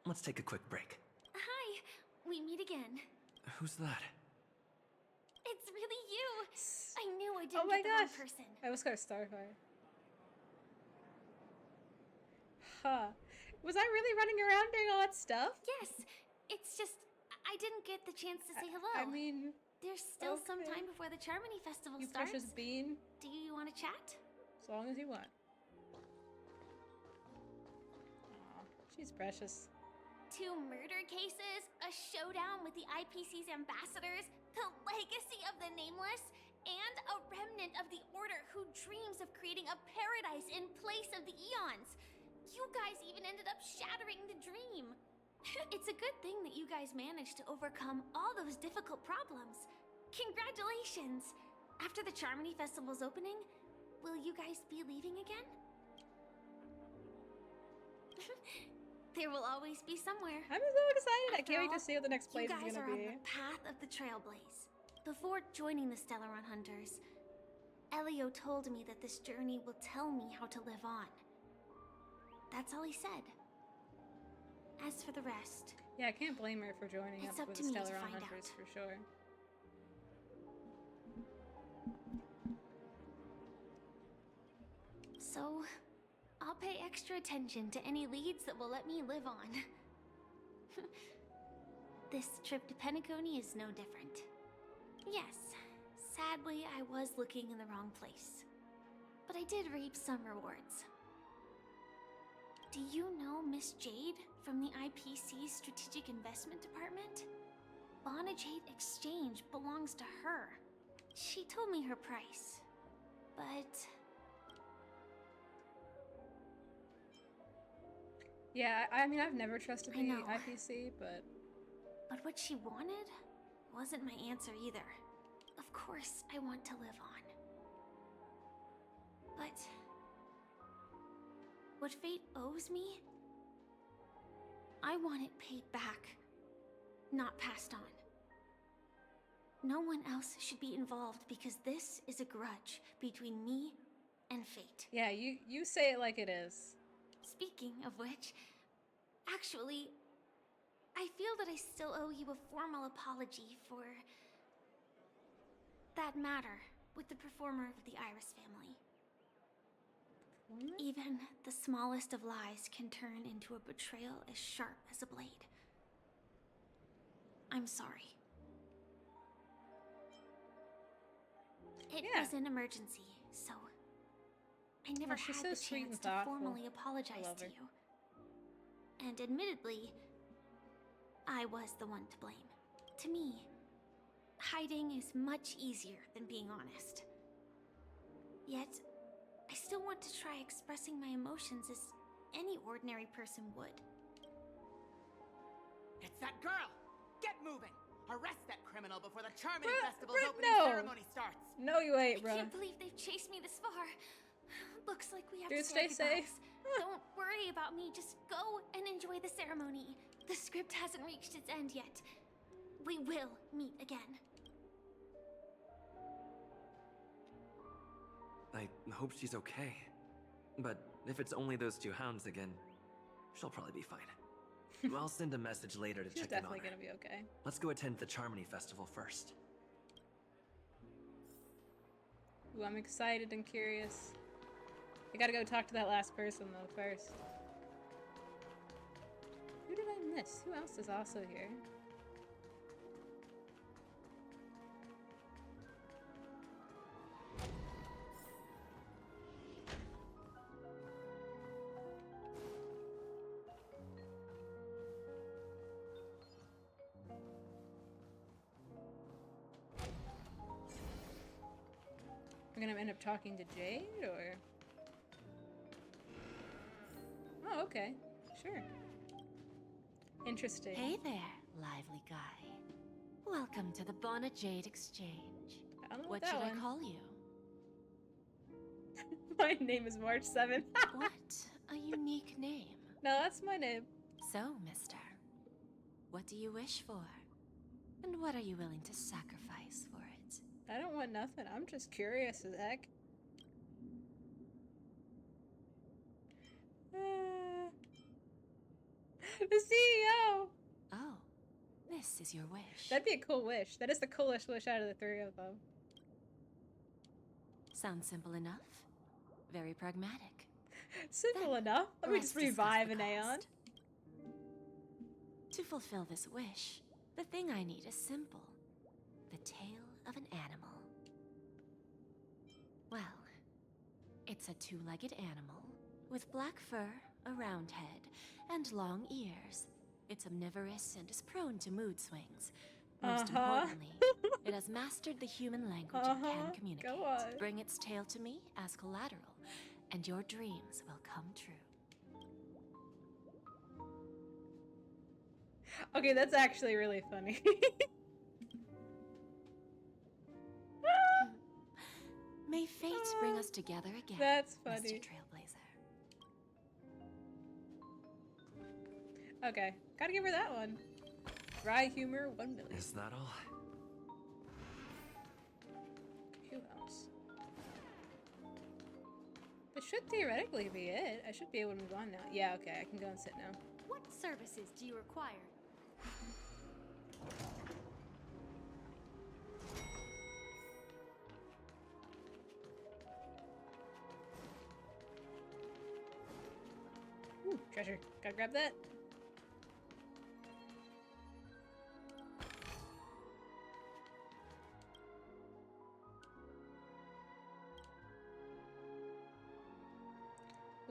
Let's take a quick break. Hi, we meet again. Who's that? It's really you. I knew I Oh didn't my get the wrong gosh. person. I almost got a Starfire. Huh. Was I really running around doing all that stuff? Yes. It's just I didn't get the chance to say hello. I mean, there's still some time before the Charmony Festival you starts. precious bean. Do you want to chat? As long as you want. Aw, she's precious. 2 murder cases, a showdown with the IPC's ambassadors, the legacy of the Nameless, and a remnant of the Order who dreams of creating a paradise in place of the Eons. You guys even ended up shattering the dream. It's a good thing that you guys managed to overcome all those difficult problems. Congratulations! After the Charmony Festival's opening, will you guys be leaving again? There will always be somewhere. I'm so excited. I can't wait to After see what the next place you is guys gonna are be. on the path of the Trailblaze. Before joining the Stellaron Hunters, Elio told me that this journey will tell me how to live on. That's all he said. As for the rest... Yeah, I can't blame her for joining It's up up with to the me to Stellaron find Hunters out. for sure. So, I'll pay extra attention to any leads that will let me live on. This trip to Penacony is no different. Yes, sadly I was looking in the wrong place. But I did reap some rewards. Do you know Miss Jade from the IPC's Strategic Investment Department? Bonajade Exchange belongs to her. She told me her price, but... Yeah, I mean, I've never trusted I the know. IPC, but... But what she wanted wasn't my answer either. Of course, I want to live on. But... what fate owes me, I want it paid back, not passed on. No one else should be involved because this is a grudge between me and fate. Yeah, you say it like it is. Speaking of which, actually, I feel that I still owe you a formal apology for that matter with the performer of the Iris family. Even the smallest of lies can turn into a betrayal as sharp as a blade. I'm sorry. It was an emergency, so I never she's had so the sweet and chance to thoughtful. formally I apologize love to her. you. And admittedly, I was the one to blame. To me, hiding is much easier than being honest. Yet, I still want to try expressing my emotions as any ordinary person would. It's that girl! Get moving! Arrest that criminal before the Charming Festival's Brett, opening no. ceremony starts! No, you ain't, I bro. can't believe they've chased me this far. Looks like we have Dude, to say stay goodbyes. Don't worry about me. Just go and enjoy the ceremony. The script hasn't reached its end yet. We will meet again. I hope she's okay. But if it's only those two hounds again, she'll probably be fine. I'll send a message later to She's check in on definitely her. gonna be okay. Let's go attend the Charmony Festival first. Ooh, I'm excited and curious. I gotta go talk to that last person though first. Who did I miss? Who else is also here? We're gonna end up talking to Jade, or? Oh, okay. Sure. Interesting. Hey there, lively guy. Welcome to the Bona Jade Exchange. I don't know What that should one. I call you? My name is March 7th. What a unique name. No, that's my name. So, mister, what do you wish for? And what are you willing to sacrifice for it? I don't want nothing. I'm just curious as heck. The CEO! Oh, this is your wish. That'd be a cool wish. That is the coolest wish out of the three of them. Sounds simple enough. Very pragmatic. Simple enough. Let me just revive an Aeon. To fulfill this wish, the thing I need is simple. The tail of an animal. Well, it's a two-legged animal with black fur, a round head, and long ears. It's omnivorous and is prone to mood swings. Most importantly, it has mastered the human language and can communicate. Go on. Bring its tail to me as collateral, and your dreams will come true. Okay, that's actually really funny. May fate bring us together again. That's Mr. funny. Trailblazer. Okay, gotta give her that one. Dry humor, 1 million. Is that all? Who else? This should theoretically be it. I should be able to move on now. Yeah, okay, I can go and sit now. What services do you require? Ooh, treasure. Gotta grab that.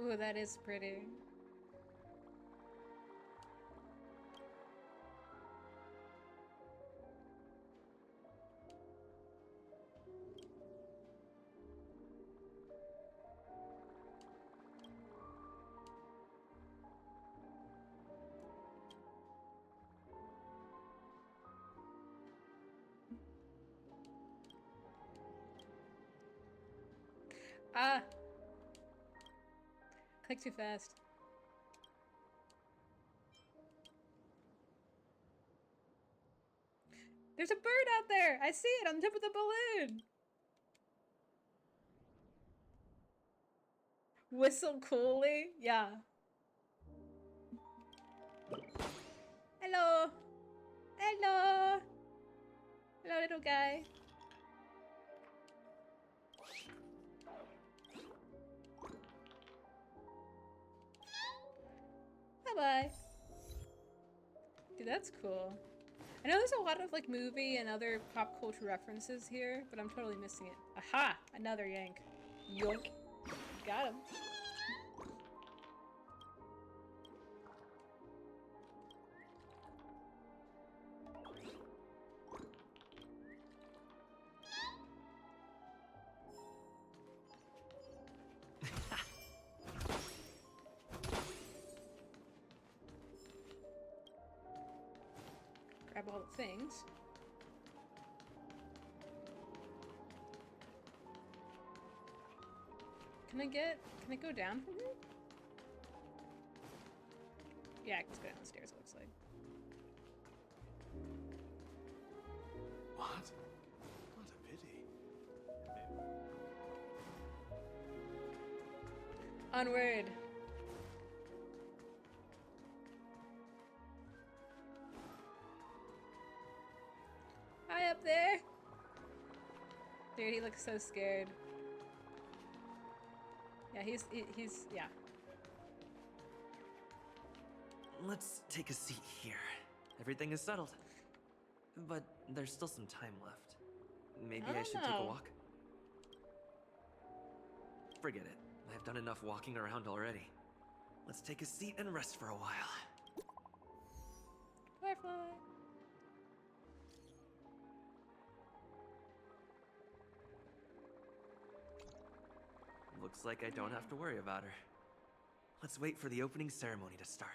Ooh, that is pretty. Ah! Click too fast. There's a bird out there! I see it on the tip of the balloon! Whistle coolly? Yeah. Hello! Hello! Hello, little guy. Bye-bye. Dude, that's cool. I know there's a lot of like movie and other pop culture references here, but I'm totally missing it. Aha! Another yank. Yoink. Got him. Grab all the things. Can I go down from here? Yeah, I can just go down the stairs, it looks like. What? What a pity. Onward. Hi up there. Dude, he looks so scared. Yeah, he's yeah. Let's take a seat here. Everything is settled. But there's still some time left. Maybe I should take a walk? Forget it. I've done enough walking around already. Let's take a seat and rest for a while. Firefly. Looks like I don't have to worry about her. Let's wait for the opening ceremony to start.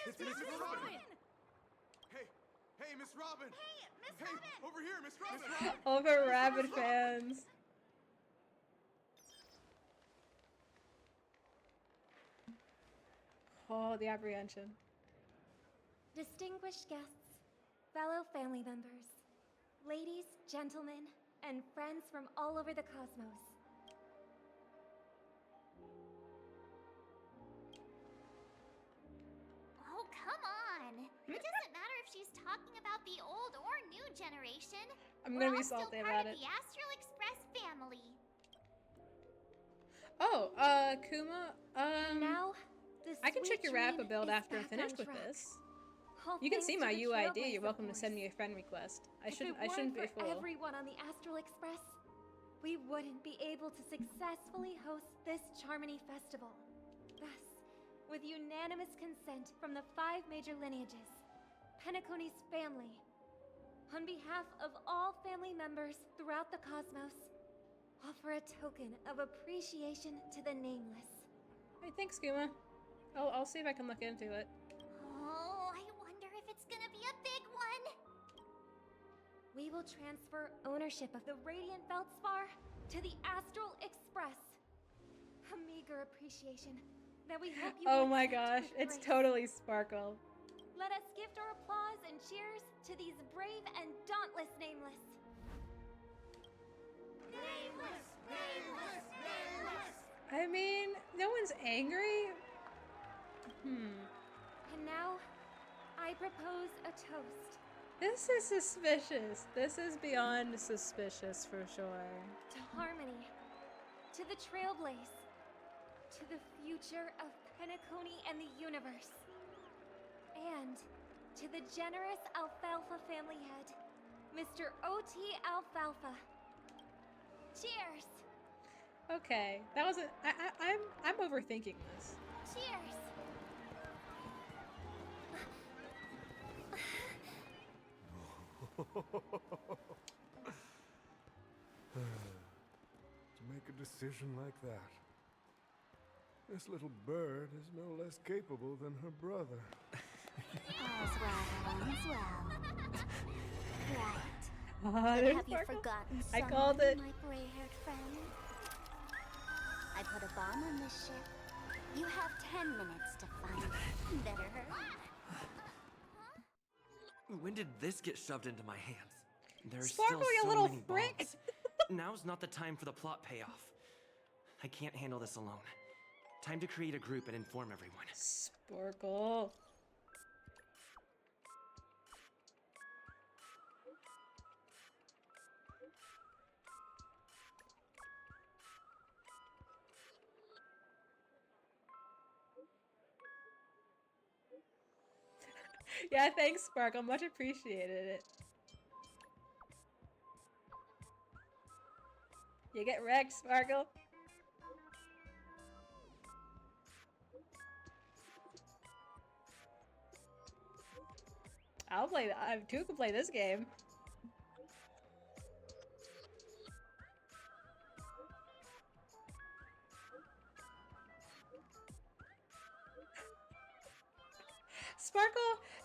It's Miss Robin! Hey, Miss Robin! Hey, Miss Robin! Over here, Miss Robin! All of our rabid fans. Oh, the apprehension. Distinguished guests, fellow family members, ladies, gentlemen, and friends from all over the cosmos. Oh, come on! It doesn't matter if she's talking about the old or new generation. I'm gonna We're be all salty still about part it. of the Astral Express family. Oh, Kuma, now, I can check your Rappa train build is after I'm back finished on with track. this. All You can thanks see to my the UID. TRAILBLAZE, You're welcome to of send me a course. friend request. I If shouldn't it be a weren't for fool. everyone on the Astral Express, we wouldn't be able to successfully host this Charmony festival. Thus, with unanimous consent from the 5 major lineages, Penacony's family, on behalf of all family members throughout the cosmos, offer a token of appreciation to the nameless. Hey, thanks, Kuma. I'll see if I can look into it. Oh, I wonder if it's gonna be a big one. We will transfer ownership of the Radiant Feldspar to the Astral Express. A meager appreciation that we hope you Oh will my accept gosh, with it's grace. totally Sparkle. Let us gift our applause and cheers to these brave and dauntless nameless. Nameless! Nameless! Nameless! I mean, no one's angry. And now, I propose a toast. This is suspicious. This is beyond suspicious for sure. To harmony, to the Trailblaze, to the future of Penacony and the universe, and to the generous Alfalfa family head, Mr. O.T. Alfalfa. Cheers! Okay, that wasn't. I'm overthinking this. Cheers! To make a decision like that. This little bird is no less capable than her brother. All's well that ends well. Right. There's Have you Sparkle. forgotten I someone, called it. my gray-haired friend? I put a bomb on this ship. You have 10 minutes to find it. Better hurry. When did this get shoved into my hands? There's Sparkle, still you so little many frick! bombs. Now's not the time for the plot payoff. I can't handle this alone. Time to create a group and inform everyone. Sparkle. Yeah, thanks, Sparkle. Much appreciated it. You get wrecked, Sparkle. I'll play. I too can play this game.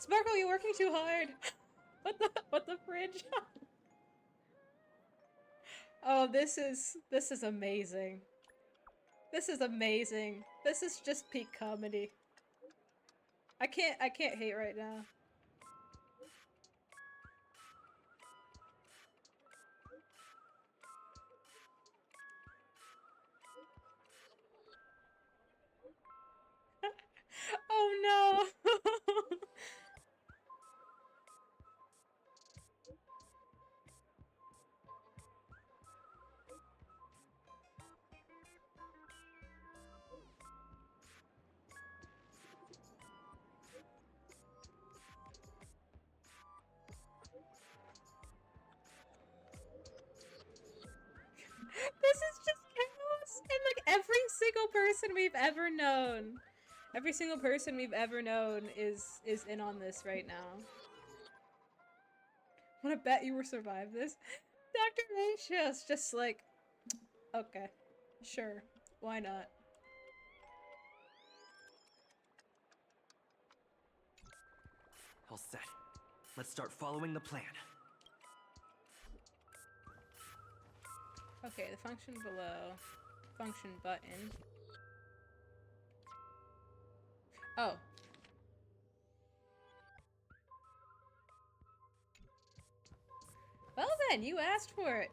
Sparkle, you're working too hard. What the fridge? Oh, this is amazing. This is amazing. This is just peak comedy. I can't hate right now. Oh no. This is just chaos! And like every single person we've ever known. Every single person we've ever known is in on this right now. Wanna bet you will survive this? Dr. Ratios just like, okay, sure, why not? All set. Let's start following the plan. Okay, the function below. Function button. Oh. Well then, you asked for it.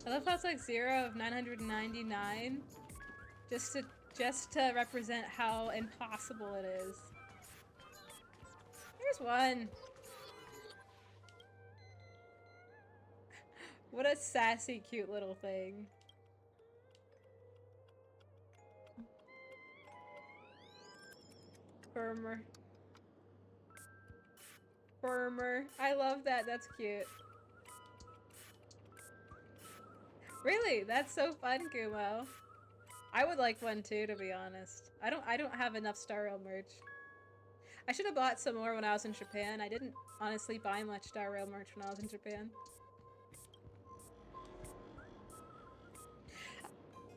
I love how it's like 0 of 999. Just to represent how impossible it is. Here's one. What a sassy, cute little thing. Firmer. Firmer. I love that. That's cute. Really? That's so fun, Kumo. I would like one too, to be honest. I don't have enough Star Rail merch. I should have bought some more when I was in Japan. I didn't honestly buy much Star Rail merch when I was in Japan.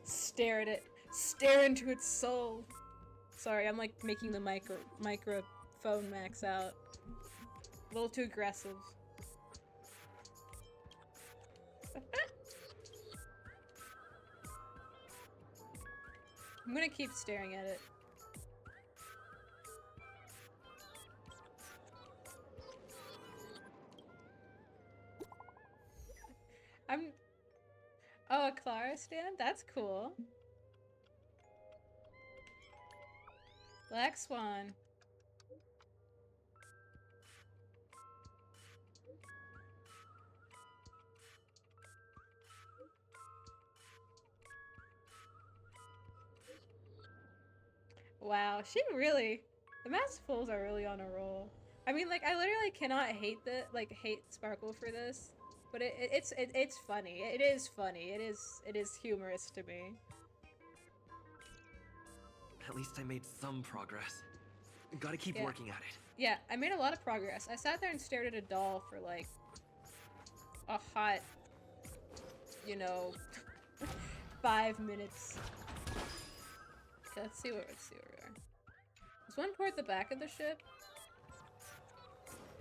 Stare at it. Stare into its soul. Sorry, I'm like making the microphone max out. A little too aggressive. I'm gonna keep staring at it. Oh, a Clara stand? That's cool. Black Swan. Wow, she really... The Masterfuls are really on a roll. I mean, like, I literally cannot hate hate Sparkle for this. But it's funny. It is funny. It is humorous to me. At least I made some progress. Gotta keep working at it. Yeah, I made a lot of progress. I sat there and stared at a doll for like a hot, you know, 5 minutes. Okay, let's see where we are. There's one toward the back of the ship.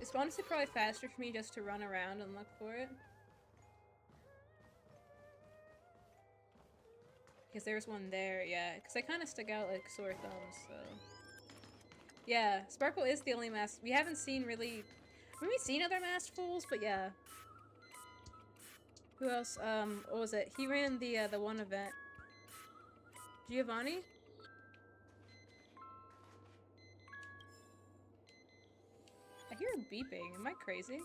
It's honestly probably faster for me just to run around and look for it. Because there's one there, yeah. Because they kind of stick out like sore thumbs, so... Yeah, Sparkle is the only mask... We haven't seen really... We've seen other Masterfuls, but yeah. Who else? What was it? He ran the one event. Giovanni? I I hear him beeping. Am I crazy?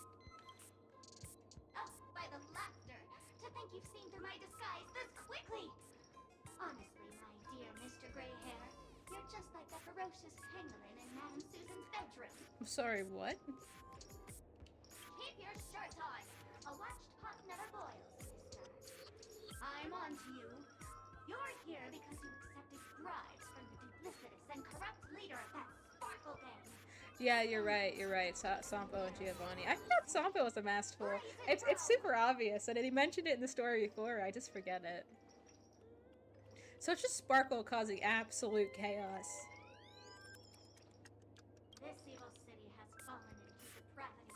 Oh, by the laughter! To think you've seen through my disguise this quickly! Honestly, my dear Mr. Grey Hair, you're just like the ferocious pangolin in Madame Susan's bedroom. I'm sorry, what? Keep your shirt on! A watched pot never boils, mister. I'm on to you. You're here because you accepted bribes from the duplicitous and corrupt leader of that Sparkle gang. Yeah, you're right. You're right. Sampo and Giovanni. I thought Sampo was a masked fool. It's super obvious, and he mentioned it in the story before. I just forget it. So it's just Sparkle causing absolute chaos. This evil city has fallen into depravity.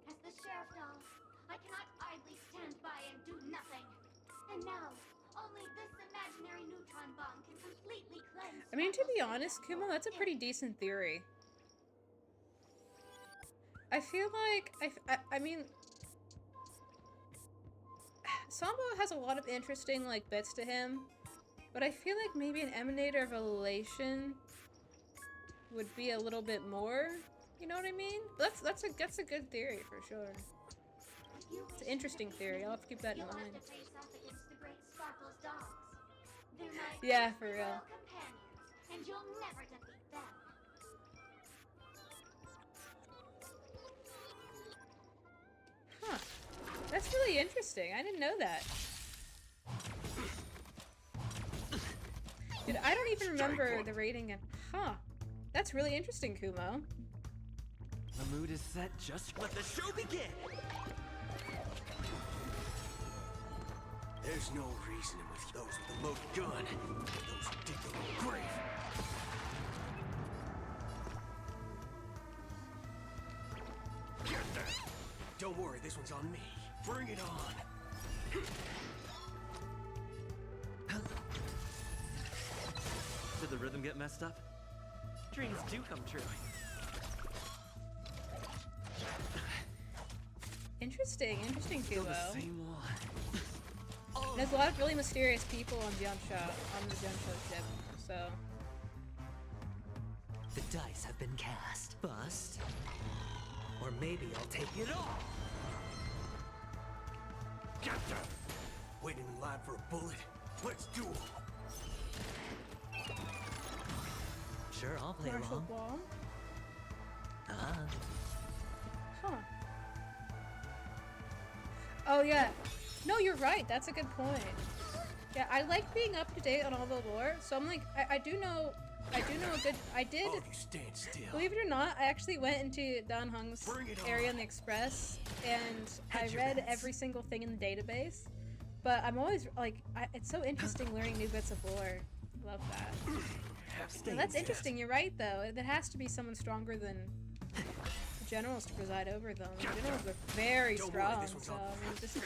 As the sheriff doll, I cannot idly stand by and do nothing. And now, only this imaginary neutron bomb can completely cleanse. I mean, to be honest, Kumo, that's a pretty decent theory. I feel like I mean, Sambo has a lot of interesting like bits to him, but I feel like maybe an emanator of elation would be a little bit more. You know what I mean? That's a good theory for sure. It's an interesting theory. I'll have to keep that in mind. Yeah, for real. And you'll never defeat them. Huh. That's really interesting. I didn't know that. Dude, I don't even remember the rating of... Huh. That's really interesting, Kumo. The mood is set. Just let the show begin! There's no reasoning with those with a loaded gun. Those who dig their own grave. Get that! Don't worry, this one's on me. Bring it on! Did the rhythm get messed up? Dreams do come true. Interesting, Kumo. The same one. There's a lot of really mysterious people on the Jiansha ship, so... The dice have been cast. Bust. Or maybe I'll take it all. Get them! Waiting in line for a bullet? Let's do it! Sure, I'll play along. Huh. Oh yeah. No, you're right. That's a good point. Yeah, I like being up to date on all the lore, so I'm like, I do know a good. I did. Oh, you stand still. Believe it or not, I actually went into Dan Hung's area in the Express, and I read every single thing in the database. But I'm always like, it's so interesting learning new bits of lore. Love that. No, that's interesting. You're right, though. There has to be someone stronger than the generals to preside over them. The generals are very strong. So I mean, just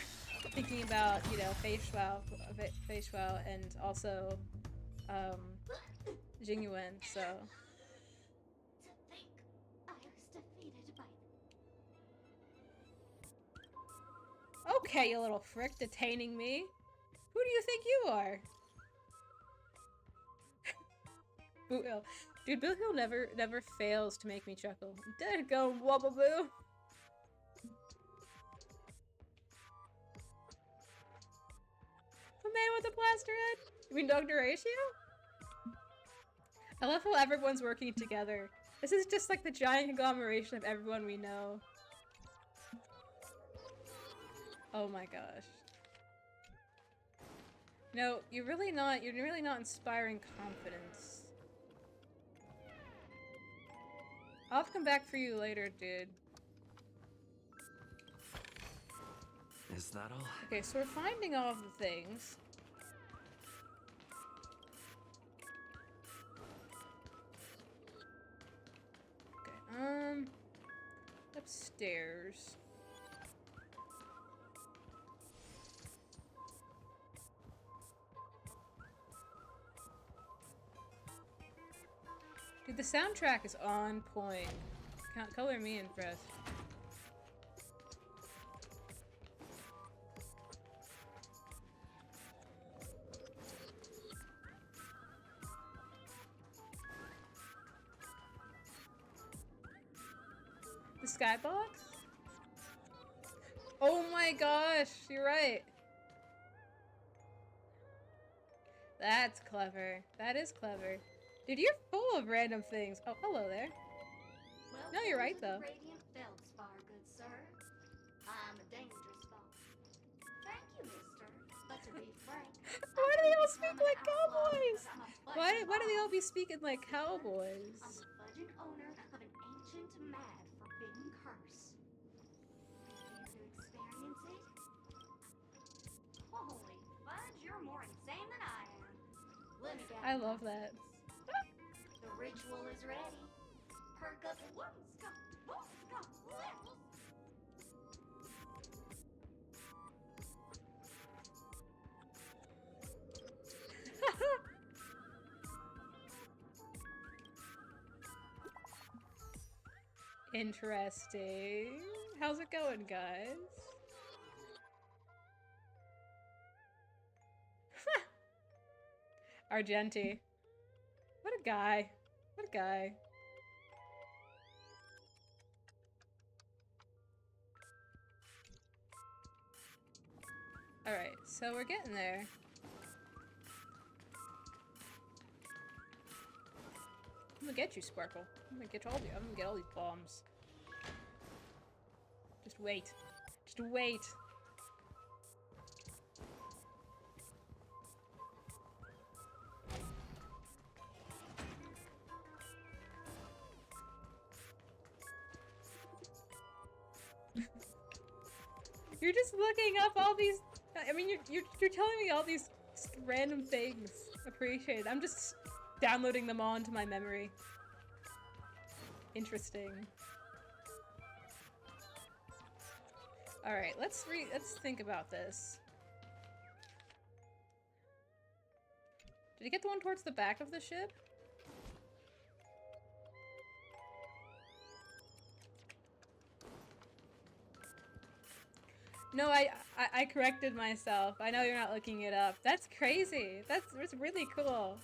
thinking about, you know, Fei Shuao, and also Jing Yuan. So. To think I was defeated by. Okay, you little frick, detaining me. Who do you think you are? Boot Hill. Dude, Boot Hill never fails to make me chuckle. Dead go Wobbleboo. The man with the plaster head? You mean Dr. Ratio? I love how everyone's working together. This is just like the giant conglomeration of everyone we know. Oh my gosh. No, you're really not inspiring confidence. I'll have to come back for you later, dude. Is that all? Okay, so we're finding all of the things. Okay, upstairs. Dude, the soundtrack is on point. Color me impressed. The skybox? Oh my gosh, you're right. That's clever. That is clever. Dude, you're full of random things. Oh, hello there. No, you're right though. Radiant Feldspar, good sir. I'm a dangerous boss. Thank you, mister. But to be frank, Why do they all speak like cowboys? Why do they all be speaking like cowboys? I'm the fudging owner of an ancient, mad, forbidden curse. Care to experience it? Holy fudge, you're more insane than I am. Let me I love that. The ritual is ready. Perk up levels. Interesting. How's it going, guys? Argenti. What a guy. What a guy. Alright, so we're getting there. I'm gonna get you, Sparkle. I'm gonna get all these bombs. Just wait. Just wait. You're just looking up all these. I mean, you're telling me all these random things. Appreciate it. I'm just downloading them all into my memory. Interesting. All right, let's think about this. Did you get the one towards the back of the ship? No, I corrected myself. I know you're not looking it up. That's crazy. That's really cool.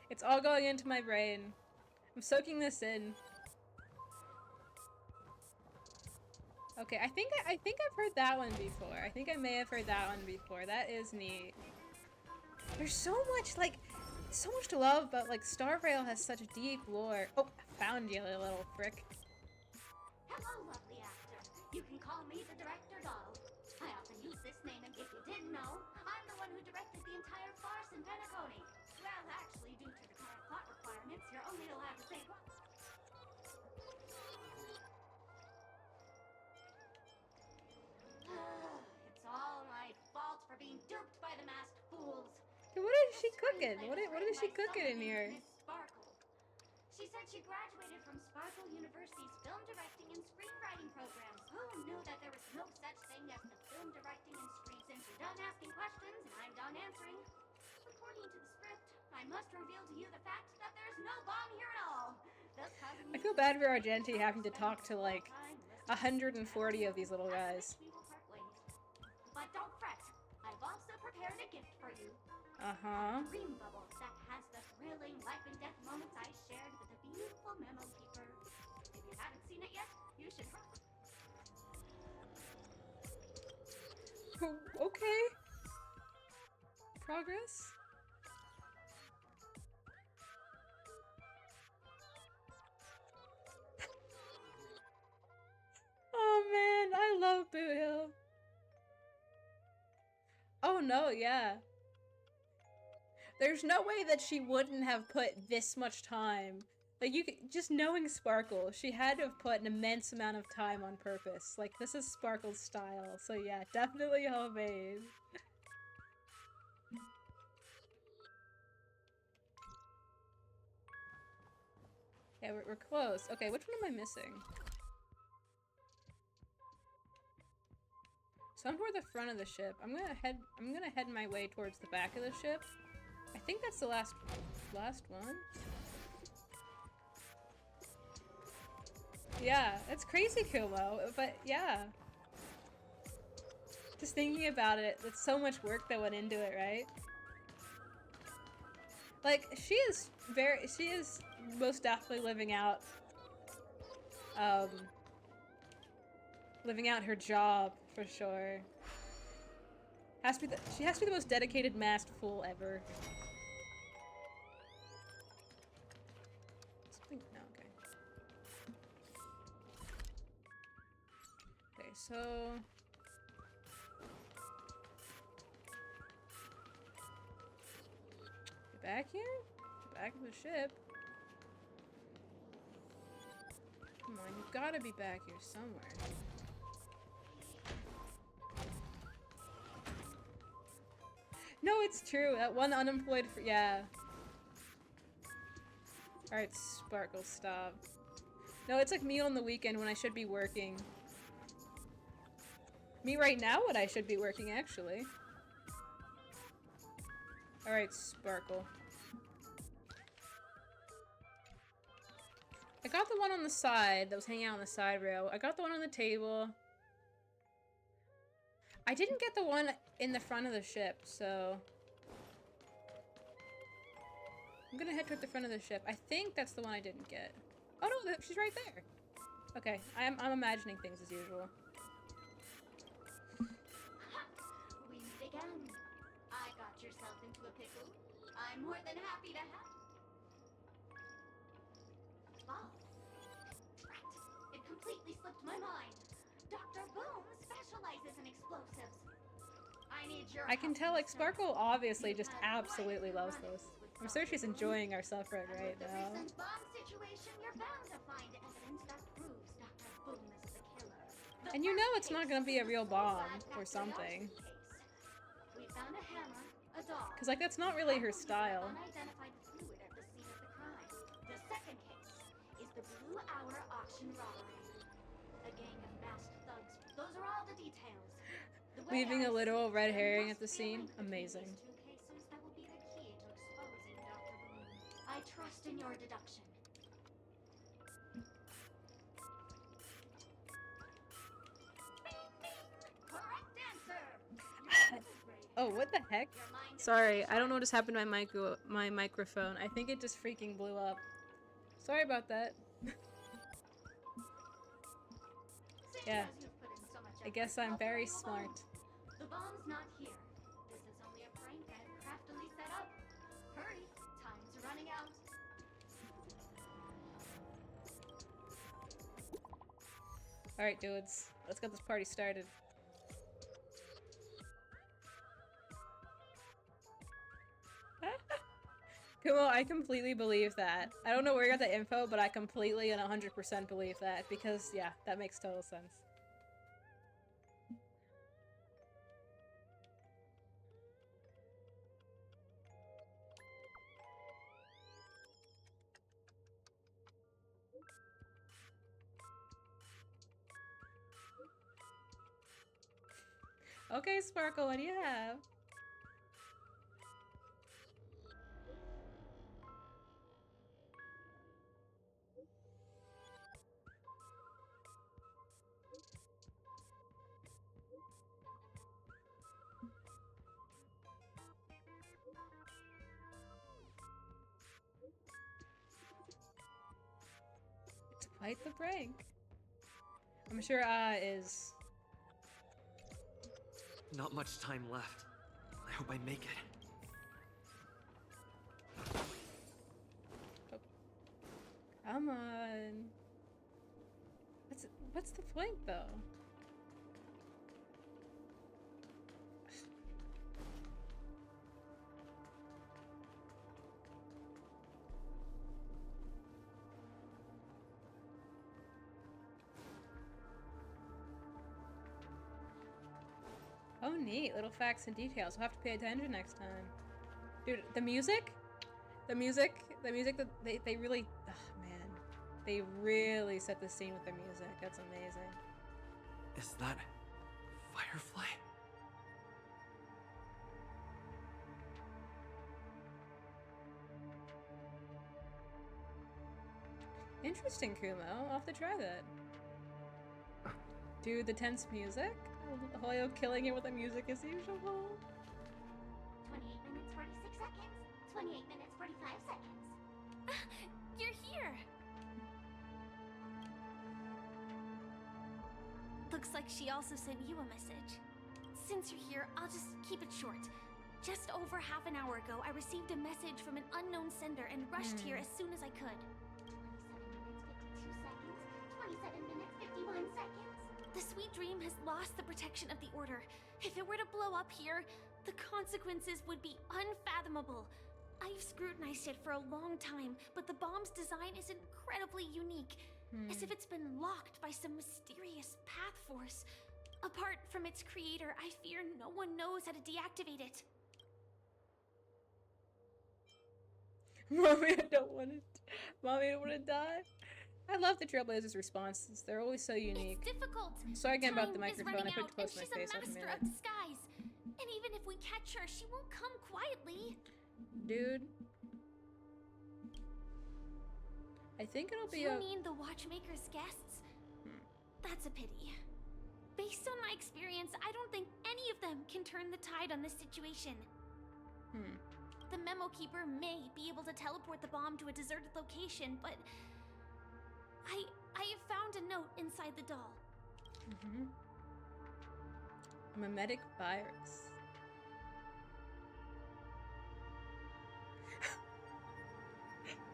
It's all going into my brain. I'm soaking this in. Okay, I think I've heard that one before. I think I may have heard that one before. That is neat. There's so much, like, so much to love, but like Star Rail has such deep lore. Oh, I found you, little frick. Hello, lovely actor. You can call me the director doll. I often use this name, and if you didn't know, I'm the one who directed the entire farce in Penacony. Well, actually, due to the current plot requirements, you're only allowed to say what. It's all my fault for being duped by the masked fools. Dude, what is she cooking? What is she cooking in here? Miss Sparkle. She said she graduated from Sparkle University's film directing and screenwriting programs. Who knew that there was no such thing as the film directing and screen? Since you're done asking questions and I'm done answering, according to the script, I must reveal to you the fact that there's no bomb here at all. Thus causing I feel bad for Argenti having to talk to like 140 of these little guys. But don't fret. I've also prepared a gift for you. Uh-huh. A dream bubble that has the thrilling life and death moments I shared with the beautiful memo keeper. If you haven't seen it yet, you should hurry. Okay. Progress? Oh man, I love Boot Hill. Oh no, yeah. There's no way that she wouldn't have put this much time. Like, you could, just knowing Sparkle, she had to have put an immense amount of time on purpose. Like, this is Sparkle's style, so yeah, definitely homemade. Yeah, we're close. Okay, which one am I missing? So I'm toward the front of the ship. I'm gonna head my way towards the back of the ship. I think that's the last one. Yeah, it's crazy, Kumo, but yeah. Just thinking about it, it's so much work that went into it, right? Like, she is most definitely living out her job for sure. She has to be the most dedicated masked fool ever. Something, no, okay. Okay, so get back here? Get back to the ship. Come on, you've gotta be back here somewhere. No, it's true. That one unemployed yeah. Alright, Sparkle, stop. No, it's like me on the weekend when I should be working. Me right now when I should be working, actually. Alright, Sparkle. I got the one on the side that was hanging out on the side rail. I got the one on the table. I didn't get the one in the front of the ship, so I'm gonna head toward the front of the ship. I think that's the one I didn't get. Oh no, she's right there. Okay, I'm imagining things as usual. We meet again. I got yourself into a pickle. I'm more than happy to help. Wow. Drat. It completely slipped my mind. Dr. Boom specializes in explosives. I need your I can tell, like, Sparkle obviously just absolutely loves this. I'm sure she's enjoying our suffering right now. The recent bomb situation, you're bound to find evidence that proves Dr. Boom is the killer. And you know it's not gonna be a real bomb or something. We found a hammer, a dog. Cause like that's not really her style. Unidentified fluid at the scene of the crime. The second case is the Blue Hour auction robbery. A gang of masked thugs. Those are all the details. Leaving a literal red herring at the scene. Amazing. That will be the key to exposing Dr. Boom. I trust in your deduction. Correct answer. Oh, what the heck? Sorry, I don't know what just happened to my microphone. I think it just freaking blew up. Sorry about that. Yeah. I guess I'm very smart. The bomb's not here. This is only a prank I've craftily set up. Hurry, time's running out. Alright, dudes. Let's get this party started. Kumo, I completely believe that. I don't know where you got the info, but I completely and 100% believe that. Because, yeah, that makes total sense. Okay, Sparkle, what do you have? To fight the prank. I'm sure is... Not much time left. I hope I make it. Oh. Come on. What's the point though? Oh neat, little facts and details. We'll have to pay attention next time. Dude, the music that they really, oh man. They really set the scene with the music. That's amazing. Is that Firefly? Interesting, Kumo. I'll have to try that. Dude, the tense music? Hoyo killing it with the music as usual. 28 minutes, 46 seconds. 28 minutes, 46 45 seconds. You're here! Looks like she also sent you a message. Since you're here, I'll just keep it short. Just over half an hour ago, I received a message from an unknown sender and rushed here as soon as I could. 27 minutes, 51 seconds. The Sweet Dream has lost the protection of the Order. If it were to blow up here, the consequences would be unfathomable. I've scrutinized it for a long time, but the bomb's design is incredibly unique. As if it's been locked by some mysterious path force. Apart from its creator, I fear no one knows how to deactivate it. Mommy, I don't want to. Mommy, I don't want to die. I love the Trailblazers' responses. They're always so unique. It's difficult. Sorry again about the Time is microphone. I running put it out, close to and my face. she's a I'll admit master of it. disguise. And even if we catch her, she won't come quietly. Dude. I think it'll be You mean the Watchmaker's guests? That's a pity. Based on my experience, I don't think any of them can turn the tide on this situation. The Memo Keeper may be able to teleport the bomb to a deserted location, but I have found a note inside the doll. A mimetic virus.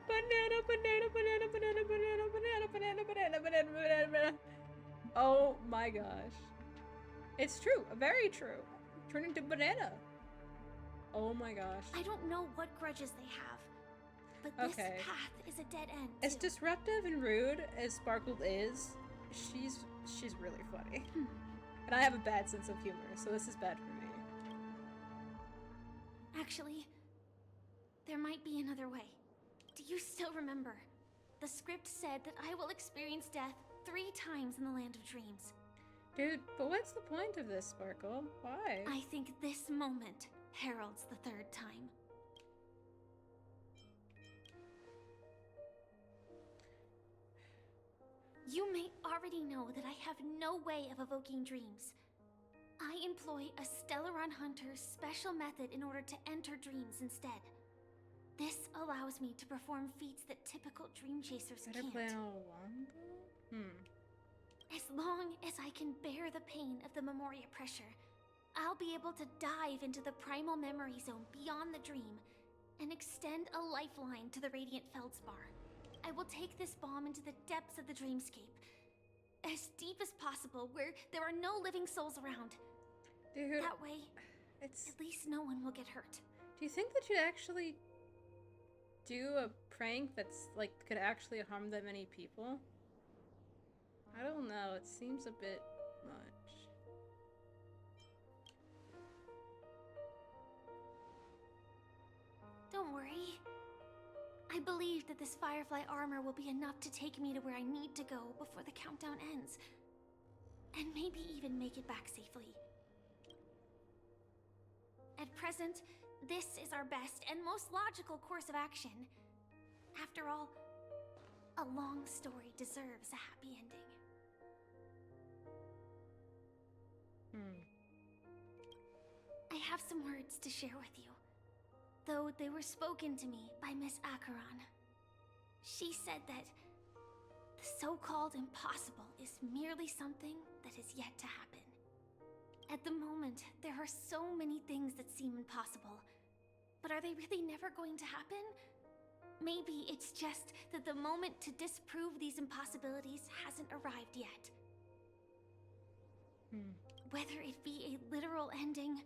Banana, banana, banana, banana, banana, banana, banana, banana, banana, banana, banana. Oh my gosh. It's true. Very true. Turn into banana. Oh my gosh. I don't know what grudges they have, but this path is a dead end. As disruptive and rude as Sparkle is, she's really funny. And I have a bad sense of humor, so this is bad for me. Actually, there might be another way. Do you still remember? The script said that I will experience death 3 times in the Land of Dreams. Dude, but what's the point of this, Sparkle? Why? I think this moment heralds the 3rd time. You may already know that I have no way of evoking dreams. I employ a Stellaron Hunter's special method in order to enter dreams instead. This allows me to perform feats that typical dream chasers can't. Plan all along? As long as I can bear the pain of the Memoria pressure, I'll be able to dive into the primal memory zone beyond the dream and extend a lifeline to the Radiant Feldspar. I will take this bomb into the depths of the dreamscape, as deep as possible, where there are no living souls around. Dude, that way, at least no one will get hurt. Do you think that you'd actually do a prank that's, like, could actually harm that many people? I don't know, it seems a bit much. Don't worry. I believe that this Firefly armor will be enough to take me to where I need to go before the countdown ends. And maybe even make it back safely. At present, this is our best and most logical course of action. After all, a long story deserves a happy ending. I have some words to share with you, though they were spoken to me by Miss Acheron. She said that the so-called impossible is merely something that is yet to happen. At the moment, there are so many things that seem impossible, but are they really never going to happen? Maybe it's just that the moment to disprove these impossibilities hasn't arrived yet. Whether it be a literal ending,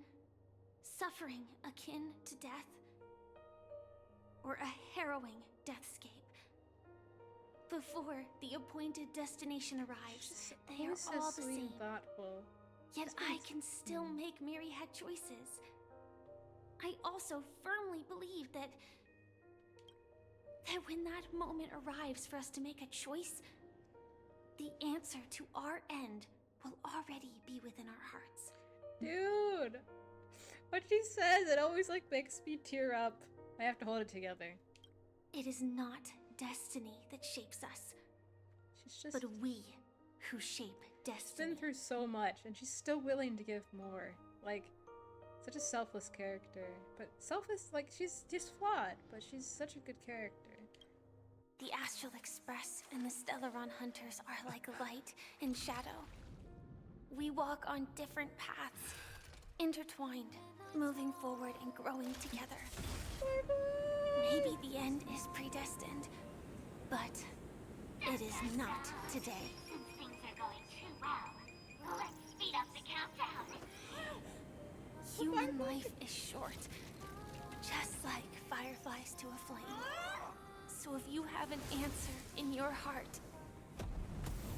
suffering akin to death, or a harrowing deathscape. Before the appointed destination arrives, they are all the same. Thoughtful. Yet I can still make myriad choices. I also firmly believe that when that moment arrives for us to make a choice, the answer to our end will already be within our hearts. Dude! What she says, it always, like, makes me tear up. I have to hold it together. It is not destiny that shapes us, but we who shape destiny. She's been through so much, and she's still willing to give more. Like, it's Such a selfless character. But selfless, like, she's just flawed, but she's such a good character. The Astral Express and the Stellaron Hunters are like light and shadow. We walk on different paths, intertwined, moving forward and growing together. Maybe the end is predestined, but it is not today. Since things are going too well, let's speed up the countdown. Human life is short, just like fireflies to a flame. So if you have an answer in your heart,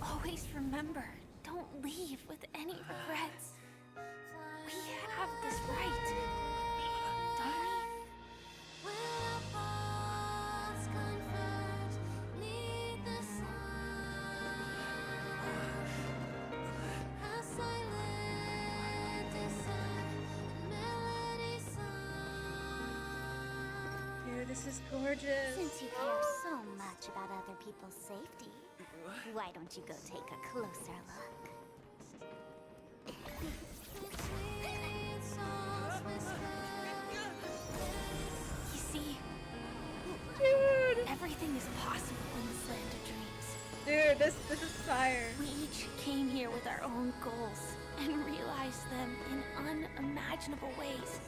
always remember, don't leave with any regrets. We have this right, don't we? Dude, this is gorgeous. Since you care so much about other people's safety, why don't you go take a closer look? You see, dude, everything is possible in this land of dreams. Dude, this is fire. We each came here with our own goals and realized them in unimaginable ways.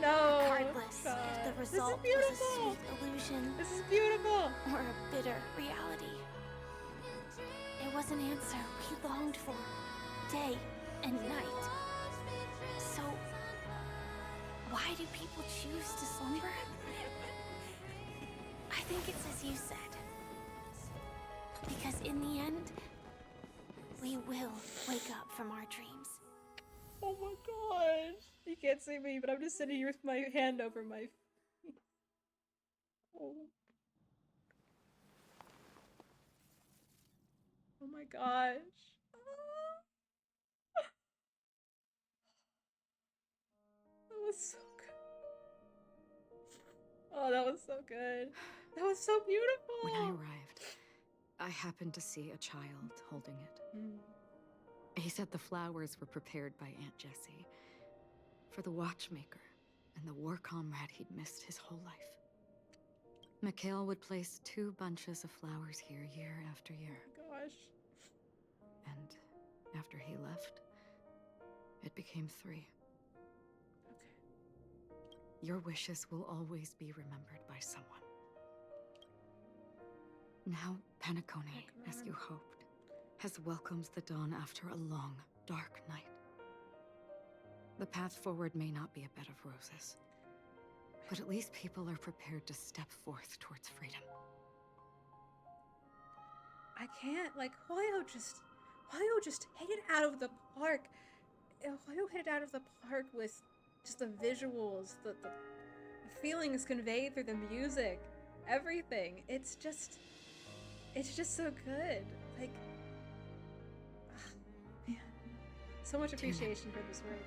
No, regardless God. if the result was a sweet illusion. This is beautiful. Or a bitter reality. It was an answer we longed for, day and night. So, why do people choose to slumber? I think it's as you said. Because in the end, we will wake up from our dreams. Oh my gosh. You can't see me, but I'm just sitting here with my hand over my feet. Oh. Oh my gosh. That was so good. Oh, that was so good. That was so beautiful. When I arrived, I happened to see a child holding it. He said the flowers were prepared by Aunt Jessie for the watchmaker and the war comrade he'd missed his whole life. Mikhail would place 2 bunches of flowers here year after year. Oh my gosh. And after he left, it became 3. Okay. Your wishes will always be remembered by someone. Now, Penacony, as you hoped, has welcomed the dawn after a long, dark night. The path forward may not be a bed of roses, but at least people are prepared to step forth towards freedom. I can't, like, Hoyo just hit it out of the park. Hoyo hit it out of the park with just the visuals, the feelings conveyed through the music, everything. It's just so good. Like, man, so much appreciation for this work.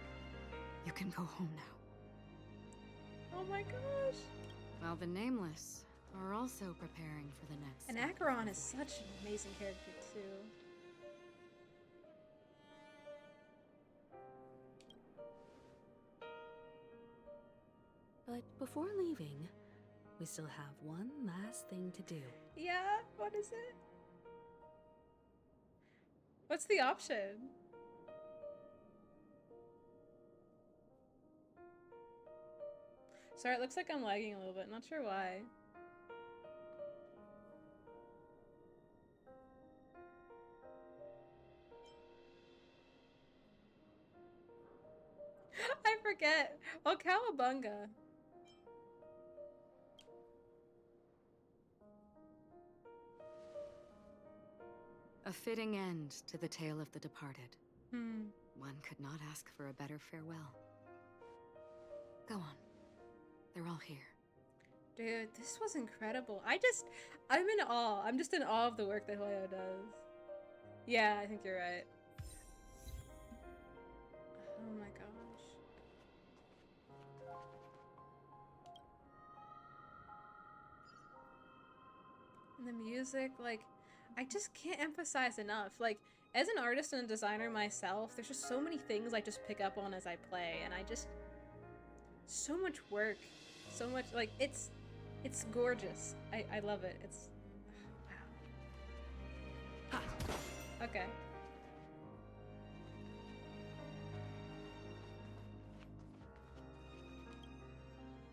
You can go home now. Oh my gosh. While the Nameless are also preparing for the next. And Acheron is such an amazing character too. But before leaving, we still have one last thing to do. Yeah, what is it? What's the option? Sorry, it looks like I'm lagging a little bit. Not sure why. I forget. Oh, Cowabunga. A fitting end to the tale of the departed. One could not ask for a better farewell. Go on. They're all here. Dude, this was incredible. I'm in awe. I'm just in awe of the work that Hoyo does. Yeah, I think you're right. Oh my gosh. And the music, like, I just can't emphasize enough. Like, as an artist and a designer myself, there's just so many things I just pick up on as I play, and So much work. So much, like, it's gorgeous. I love it. It's, wow. Okay.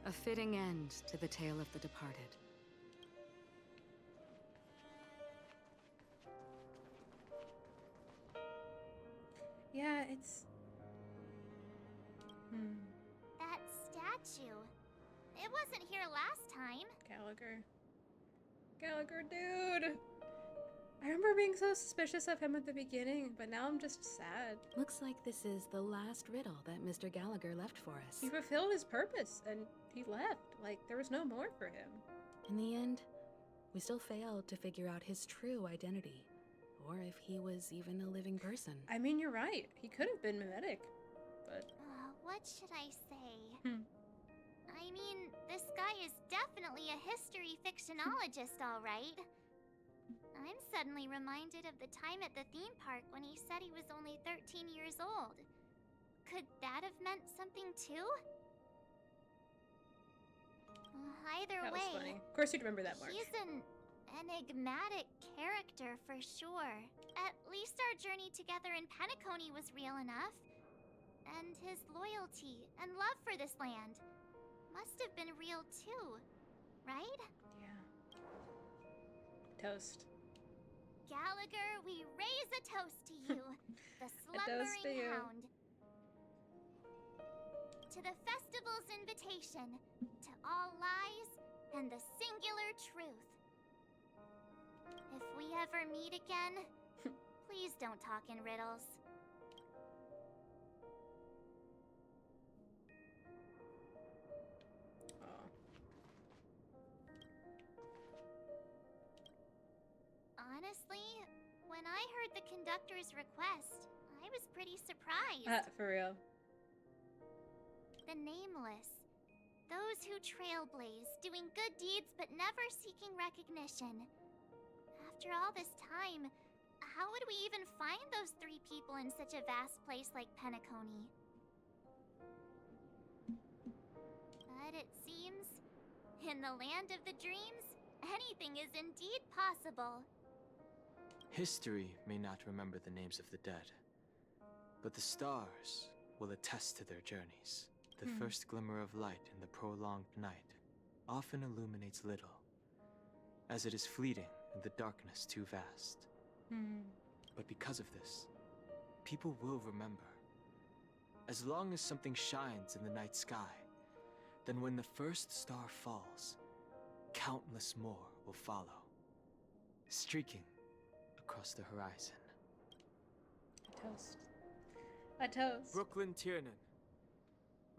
A fitting end to the tale of the departed. Yeah, it's... That statue. It wasn't here last time. Gallagher, dude! I remember being so suspicious of him at the beginning, but now I'm just sad. Looks like this is the last riddle that Mr. Gallagher left for us. He fulfilled his purpose, and he left. Like, there was no more for him. In the end, we still failed to figure out his true identity, or if he was even a living person. I mean, you're right. He could have been mimetic, but... What should I say? I mean, this guy is definitely a history fictionologist, all right. I'm suddenly reminded of the time at the theme park when he said he was only 13 years old. Could that have meant something too? Either That was way, funny. Of course you'd remember that, Mark. He's an enigmatic character for sure. At least our journey together in Penacony was real enough. And his loyalty and love for this land must have been real too, right? Yeah. Toast. Gallagher, we raise a toast to you, the slumbering hound. To the festival's invitation, to all lies and the singular truth. If we ever meet again, please don't talk in riddles. Honestly, when I heard the conductor's request, I was pretty surprised. For real. The nameless. Those who trailblaze, doing good deeds but never seeking recognition. After all this time, how would we even find those 3 people in such a vast place like Penacony? But it seems, in the land of the dreams, anything is indeed possible. History may not remember the names of the dead, but the stars will attest to their journeys. The first glimmer of light in the prolonged night often illuminates little, as it is fleeting and the darkness too vast. But because of this, people will remember. As long as something shines in the night sky, then when the first star falls, countless more will follow, streaking across the horizon. A toast. A toast. Brooklyn Tiernan,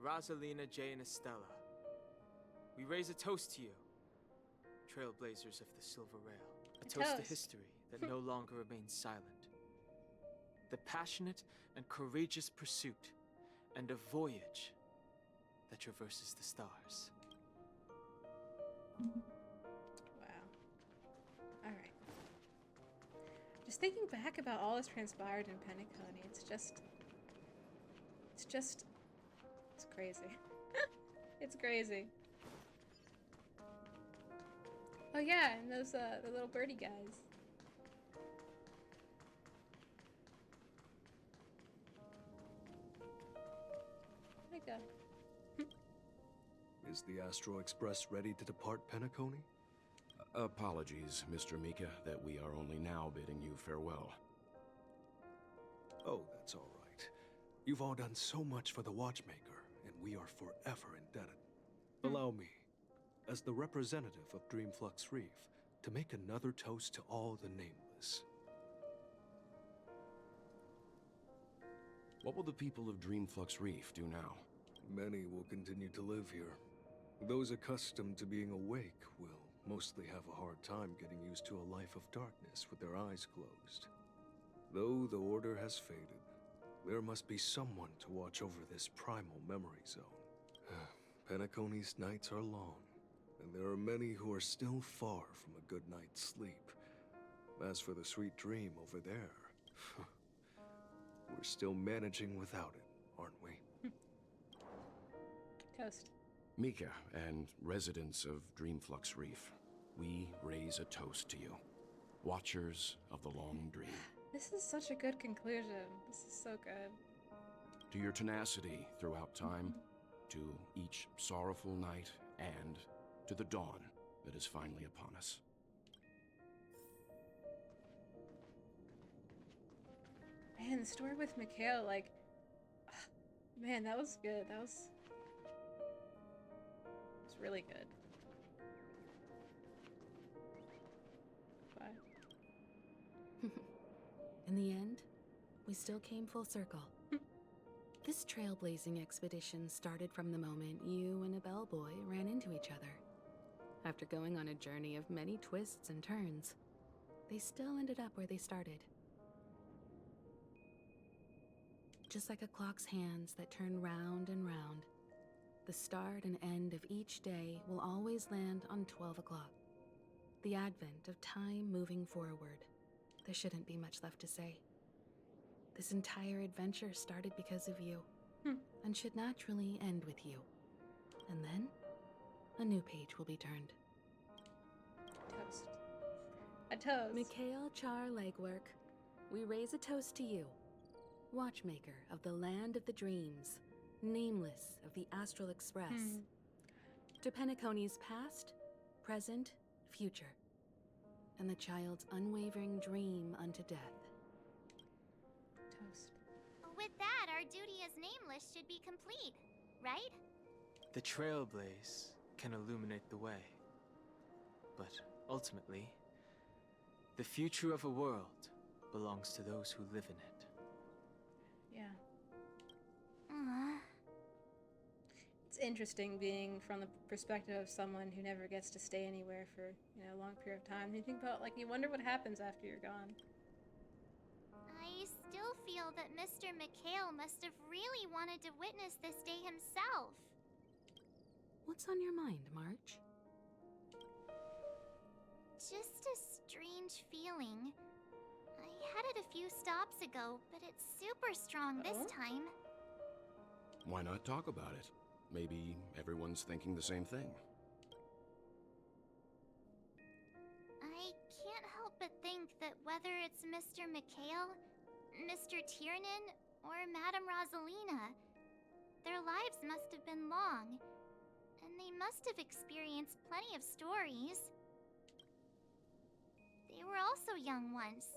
Rosalina Jane Estella. We raise a toast to you, trailblazers of the Silver Rail. A toast to history that no longer remains silent. The passionate and courageous pursuit, and a voyage that traverses the stars. Wow. Alright. Just thinking back about all that's transpired in Penacony, it's crazy. It's crazy. Oh yeah, and those the little birdie guys. Where'd it go? Is the Astro Express ready to depart Penacony? Apologies, Mr. Mika, that we are only now bidding you farewell. Oh, that's all right. You've all done so much for the Watchmaker, and we are forever indebted. Allow me, as the representative of Dreamflux Reef, to make another toast to all the nameless. What will the people of Dreamflux Reef do now? Many will continue to live here. Those accustomed to being awake will mostly have a hard time getting used to a life of darkness with their eyes closed. Though the order has faded, there must be someone to watch over this primal memory zone. Penacony's nights are long, and there are many who are still far from a good night's sleep. As for the sweet dream over there, we're still managing without it, aren't we? Toast. Mika and residents of Dreamflux Reef, we raise a toast to you, watchers of the long dream. This is such a good conclusion. This is so good. To your tenacity throughout time, to each sorrowful night, and to the dawn that is finally upon us. Man, the story with Mikhail, like, man, that was good. That was really good. Bye. In the end, we still came full circle. This trailblazing expedition started from the moment you and a bellboy ran into each other. After going on a journey of many twists and turns, they still ended up where they started. Just like a clock's hands that turn round and round, the start and end of each day will always land on 12 o'clock. The advent of time moving forward. There shouldn't be much left to say. This entire adventure started because of you, and should naturally end with you. And then, a new page will be turned. Toast. A toast. Mikhail Char Legwork, we raise a toast to you, watchmaker of the land of the dreams, nameless of the Astral Express, to Penacony's past, present, future, and the child's unwavering dream unto death. Toast. With that, our duty as nameless should be complete, right? The Trailblaze can illuminate the way. But ultimately, the future of a world belongs to those who live in it. Yeah. Aww. It's interesting being from the perspective of someone who never gets to stay anywhere for, a long period of time. You think about, like, you wonder what happens after you're gone. I still feel that Mr. Mikhail must have really wanted to witness this day himself. What's on your mind, March? Just a strange feeling. I had it a few stops ago, but it's super strong this time. Why not talk about it? Maybe everyone's thinking the same thing. I can't help but think that whether it's Mr. Mikhail, Mr. Tiernan, or Madame Rosalina, their lives must have been long, and they must have experienced plenty of stories. They were also young once,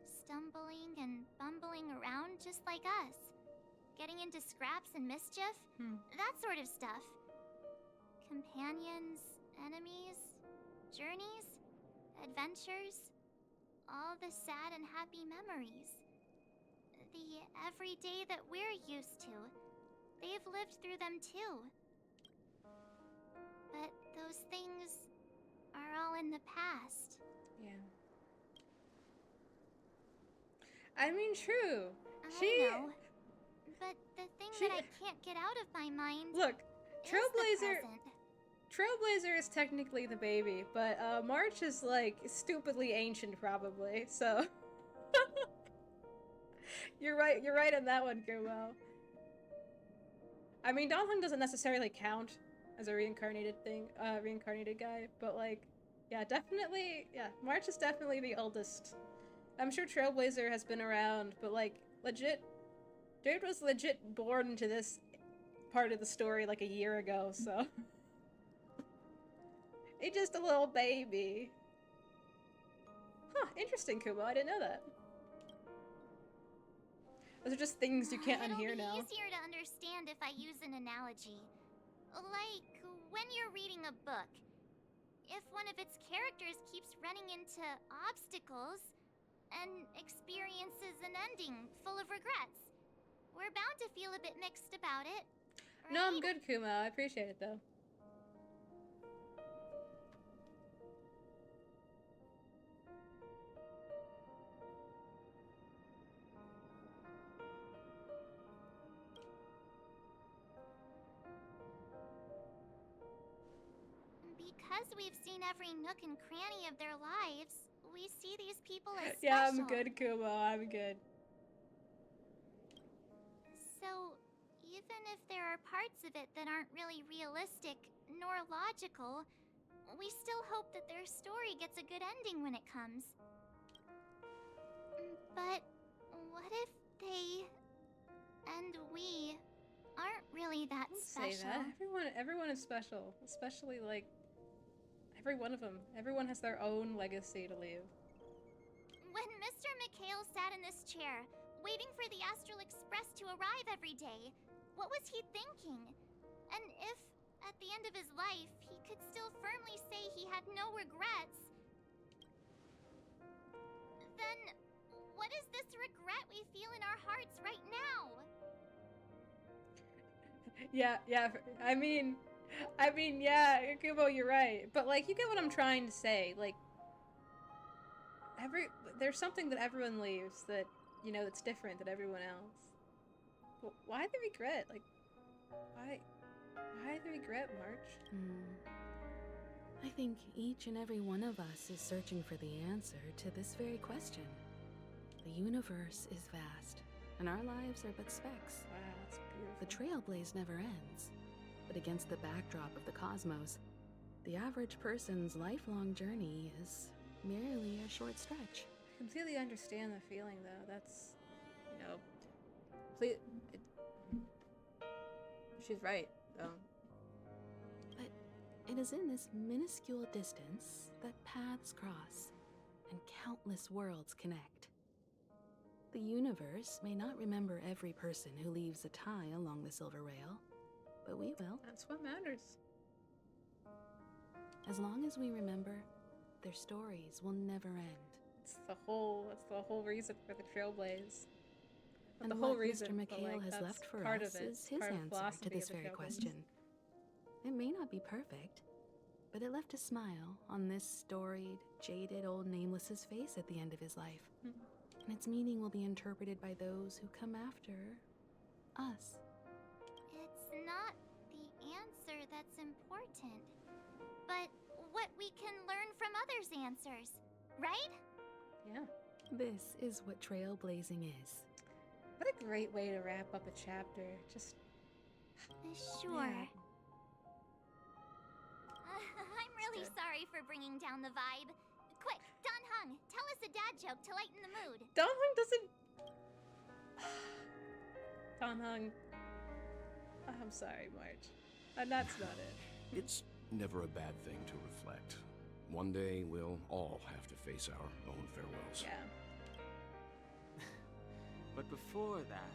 stumbling and bumbling around just like us, getting into scraps and mischief, that sort of stuff. Companions, enemies, journeys, adventures, all the sad and happy memories. The everyday that we're used to, they've lived through them too. But those things are all in the past. Yeah. I mean, true. I know. But the thing that I can't get out of my mind. Look, Trailblazer. Trailblazer is technically the baby, but March is like stupidly ancient, probably. So you're right. You're right on that one, Kumo. I mean, Donghung doesn't necessarily count as a reincarnated guy, but like, yeah, definitely, yeah. March is definitely the oldest. I'm sure Trailblazer has been around, but like, legit. Dude was legit born into this part of the story like a year ago, so. He's just a little baby. Huh, interesting, Kubo. I didn't know that. Those are just things you can't unhear now. It'll be easier to understand if I use an analogy. Like, when you're reading a book, if one of its characters keeps running into obstacles and experiences an ending full of regrets, we're bound to feel a bit mixed about it, right? No, I'm good, Kumo. I appreciate it, though. Because we've seen every nook and cranny of their lives, we see these people as special. Yeah, I'm good, Kumo. I'm good. So, even if there are parts of it that aren't really realistic nor logical, we still hope that their story gets a good ending when it comes. But what if they and we aren't really that special? Say that. Everyone is special, especially like every one of them. Everyone has their own legacy to leave. When Mr. McHale sat in this chair, waiting for the Astral Express to arrive every day, what was he thinking? And if, at the end of his life, he could still firmly say he had no regrets, then what is this regret we feel in our hearts right now? Yeah. I mean, yeah, Kubo, you're right. But like, you get what I'm trying to say. Like, there's something that everyone leaves that, you know, that's different than everyone else. But why the regret? Like, why the regret, March? I think each and every one of us is searching for the answer to this very question. The universe is vast, and our lives are but specks. Wow, that's beautiful. The trailblaze never ends. But against the backdrop of the cosmos, the average person's lifelong journey is merely a short stretch. I completely understand the feeling, though. That's, you know, she's right, though. But it is in this minuscule distance that paths cross and countless worlds connect. The universe may not remember every person who leaves a tie along the Silver Rail, but we will. That's what matters. As long as we remember, their stories will never end. That's the whole reason for the Trailblaze. And the whole what reason, Mr. McHale like, has that's left for part us of it. is his Part of answer philosophy to this of the very Trailblaze. question. It may not be perfect, but it left a smile on this storied, jaded old Nameless's face at the end of his life. And its meaning will be interpreted by those who come after us. It's not the answer that's important, but what we can learn from others' answers, right? Yeah. This is what trailblazing is. What a great way to wrap up a chapter. Just... Sure. Yeah. I'm really sorry for bringing down the vibe. Quick, Don Hung, tell us a dad joke to lighten the mood. Don Hung doesn't... Don Hung... I'm sorry, March. That's not it. It's never a bad thing to reflect. One day, we'll all have to face our own farewells. Yeah. But before that,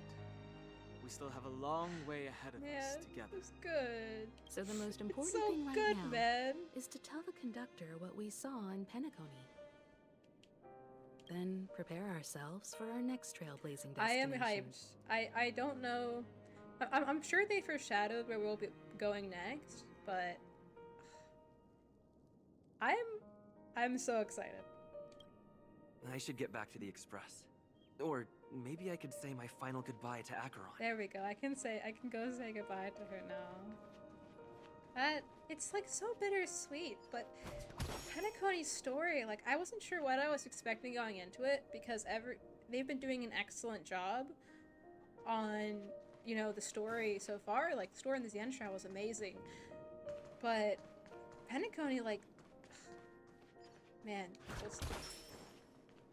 we still have a long way ahead of us together. It's good. So the most important so thing right good, now man. is to tell the conductor what we saw in Penacony. Then prepare ourselves for our next trailblazing destination. I am hyped. I don't know. I'm sure they foreshadowed where we'll be going next, but I'm so excited. I should get back to the Express. Or maybe I could say my final goodbye to Acheron. There we go. I can go say goodbye to her now. It's like so bittersweet, but Penacony's story, like I wasn't sure what I was expecting going into it because they've been doing an excellent job on, you know, the story so far. Like the story in the Zenshao was amazing. But Penacony, like, man, it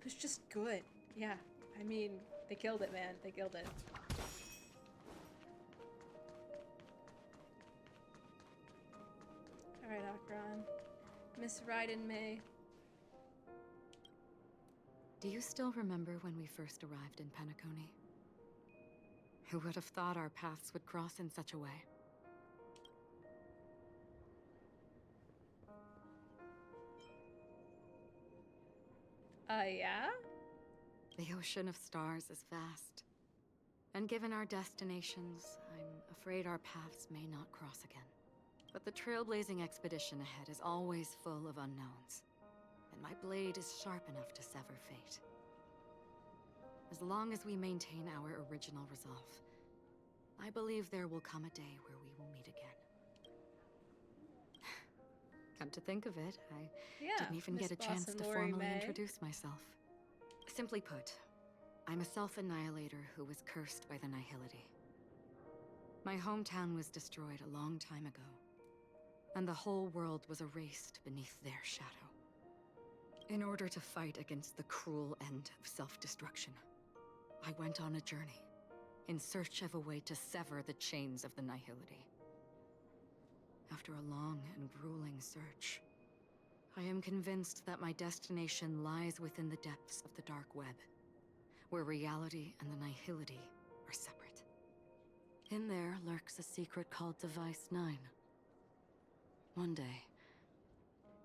was just good. Yeah. I mean, they killed it, man. They killed it. Alright, Acheron. Miss Raiden May. Do you still remember when we first arrived in Penacony? Who would have thought our paths would cross in such a way? Yeah? The ocean of stars is vast. And given our destinations, I'm afraid our paths may not cross again. But the trailblazing expedition ahead is always full of unknowns. And my blade is sharp enough to sever fate. As long as we maintain our original resolve, I believe there will come a day where we will meet again. Come to think of it, I didn't even get a chance to formally introduce myself. Simply put, I'm a self-annihilator who was cursed by the Nihility. My hometown was destroyed a long time ago, and the whole world was erased beneath their shadow. In order to fight against the cruel end of self-destruction, I went on a journey, in search of a way to sever the chains of the Nihility. After a long and grueling search, I am convinced that my destination lies within the depths of the dark web, where reality and the Nihility are separate. In there lurks a secret called Device 9. One day,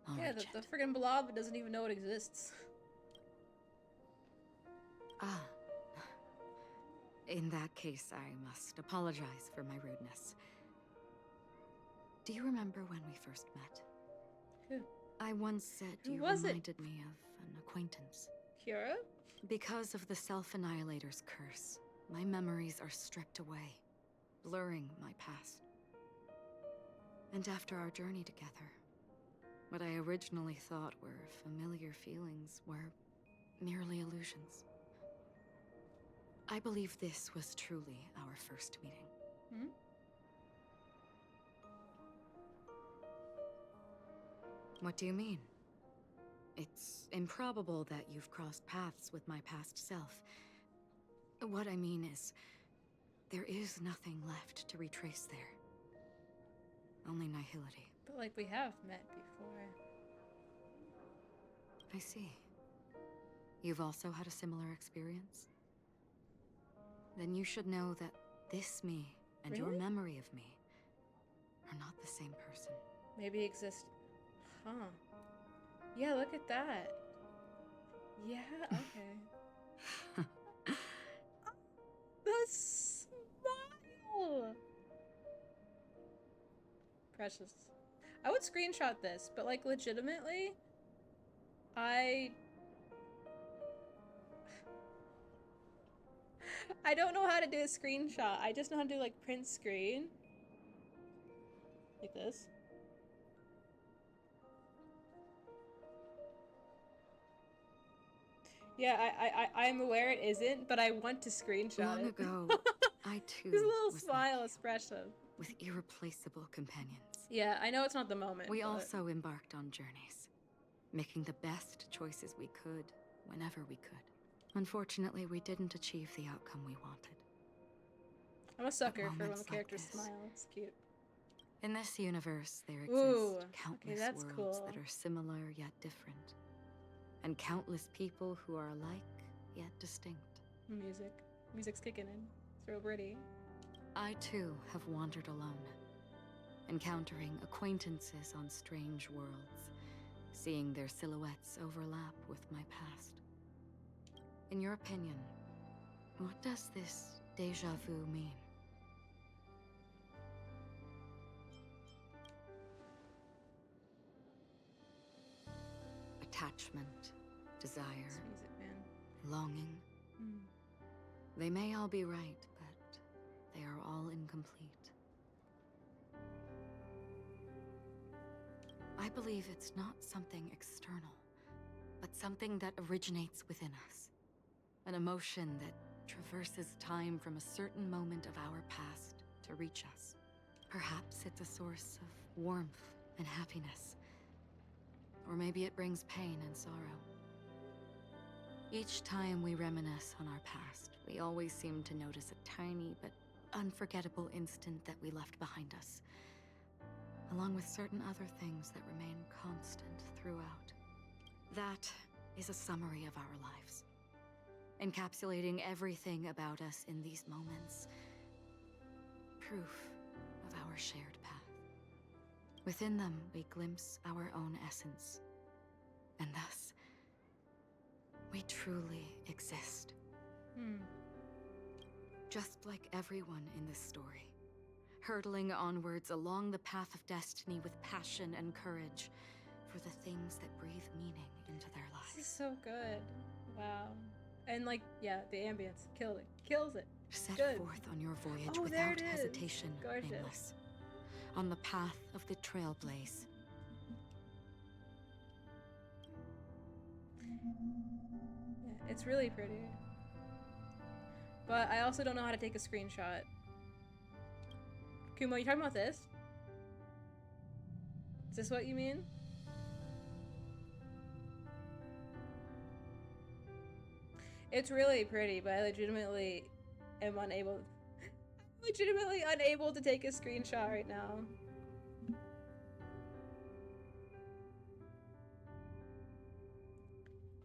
I'll Yeah, reach the friggin' blob doesn't even know it exists. Ah. In that case, I must apologize for my rudeness. Do you remember when we first met? Who? I once said Who you was it? reminded me of an acquaintance. Kira? Because of the Self-Annihilator's curse, my memories are stripped away, blurring my past. And after our journey together, what I originally thought were familiar feelings were merely illusions. I believe this was truly our first meeting. Hmm? What do you mean? It's improbable that you've crossed paths with my past self. What I mean is, there is nothing left to retrace there. Only nihility. But like we have met before. I see. You've also had a similar experience? Then you should know that this me and your Really? memory of me are not the same person. Maybe exist. Huh. Yeah, look at that. Yeah, okay. The smile! Precious. I would screenshot this, but like legitimately, I don't know how to do a screenshot. I just know how to do like print screen. Like this. Yeah, I'm aware it isn't, but I want to screenshot Long it. ago, I too His little was smile is expressive. with irreplaceable companions. Yeah, I know it's not the moment. We but... also embarked on journeys, making the best choices we could, whenever we could. Unfortunately, we didn't achieve the outcome we wanted. I'm a sucker for when the moments like characters this. smile. It's cute. In this universe, there exist Ooh, countless okay, that's worlds cool. that are similar yet different. And countless people who are alike yet distinct. Music. Music's kicking in. It's real pretty. I too have wandered alone, encountering acquaintances on strange worlds, seeing their silhouettes overlap with my past. In your opinion, what does this déjà vu mean? Attachment, desire, It's music, man. longing. Mm. They may all be right, but they are all incomplete. I believe it's not something external, but something that originates within us. An emotion that traverses time from a certain moment of our past to reach us. Perhaps it's a source of warmth and happiness. Or maybe it brings pain and sorrow. Each time we reminisce on our past, we always seem to notice a tiny but unforgettable instant that we left behind us, along with certain other things that remain constant throughout. That is a summary of our lives, encapsulating everything about us in these moments. Proof of our shared path. Within them, we glimpse our own essence, and thus, we truly exist. Just like everyone in this story, hurtling onwards along the path of destiny with passion and courage for the things that breathe meaning into their lives. This is so good. Wow. And like, yeah, the ambience killed it. Kills it. Set Good. forth on your voyage Oh, there without it is. hesitation, Gorgeous. nameless. On the path of the Trailblaze. Yeah, it's really pretty. But I also don't know how to take a screenshot. Kumo, you talking about this? Is this what you mean? It's really pretty, but I legitimately am unable to take a screenshot right now.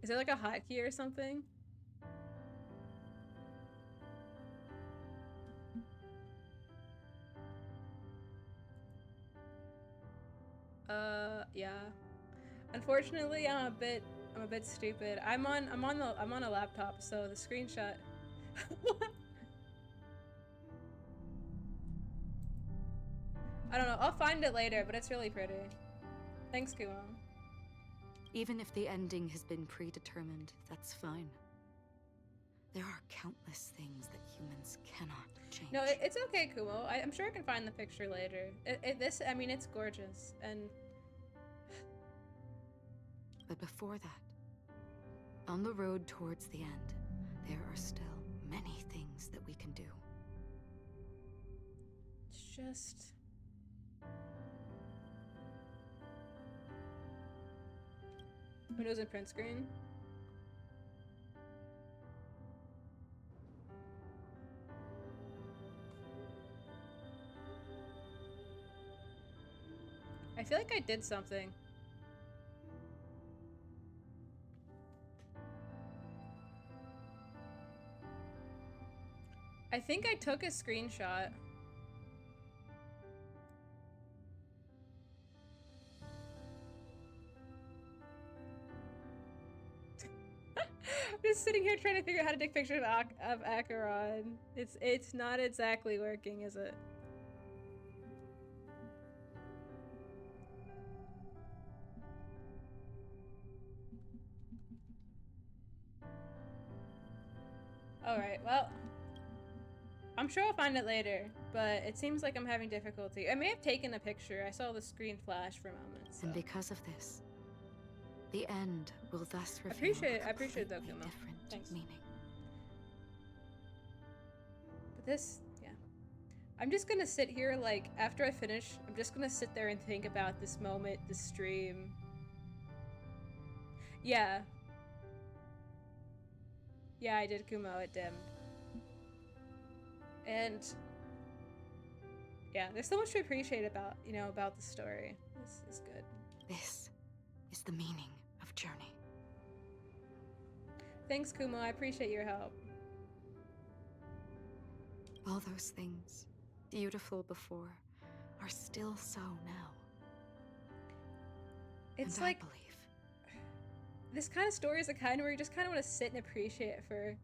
Is there like a hotkey or something? Yeah. Unfortunately, I'm a bit stupid. I'm on a laptop, so the screenshot. I don't know. I'll find it later, but it's really pretty. Thanks, Kumo. Even if the ending has been predetermined, that's fine. There are countless things that humans cannot change. No, it's okay, Kumo. I'm sure I can find the picture later. I mean, it's gorgeous, and... But before that, on the road towards the end, there are still many things that we can do. It's just... Windows and print screen. I feel like I did something. I think I took a screenshot. I'm just sitting here trying to figure out how to take pictures of Acheron. It's not exactly working, is it? Alright, well, I'm sure I'll find it later, but it seems like I'm having difficulty. I may have taken a picture. I saw the screen flash for a moment. So. And because of this, the end will thus reveal I appreciate that, Kumo. Thanks. Meaning. But this, yeah. I'm just gonna sit here, like, after I finish, I'm just gonna sit there and think about this moment, this stream. Yeah. Yeah, I did, Kumo. It dimmed. And yeah, there's so much to appreciate about, you know, about the story. This is good. This is the meaning of Journey. Thanks, Kumo. I appreciate your help. All those things, beautiful before, are still so now. It's and like, I believe this kind of story is the kind where you just kind of want to sit and appreciate it for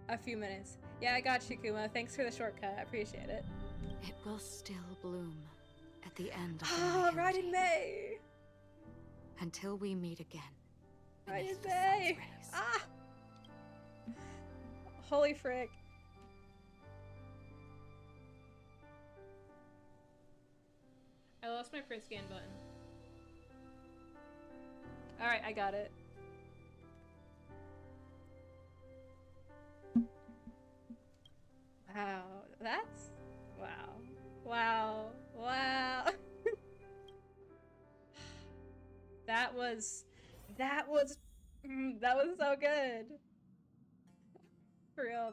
a few minutes. Yeah, I got you, Kumo. Thanks for the shortcut. I appreciate it. It will still bloom at the end of the right in May. Until we meet again. Right in May. Ah! Holy frick. I lost my print scan button. Alright, I got it. Wow, that's... Wow. Wow. Wow. That was so good. For real.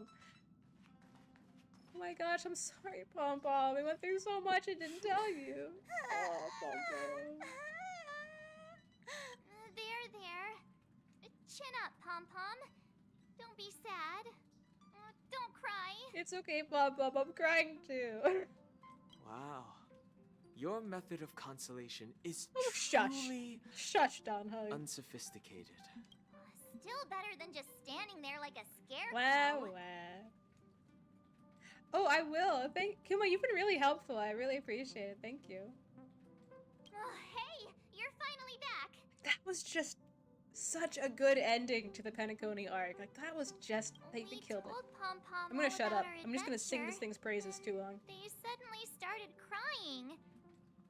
Oh my gosh, I'm sorry, Pom Pom. We went through so much and didn't tell you. Oh, Pom Pom. There. Chin up, Pom Pom. Don't be sad. Don't cry. It's okay, Pom Pom. I'm crying too. Wow. Your method of consolation is truly unsophisticated. Still better than just standing there like a scarecrow. Wow, wow. Oh, I will. Kumo, you've been really helpful. I really appreciate it. Thank you. Hey, you're finally back. That was just such a good ending to the Penacony Arc. Like, that was just... They killed it. Pom Pom I'm gonna shut up. I'm just gonna sing this thing's praises too long. They suddenly started crying.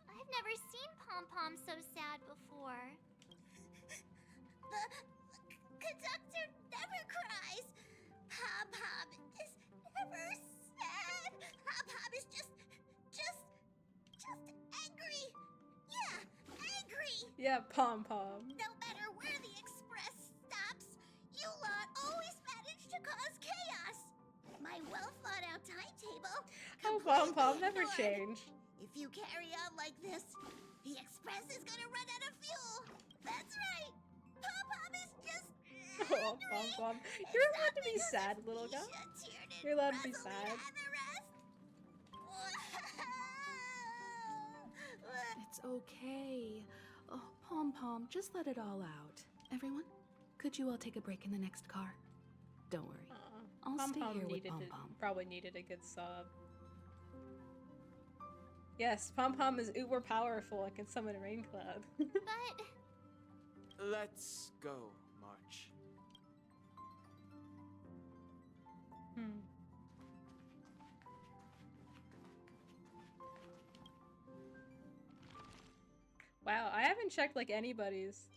I've never seen Pom Pom so sad before. The conductor never cries. Pom Pom is never sad. Pom Pom is just Yeah, Pom Pom. No matter where the express stops, you lot always manage to cause chaos. My well-thought-out timetable. Oh, Pom Pom never changed. If you carry on like this, the express is gonna run out of fuel. That's right. Pom Pom is just. Oh, Pom Pom. You're allowed to be sad, little guy. You're allowed to be sad. It's okay. Oh, Pom Pom, just let it all out. Everyone, could you all take a break in the next car? Don't worry. I'll Pom stay Pom here with Pom Pom. probably needed a good sob. Yes, Pom Pom is uber powerful. I can summon a rain cloud. But Let's go, March. Wow, I haven't checked like anybody's.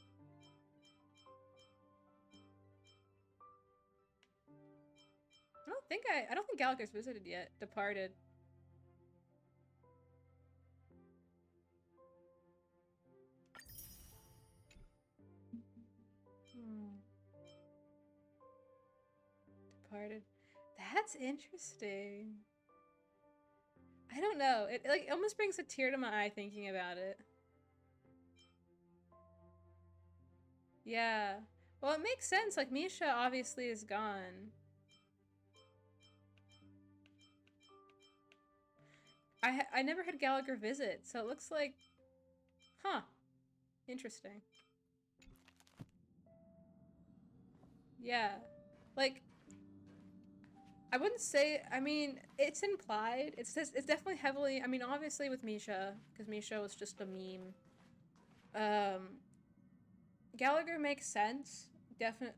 I don't think Gallagher's visited yet. Departed. Departed. That's interesting. I don't know. It like almost brings a tear to my eye thinking about it. Yeah. Well, it makes sense. Like, Misha obviously is gone. I never had Gallagher visit, so it looks like... Huh. Interesting. Yeah. Like, I wouldn't say... I mean, it's implied. It's definitely heavily... I mean, obviously with Misha, because Misha was just a meme. Gallagher makes sense. Definitely.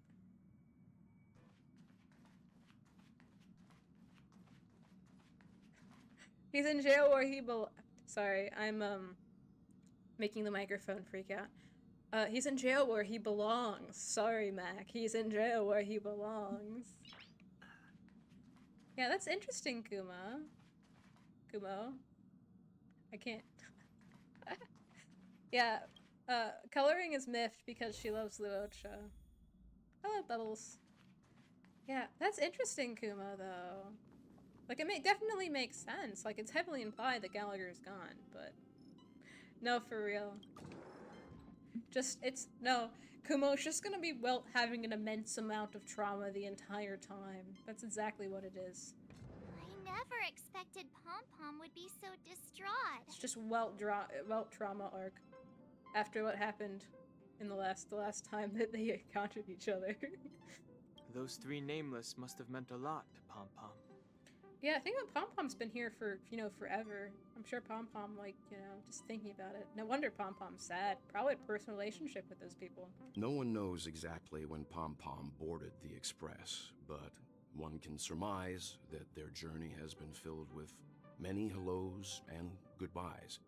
He's in jail where he Sorry, I'm making the microphone freak out. He's in jail where he belongs. Sorry, Mac. He's in jail where he belongs. Yeah, that's interesting, Kuma. Kumo. I can't. Yeah. Coloring is miffed because she loves Luocha. Hello, Bubbles. Yeah, that's interesting, Kuma, though. Like, it definitely makes sense. Like, it's heavily implied that Gallagher is gone, but... No, for real. No. Kumo's just gonna be, well, having an immense amount of trauma the entire time. That's exactly what it is. I never expected Pom Pom would be so distraught. It's just welt trauma arc. After what happened in the last time that they encountered each other. Those three nameless must have meant a lot to Pom Pom. Yeah, I think Pom Pom's been here for, forever. I'm sure Pom Pom, like, just thinking about it. No wonder Pom Pom's sad. Probably a personal relationship with those people. No one knows exactly when Pom Pom boarded the Express, but one can surmise that their journey has been filled with many hellos and goodbyes.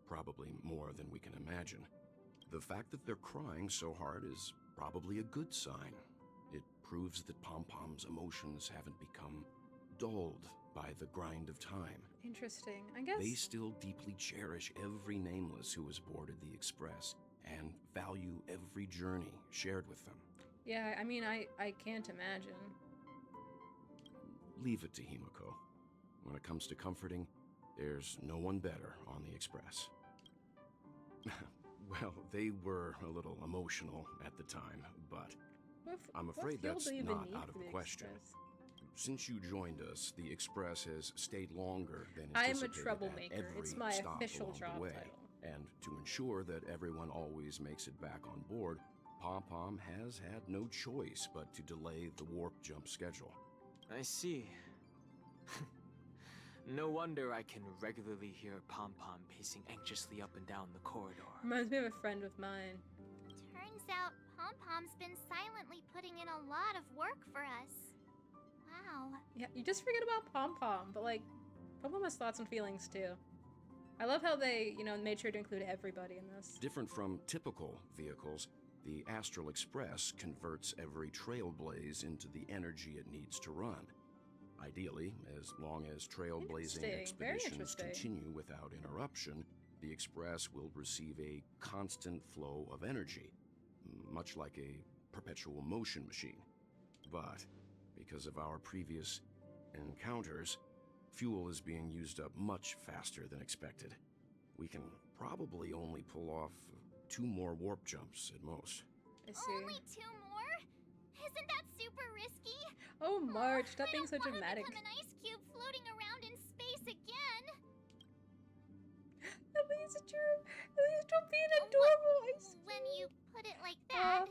Probably more than we can imagine. The fact that they're crying so hard is probably a good sign. It proves that Pom Pom's emotions haven't become dulled by the grind of time. Interesting. I guess they still deeply cherish every nameless who has boarded the Express and value every journey shared with them. Yeah, I mean, I can't imagine. Leave it to Himiko. When it comes to comforting, there's no one better on the Express. Well, they were a little emotional at the time, but I'm afraid that's not out of question. Since you joined us, the Express has stayed longer than anticipated. I'm a troublemaker. It's my official job title. And to ensure that everyone always makes it back on board, Pom Pom has had no choice but to delay the warp jump schedule. I see. No wonder I can regularly hear Pom Pom pacing anxiously up and down the corridor. Reminds me of a friend of mine. Turns out Pom Pom's been silently putting in a lot of work for us. Wow. Yeah, you just forget about Pom Pom, but like, Pom Pom has thoughts and feelings too. I love how they, made sure to include everybody in this. Different from typical vehicles, the Astral Express converts every TRAILBLAZE into the energy it needs to run. Ideally, as long as trailblazing expeditions continue without interruption, the Express will receive a constant flow of energy, much like a perpetual motion machine. But because of our previous encounters, fuel is being used up much faster than expected. We can probably only pull off 2 more warp jumps at most. I see. Only 2 more? Isn't that super risky? Oh, March, stop being so dramatic. I don't want to become an ice cube floating around in space again. At least don't be an adorable ice cube. When you put it like that,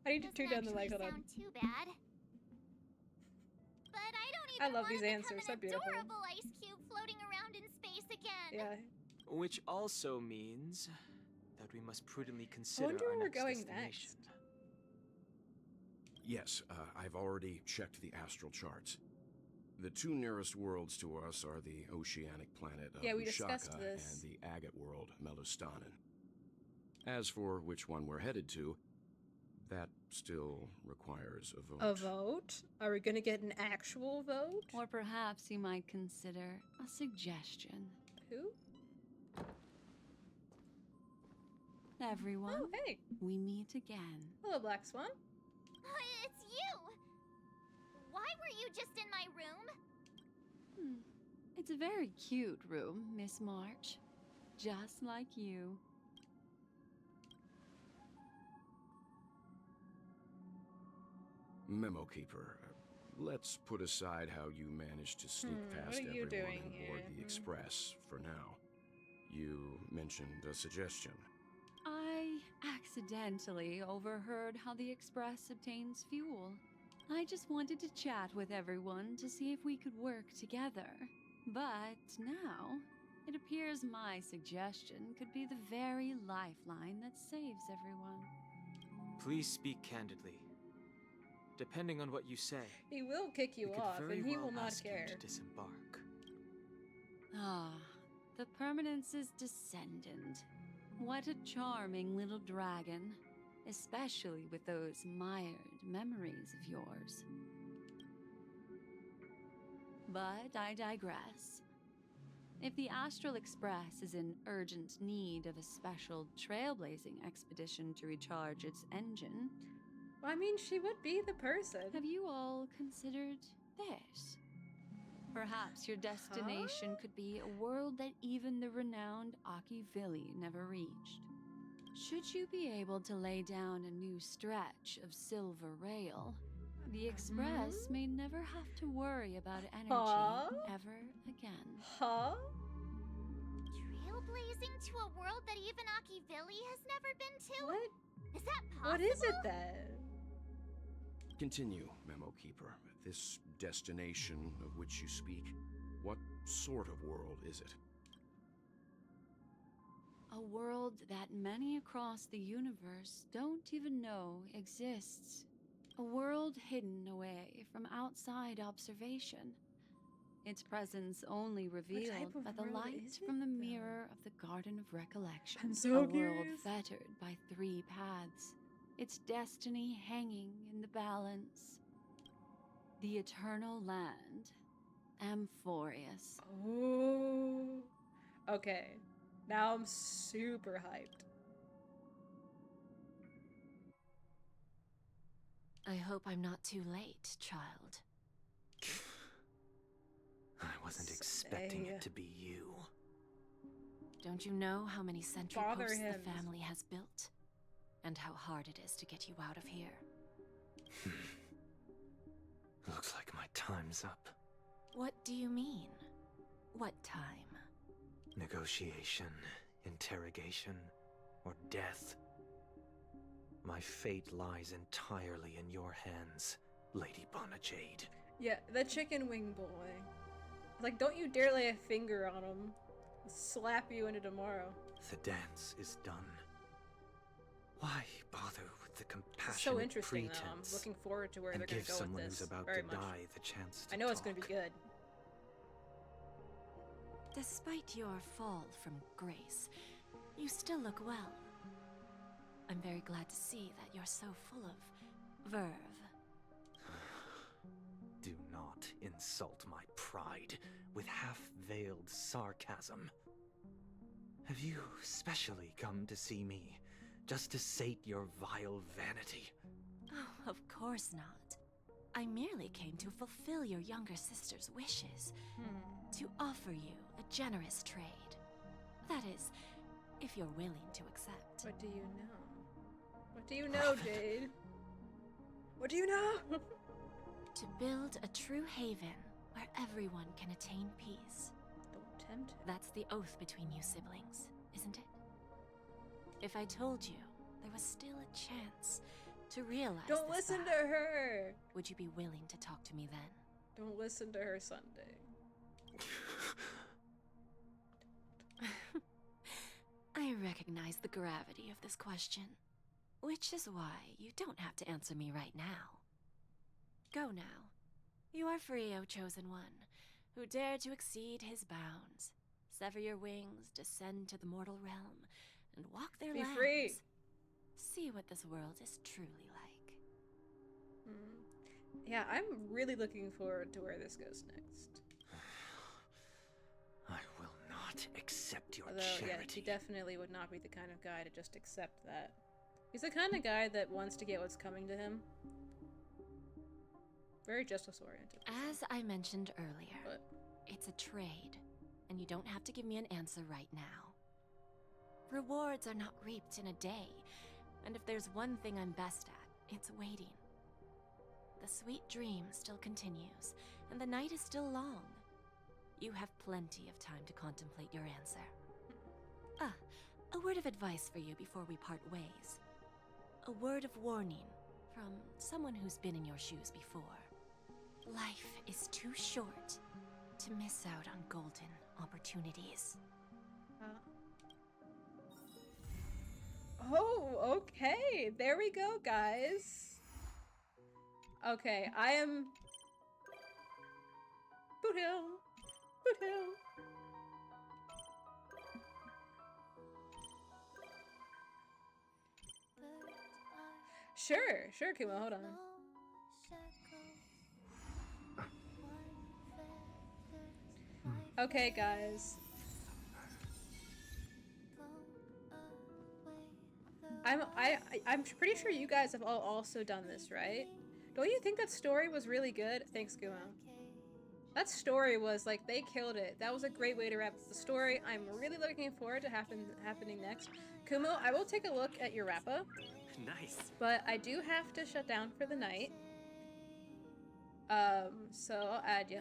I need to turn down the light. Hold on. sound too bad. But I don't even I love these answers. So an beautiful. adorable ice cube floating around in space again. Yeah. Which also means that we must prudently I consider wonder our where we're next going destination. next. Yes, I've already checked the astral charts. The 2 nearest worlds to us are the oceanic planet of we discussed Ushaka this. and the agate world, Melustanen. As for which one we're headed to, that still requires a vote. A vote? Are we gonna get an actual vote? Or perhaps you might consider a suggestion. Who? Everyone, Oh, hey. we meet again. Hello, Black Swan. It's you! Why were you just in my room? It's a very cute room, Miss March. Just like you. Memo Keeper, let's put aside how you managed to sneak past what are you everyone doing and board here? the Express for now. You mentioned a suggestion. I accidentally overheard how the Express obtains fuel. I just wanted to chat with everyone to see if we could work together. But now, it appears my suggestion could be the very lifeline that saves everyone. Please speak candidly. Depending on what you say, He will kick you we could off, very and he well will not ask care. you to disembark. Ah, the Permanence's descendant. What a charming little dragon, especially with those mired memories of yours. But I digress. If the Astral Express is in urgent need of a special trailblazing expedition to recharge its engine, well, I mean, she would be the person. have you all considered this? Perhaps your destination could be a world that even the renowned Akivili never reached. Should you be able to lay down a new stretch of silver rail, the Express may never have to worry about energy ever again. Huh? Trailblazing to a world that even Akivili has never been to? What? Is that possible? What is it then? Continue, Memo Keeper. This destination of which you speak, what sort of world is it? A world that many across the universe don't even know exists. A world hidden away from outside observation. Its presence only revealed by the light from the mirror of the Garden of Recollection. I'm so a curious. world fettered by 3 paths. Its destiny hanging in the balance. The eternal land, Amphorius. Oh. Okay. Now I'm super hyped. I hope I'm not too late, child. I wasn't expecting it to be you. Don't you know how many sentry Bother posts him. the family has built? And how hard it is to get you out of here? Looks like my time's up. What do you mean? What time? Negotiation, interrogation, or death. My fate lies entirely in your hands, Lady Bonajade. Yeah, the chicken wing boy. Like, don't you dare lay a finger on him. I'll slap you into tomorrow. The dance is done. Why bother with the compassionate So interesting, pretense though. I'm looking forward to where and they're going give to go with someone this. who's about very to much. die the chance to I know it's talk. going to be good. Despite your fall from grace, you still look well. I'm very glad to see that you're so full of verve. Do not insult my pride with half-veiled sarcasm. Have you specially come to see me, just to sate your vile vanity? Oh, of course not. I merely came to fulfill your younger sister's wishes. To offer you a generous trade. That is, if you're willing to accept. What do you know? What do you know, Jade? What do you know? To build a true haven where everyone can attain peace. Don't tempt him. That's the oath between you siblings, isn't it? If I told you there was still a chance to realize Don't this listen vow, to her! would you be willing to talk to me then? Don't listen to her, Sunday. I recognize the gravity of this question, which is why you don't have to answer me right now. Go now. You are free, O Chosen One, who dare to exceed his bounds, sever your wings, descend to the mortal realm, and walk their lands. Be free! See what this world is truly like. Yeah, I'm really looking forward to where this goes next. I will not accept your Although, charity. yeah, he definitely would not be the kind of guy to just accept that. He's the kind of guy that wants to get what's coming to him. Very justice-oriented. As I mentioned earlier, it's a trade, and you don't have to give me an answer right now. Rewards are not reaped in a day, and if there's one thing I'm best at, it's waiting. The sweet dream still continues, and the night is still long. You have plenty of time to contemplate your answer. A word of advice for you before we part ways. A word of warning from someone who's been in your shoes before. Life is too short to miss out on golden opportunities. Oh, okay. There we go, guys. Okay, I am... Boot hill. Boot hill. Sure, Kuma, hold on. Okay, guys. I'm pretty sure you guys have all also done this, right? Don't you think that story was really good? Thanks, Kuma. That story was like, they killed it. That was a great way to wrap up the story. I'm really looking forward to happening next. Kumo, I will take a look at your wrap-up. Nice. But I do have to shut down for the night. So I'll add you.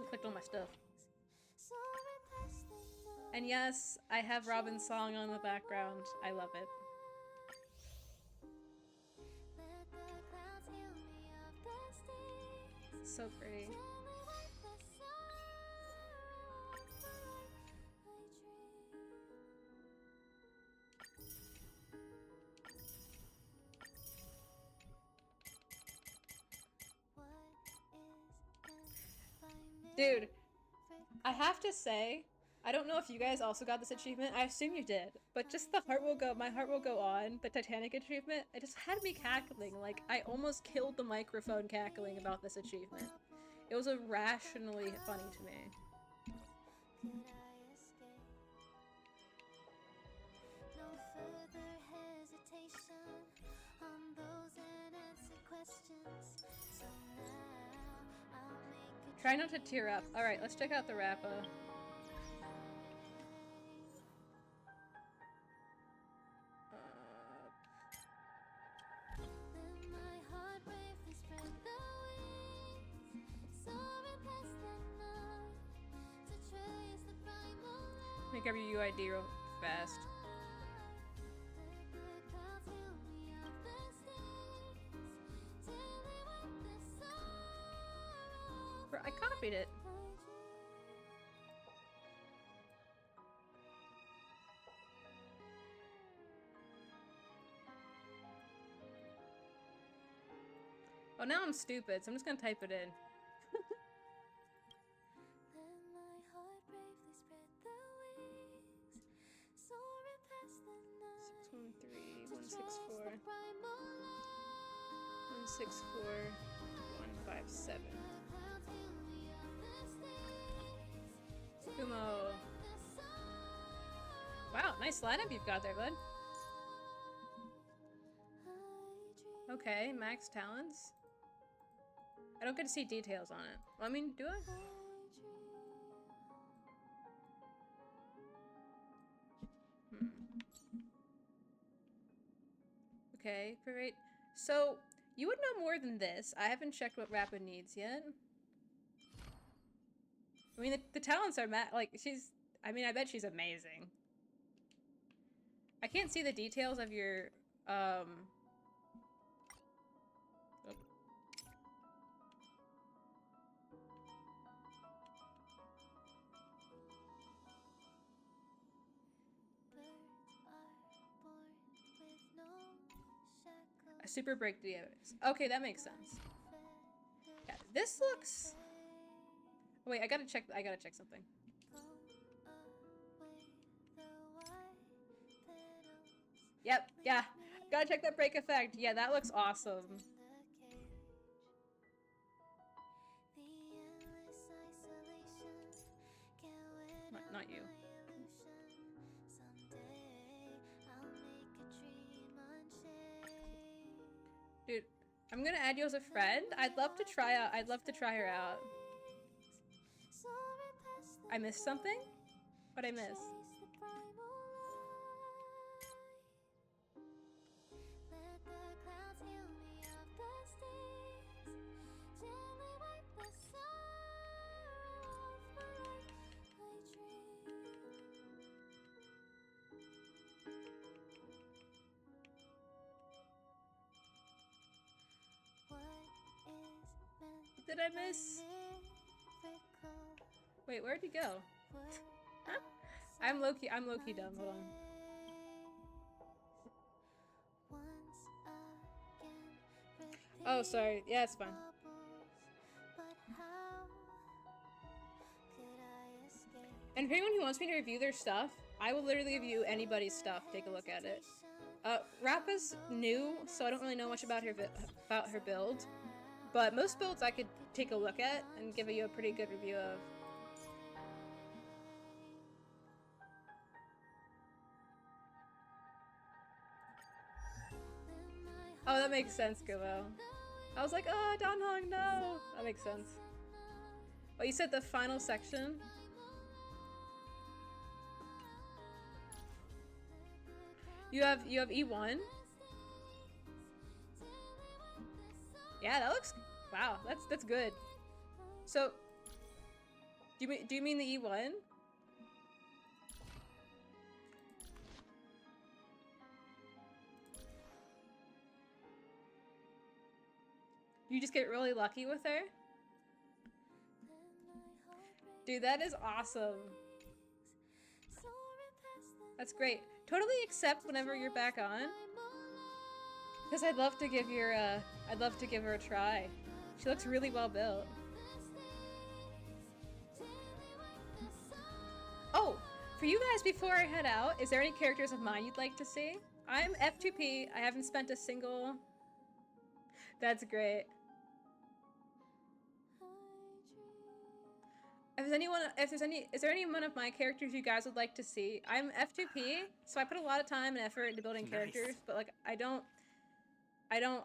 Clicked on my stuff. And yes, I have Robin's song on the background. I love it. So pretty. Dude, I have to say, I don't know if you guys also got this achievement. I assume you did. But just the heart will go, my heart will go on, the Titanic achievement, it just had me cackling. Like, I almost killed the microphone cackling about this achievement. It was irrationally funny to me. Try not to tear up. Alright, let's check out the wrap-up. Let me grab your UID real fast. I copied it. Oh, now I'm stupid, so I'm just gonna type it in. 157. Kumo. Nice lineup you've got there, bud. Okay, max talents. I don't get to see details on it. Well, I mean, do I? Okay, great. So, you would know more than this. I haven't checked what Rapid needs yet. I mean, the talents are like, she's... I mean, I bet she's amazing. I can't see the details of your, Oh. A super break the others. Okay, that makes sense. Yeah, this looks... Wait, I gotta check something. Yep, yeah. Gotta check that break effect. Yeah, that looks awesome. Not you. Dude, I'm gonna add you as a friend. I'd love to try her out. I missed something? What'd I miss? Did I miss? Wait, where'd he go? I'm low-key dumb, hold on. Oh, sorry. Yeah, it's fine. And for anyone who wants me to review their stuff, I will literally review anybody's stuff. Take a look at it. Rappa's new, so I don't really know much about her build. But most builds I could take a look at and give you a pretty good review of. Oh, that makes sense, Kumo. I was like, oh, Donhong, no! That makes sense. Oh, you said the final section? You have E1? Yeah, that looks... Wow, that's good. So, do you mean the E1? You just get really lucky with her? Dude, that is awesome. That's great. Totally accept whenever you're back on. Because I'd love to give her a try. She looks really well built. Oh, for you guys before I head out, is there any characters of mine you'd like to see? I'm F2P. I haven't spent a single... That's great. Is there any one of my characters you guys would like to see? I'm F2P, so I put a lot of time and effort into building characters, but like I don't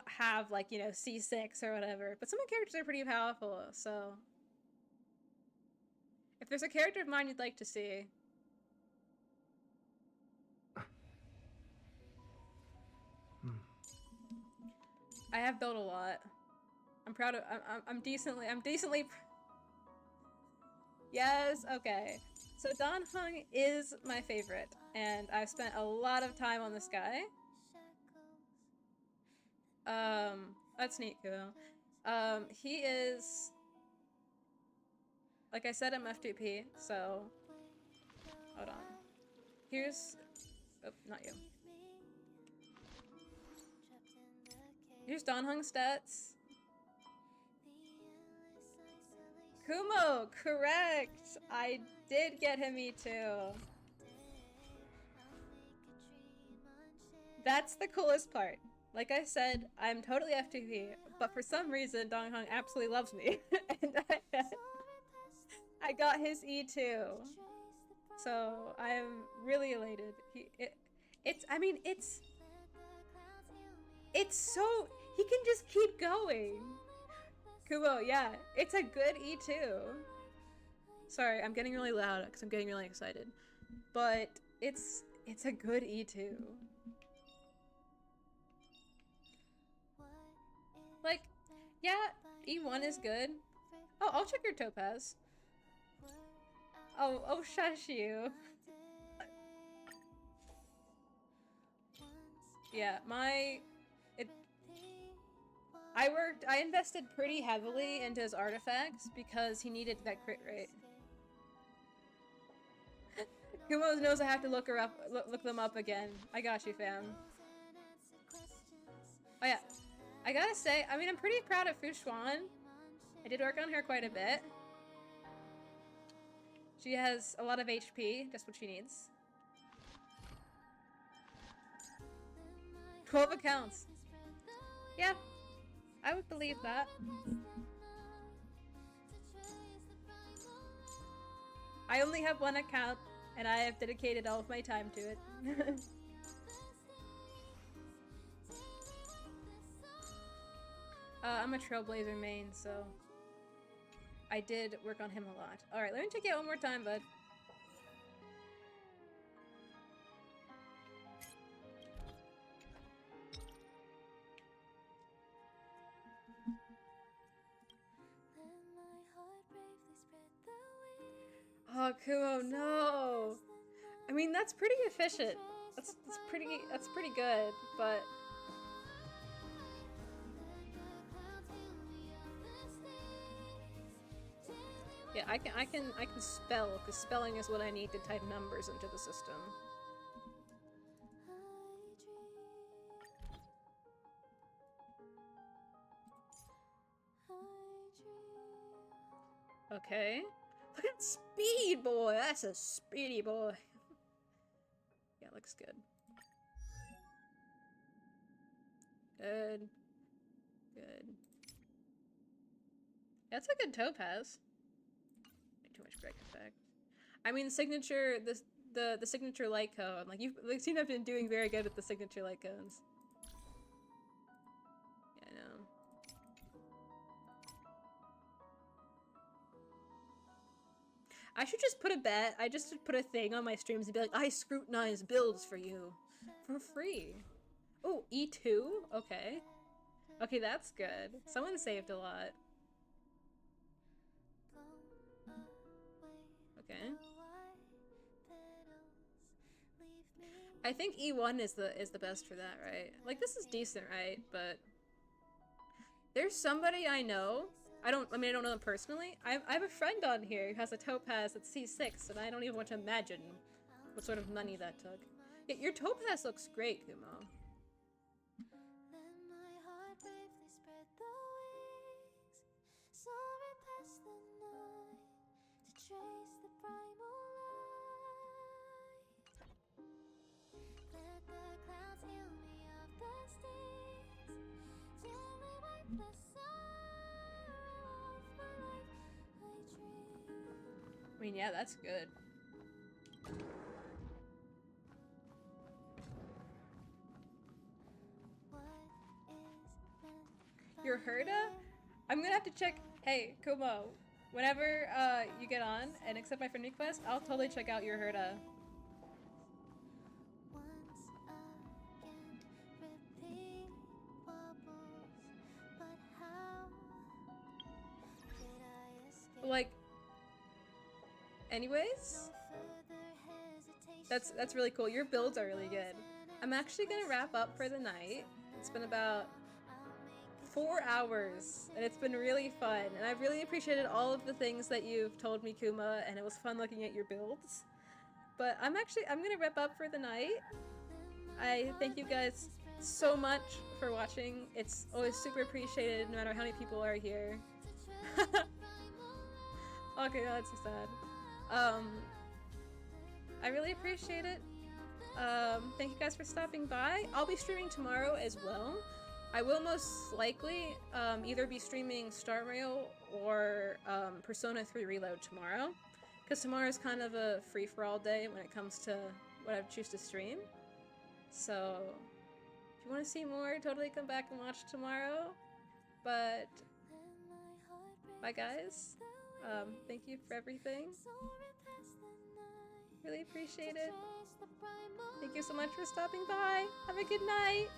have like, you know, C6 or whatever. But some of the characters are pretty powerful, so if there's a character of mine you'd like to see. I have built a lot. I'm proud of I'm decently Yes, okay. So Donhong is my favorite, and I've spent a lot of time on this guy. That's neat, cool. He is... Like I said, I'm F2P, so... Hold on. Here's... Oh, not you. Here's Donhong's stats. Kumo, correct! I did get him E2. That's the coolest part. Like I said, I'm totally F2P, but for some reason, Donghong absolutely loves me. And I got his E2. So I'm really elated. It's so, he can just keep going. Kumo, yeah, it's a good E2. Sorry, I'm getting really loud because I'm getting really excited. But it's a good E2. Like, yeah, E1 is good. Oh, I'll check your topaz. Oh, shush you. Yeah, I invested pretty heavily into his artifacts because he needed that crit rate. Kumo knows I have to look them up again. I got you, fam. Oh yeah, I gotta say, I mean, I'm pretty proud of Fu Xuan. I did work on her quite a bit. She has a lot of HP, just what she needs. 12 accounts. Yeah, I would believe that. I only have one account, and I have dedicated all of my time to it. I'm a Trailblazer main, so I did work on him a lot. Alright, let me check it out one more time, bud. Oh, Kumo, no! I mean, that's pretty efficient. That's pretty good, but... Yeah, I can spell, because spelling is what I need to type numbers into the system. Okay. Look at speed, boy! That's a speedy boy. Yeah, looks good. Good. Good. That's a good topaz. Too much break effect. I mean, the signature, the signature light cone. Like, you seem to have been doing very good with the signature light cones. Yeah, I know. I should just put a bet. I just put a thing on my streams and be like, I scrutinize builds for you. For free. Oh, E2? Okay. Okay, that's good. Someone saved a lot. Okay. I think E1 is the best for that, right? Like, this is decent, right? But there's somebody I know. I don't know them personally. I have a friend on here who has a topaz at C6, and I don't even want to imagine what sort of money that took. Yeah, your topaz looks great, Kumo. I mean, yeah, that's good. Your Herda? I'm gonna have to check. Hey, Kumo, whenever you get on and accept my friend request, I'll totally check out your Herda. Like, anyways, that's really cool. Your builds are really good. I'm actually gonna wrap up for the night. It's been about 4 hours, and it's been really fun, and I've really appreciated all of the things that you've told me, Kuma, and it was fun looking at your builds. But I'm gonna wrap up for the night. I thank you guys so much for watching. It's always super appreciated, no matter how many people are here. Okay, that's so sad. I really appreciate it. Thank you guys for stopping by. I'll be streaming tomorrow as well. I will most likely either be streaming Star Rail or Persona 3 Reload tomorrow. Because tomorrow's kind of a free-for-all day when it comes to what I choose to stream. So, if you want to see more, totally come back and watch tomorrow. But, bye guys. Thank you for everything. Really appreciate it. Thank you so much for stopping by. Have a good night.